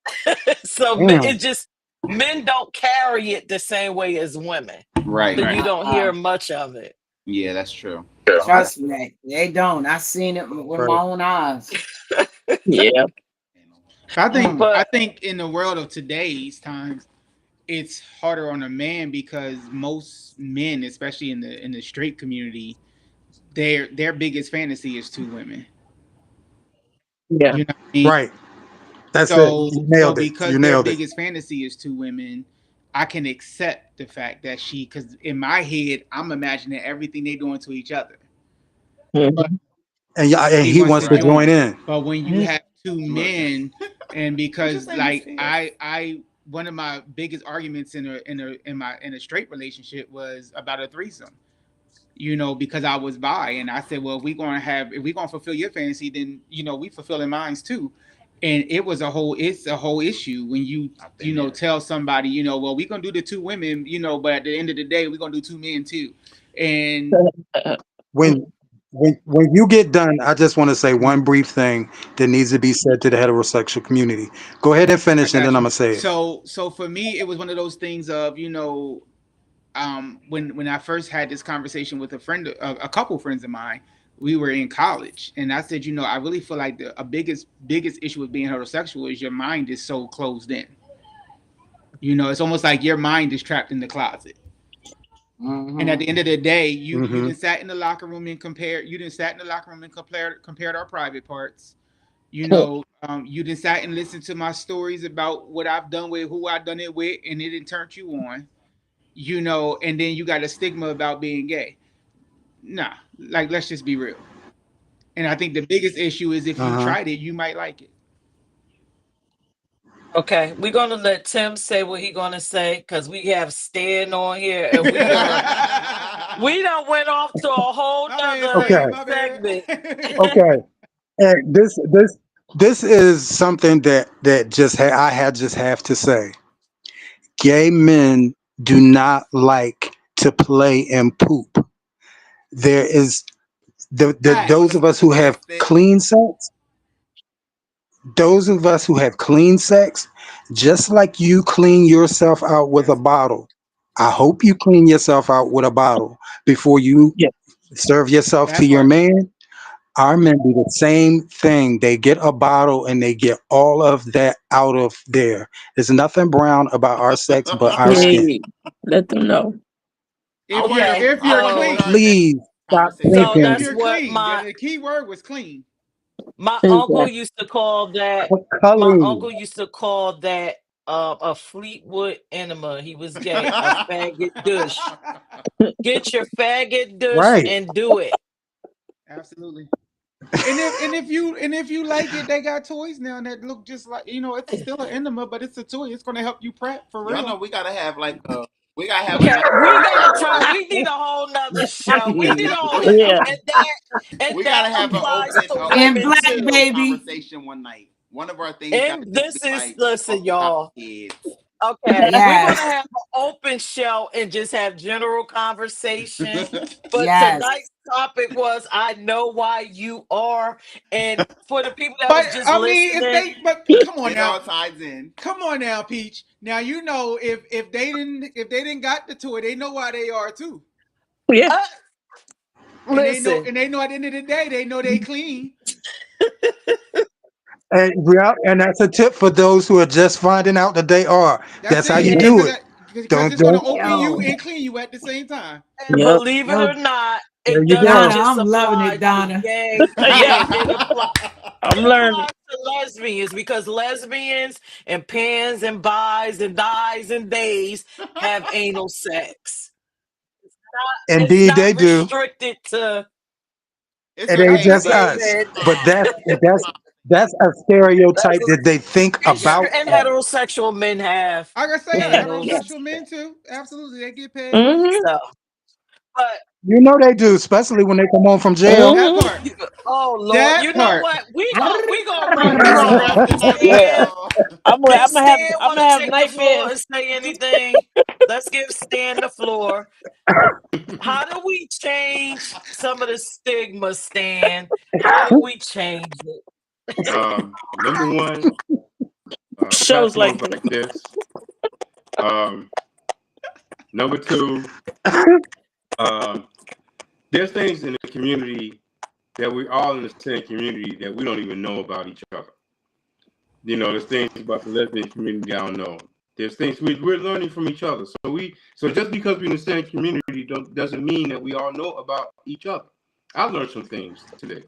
So damn. it just men don't carry it the same way as women. Right. So Right. you don't Uh-uh. hear much of it. Yeah, that's true. I got Trust me, they don't. I seen it with my Right. own eyes. yeah. Mm. I But think in the world of today's times, it's harder on a man because most men, especially in the straight community, their biggest fantasy is two women. Yeah. You know what I mean? Right. That's it. So You so nailed it. because You their nailed it. biggest fantasy is two women, I can accept the fact that because in my head I'm imagining everything they doing to each other. But Mhm. And yeah, and he he wants wants to to right. join. join in. But when you n- have two Look. men, and What you because say, Miss like Pierce? I one of my biggest arguments in a straight relationship was about a threesome. Because I was bi, and I said, well, if we're gonna fulfill your fantasy, then we fulfilling mine too. And it's a whole issue when I've been there. tell somebody, well, we're gonna do the two women, but at the end of the day, we're gonna do two men too. And When when you get done, I just want to say one brief thing that needs to be said to the heterosexual community. Go ahead and I finish, and then got I'm you. gonna say it. So for me, it was one of those things of when I first had this conversation with a couple friends of mine, we were in college, and I said, I really feel like the a biggest issue with being heterosexual is your mind is so closed in. It's almost like your mind is trapped in the closet. And at Mm-hmm. the end of the day, you Hmm. didn't sat in the locker room and compared. You didn't sat in the locker room and compared our private parts. You didn't sat and listened to my stories about what I've done with who I've done it with, and it didn't turn you on. And then you got a stigma about being gay. Nah, like let's just be real. And I think the biggest issue is if you Uh-huh. tried it, you might like it. okay, we're gonna let Tim say what he's gonna say because we have Stan on here, and we done went off to a whole My bad, nother Okay. Stan. My segment. bad. Okay. And this is something that I had just have to say. gay men do not like to play and poop. There is those of us who have Test it. clean sex, those of us who have clean sex, just like you clean yourself out with a bottle. I hope you clean yourself out with a bottle before you Yeah. serve yourself to That your part. man. Our men do the same thing. They get a bottle and they get all of that out of there. There's nothing brown about our sex but our skin. Hey, let them know. If I you're wonder. Okay. if I you're wonder what our clean, next Please stop conversation So will if thinking that's you're be. what clean, the key word was clean. my uncle Exactly. used to call that. My coloring. uncle used to call that a Fleetwood enema. He was gay, a faggot douche. Get your faggot douche Right. and do it. Absolutely. And if you like it, they got toys now that look just like it's still an enema, but it's a toy. It's gonna help you prep for Y'all know real. we gotta have like a. We gotta have a Okay, night we one gotta show. try. We need a whole nother show. We need a whole, Yeah. and We that gotta have an applies open, to And women black too. baby. conversation one night. One of our things gotta And just be this is, like off listen, the top of y'all. the head. Okay, we're gonna Yes. have an open show and just have general conversation. But Yes. tonight's topic was I know why you are. And for the people that But was just I mean, listening, but come on It all now. ties in. Come on now, Peach. Now if they didn't got the toy, they know why they are too. Yeah. uh, listen, And they know at the end of the day, they know they clean. And yeah, and that's a tip for those who are just finding out that they are. That's That's how you it. and, do it. Because Don't it's gonna don't. open you Yo. and clean you at the same time. and Yep. believe it Yo, or not, There it you doesn't Donna, go. just I'm loving apply it, to Donna. gay Yeah. men. I'm It learning. applies to lesbians because lesbians and pans and bis and dies and days have anal sex. It's Indeed, they not do. restricted to It's It to ain't okay. just gay us, men. but that's Fine. that's a That's stereotype that they think it's true. about And us. heterosexual men have I gotta say, anal Yeah. heterosexual men sex. too. Absolutely, they get paid. Mm-hmm. So, but You know they do, especially when they come home from jail. That Mm-hmm. part. oh Lord, That you know part. what? We gonna run We this gonna back. wrap If this up here, Stan y'all. if Stan I'm want gonna to have take the floor nightmares. and say anything, let's give Stan the floor. How do we change some of the stigma, Stan? How do we change it? Number one, Shows like platforms this. like this. Um, Number two, um, there's things in the community that we're all in the same community that we don't even know about each other. You know, there's things about the lesbian community I don't know. There's things we're learning from each other. So just because we're in the same community doesn't mean that we all know about each other. I learned some things today.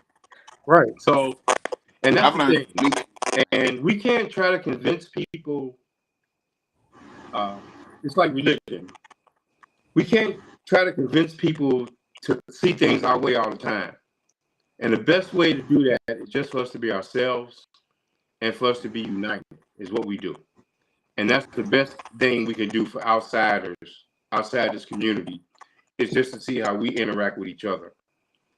Right. So, and that's I've the learned thing. at least. And we can't try to convince people. It's like religion. We can't try to convince people to see things our way all the time. And the best way to do that is just for us to be ourselves and for us to be united is what we do. And that's the best thing we can do for outsiders outside this community is just to see how we interact with each other.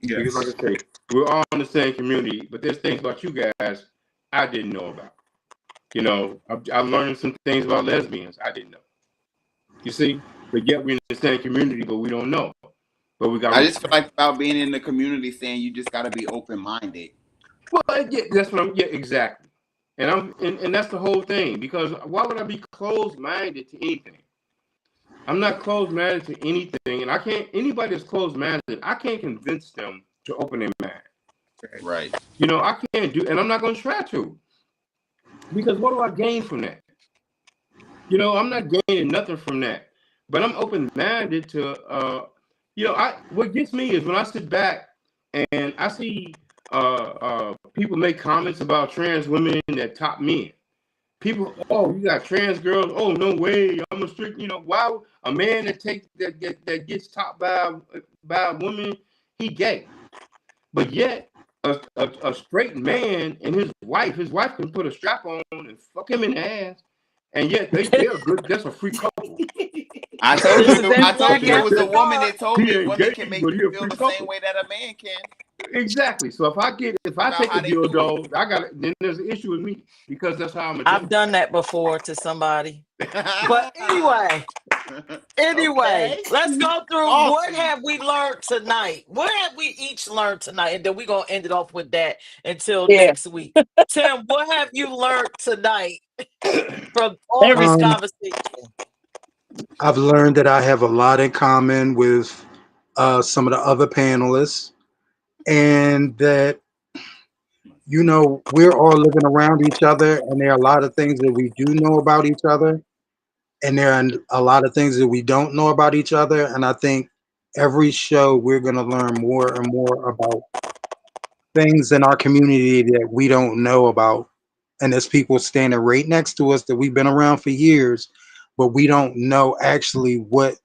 Because like I say, we're all in the same community, but there's things about you guys I didn't know about. You know, I'm learning some things about lesbians I didn't know. You see, but yet we're in the same community, but we don't know. But we got I to just feel like about being in the community, saying you just gotta be open minded. well, yeah, that's what I'm. Yeah, exactly. And that's the whole thing. Because why would I be closed minded to anything? I'm not closed minded to anything, and I can't. Anybody that's closed minded, I can't convince them to open their mind. Right. You know, I can't do, and I'm not going to try to. Because what do I gain from that? You know, I'm not gaining nothing from that. But I'm open minded to. What gets me is when I sit back and I see people make comments about trans women that top men. People, oh, you got trans girls. Oh, no way. I'm a strict. You know, why a man that gets topped by a woman, he gay. But yet, a straight man and his wife can put a strap on and fuck him in the ass, and yet they're good. That's a free couple. This is I that told black you it was after a woman dark. that told He me ain't women gay, can make but he you a feel free the same couple. way that a man can. Exactly. So if I take a dildo, then there's an issue with me because that's how I'm a I've gentleman. done that before to somebody. But anyway, Okay. let's go through what Awesome. have we learned tonight? What have we each learned tonight? And then we're gonna end it off with that until Yeah. next week. Tim, what have you learned tonight from all this Everything. conversation? I've learned that I have a lot in common with some of the other panelists, and that we're all living around each other, and there are a lot of things that we do know about each other, and there are a lot of things that we don't know about each other. And I think every show we're going to learn more and more about things in our community that we don't know about. And there's people standing right next to us that we've been around for years, but we don't know actually what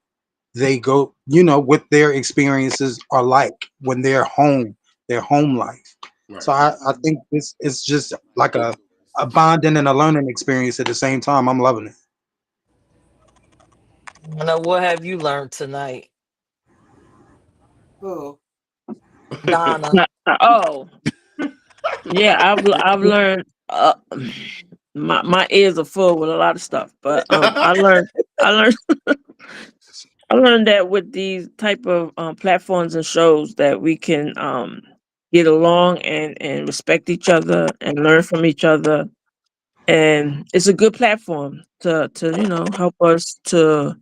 they go, what their experiences are like when they're home, their home life. Right. So I think this is just like a bonding and a learning experience at the same time. I'm loving it. I know what have you learned tonight, Cool. Donna? Oh, yeah. I've learned. My ears are full with a lot of stuff, but I learned I learned that with these type of platforms and shows that we can get along and respect each other and learn from each other, and it's a good platform to help us to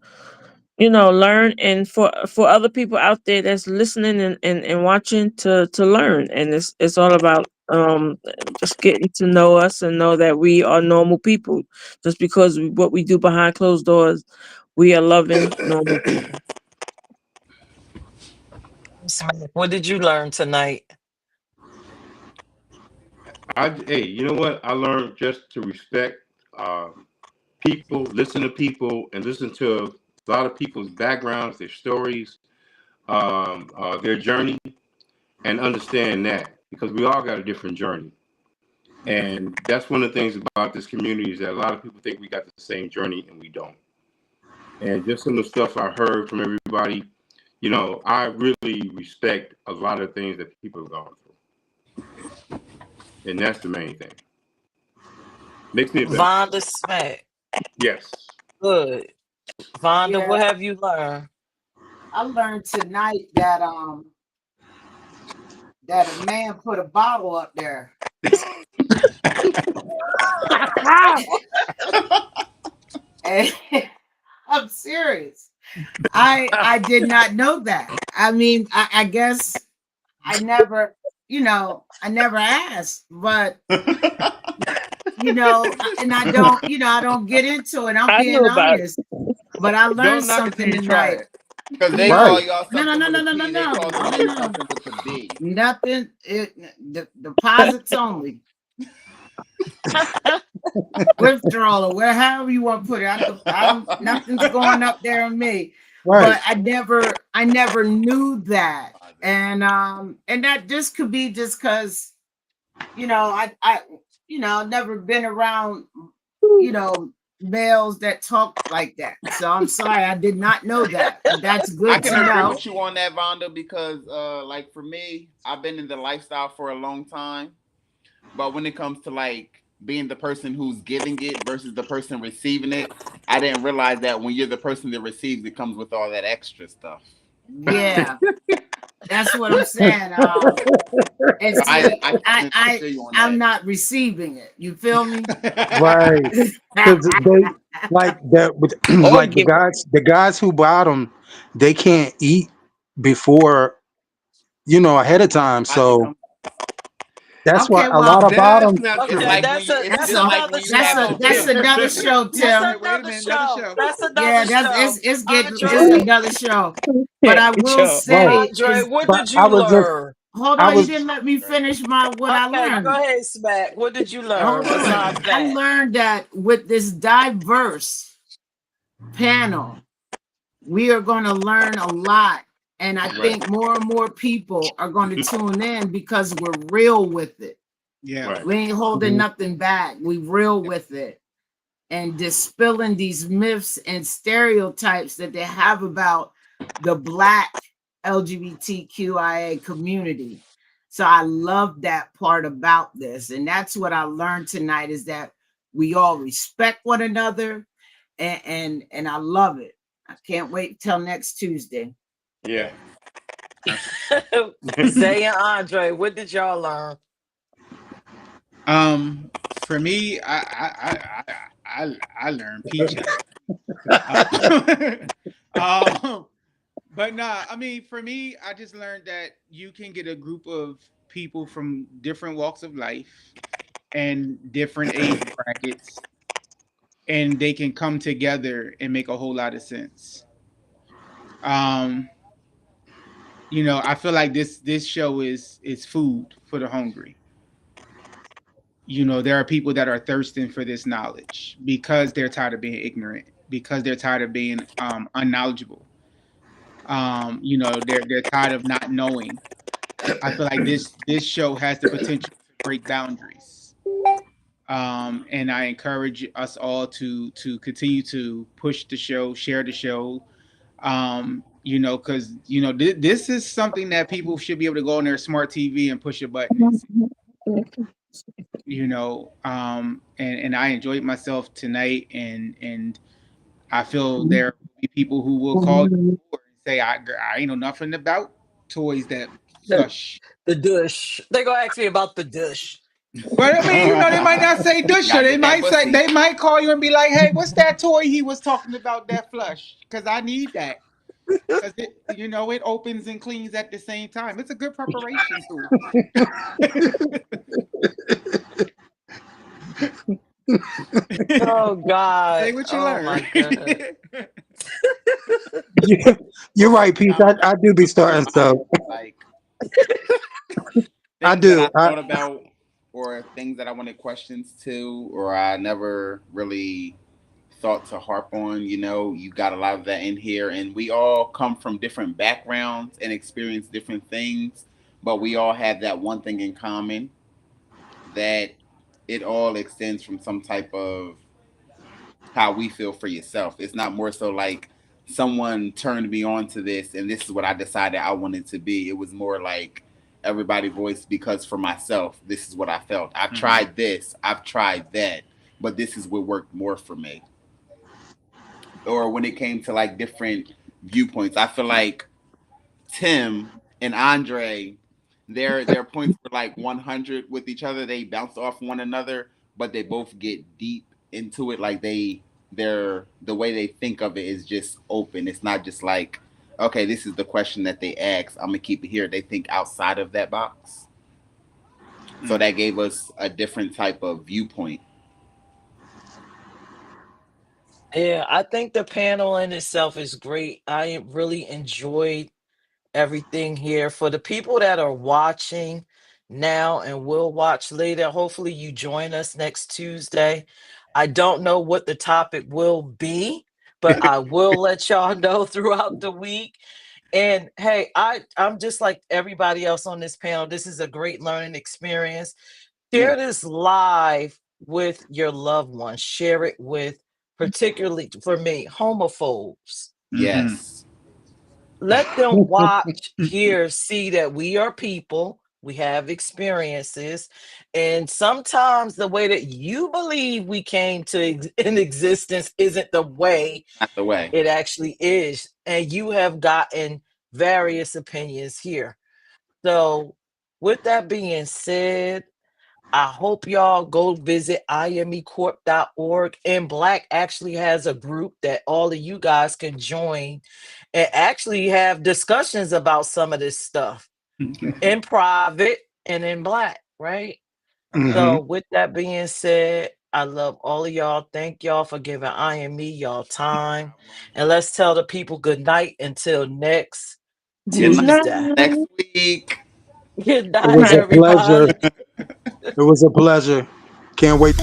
learn, and for other people out there that's listening and watching to learn, and it's all about just getting to know us and know that we are normal people, just because what we do behind closed doors, we are loving normal people. What did you learn tonight? Hey, you know what? I learned just to respect people, listen to people, and listen to a lot of people's backgrounds, their stories, their journey, and understand that because we all got a different journey. And that's one of the things about this community is that a lot of people think we got the same journey and we don't. And just some of the stuff I heard from everybody, I really respect a lot of things that people have gone through. And that's the main thing. Makes me a better person. Vonda Smack. Yes. Good. Vonda, Yeah, what have you learned? I learned tonight that a man put a bottle up there. And I'm serious. I did not know that. I mean, I guess I never, I never asked, but and I don't get into it. I'm I knew being about it. honest, but I learned Don't knock it till something you try tonight. it. Because they No, call Right. y'all no, no, something no, with no, a no, no, P. They no, call no, some no, shit no. something with a B. Nothing. The deposits only. Withdrawal or wherever you want to put it. I don't. Nothing's going up there on me. Right. But I never knew that, and that just could be just because I never been around males that talk like that. So I'm sorry, I did not know that, but that's I good can to agree know. with you on that, Vonda, because like for me, I've been in the lifestyle for a long time. But when it comes to like being the person who's giving it versus the person receiving it, I didn't realize that when you're the person that receives it comes with all that extra stuff. Yeah, that's what I'm saying. And So see, I feel you on I'm that. not receiving it. You feel me? Right. Because they like that with Or like the give it. guys who bottom, they can't eat before ahead of time. So that's why Okay, a lot well, of That's bottoms. not It's true. Okay, like when you. It's that's just a like when you have a that's bill. another show, that's Tim. Wait a another minute, another show. show. That's Yeah, another that's show. it's getting it's Andre, another show. But I will Sure. Right. say Andre, is what But did I you was just learn? hold I on, you was didn't let me finish what I Okay, go learned. ahead, Smack. What did you learn Hold on. besides I that? learned that with this diverse panel, we are going to learn a lot. And I Right. think more and more people are going to tune in because we're real with it. Yeah. Right. We ain't holding nothing back. We real with it. And dispelling these myths and stereotypes that they have about the Black LGBTQIA community. So I love that part about this. And that's what I learned tonight, is that we all respect one another, and I love it. I can't wait till next Tuesday. Yeah. Zay and Andre, what did y'all learn? For me, I learned peaches. um, but nah, I mean, for me, I just learned that you can get a group of people from different walks of life and different age brackets, and they can come together and make a whole lot of sense. Um, I feel like this show is food for the hungry. There are people that are thirsting for this knowledge because they're tired of being ignorant, because they're tired of being unknowledgeable. They're tired of not knowing. I feel like this show has the potential to break boundaries. And I encourage us all to continue to push the show, share the show. Because this is something that people should be able to go on their smart TV and push a button and see. And I enjoyed myself tonight, and I feel there will be people who will call you and say, I ain't know nothing about toys that The, flush. the dush. They gonna ask me about the dush. But I mean, they might not say Dusha. They might call you and be like, "Hey, what's that toy he was talking about that flush? Because I need that. Because it opens and cleans at the same time. It's a good preparation tool." Oh God! Say what you Oh learn. my goodness! You're right, Pete. I do be starting stuff. Like I things do. that I thought about, or things that I wanted questions to, or I never really thought to harp on. You got a lot of that in here, and we all come from different backgrounds and experience different things, but we all have that one thing in common, that it all extends from some type of how we feel for yourself. It's not more so like someone turned me on to this and this is what I decided I wanted to be. It was more like everybody voiced, because for myself, this is what I felt. I've tried this, I've tried that, but this is what worked more for me. Or when it came to like different viewpoints, I feel like Tim and Andre, their points were like 100 with each other. They bounce off one another, but they both get deep into it. Like the way they think of it is just open. It's not just like, okay, this is the question that they ask, I'm gonna keep it here. They think outside of that box. So that gave us a different type of viewpoint. Yeah, I think the panel in itself is great. I really enjoyed everything here. For the people that are watching now and will watch later, hopefully you join us next Tuesday. I don't know what the topic will be, but I will let y'all know throughout the week. And hey, I'm just like everybody else on this panel. This is a great learning experience. Yeah. Share this live with your loved ones. Share it with, particularly for me, homophobes. Yes. Let them watch, hear, see that we are people, we have experiences, and sometimes the way that you believe we came to in existence isn't the way Not the way. it actually is. And you have gotten various opinions here. So, with that being said, I hope y'all go visit imecorp.org. And Black actually has a group that all of you guys can join and actually have discussions about some of this stuff in private and in Black, right? So, with that being said, I love all of y'all. Thank y'all for giving IME y'all time. And let's tell the people good night until next Good night. Tuesday. Next week. Good It night, was a pleasure. everybody. It was a pleasure. Can't wait.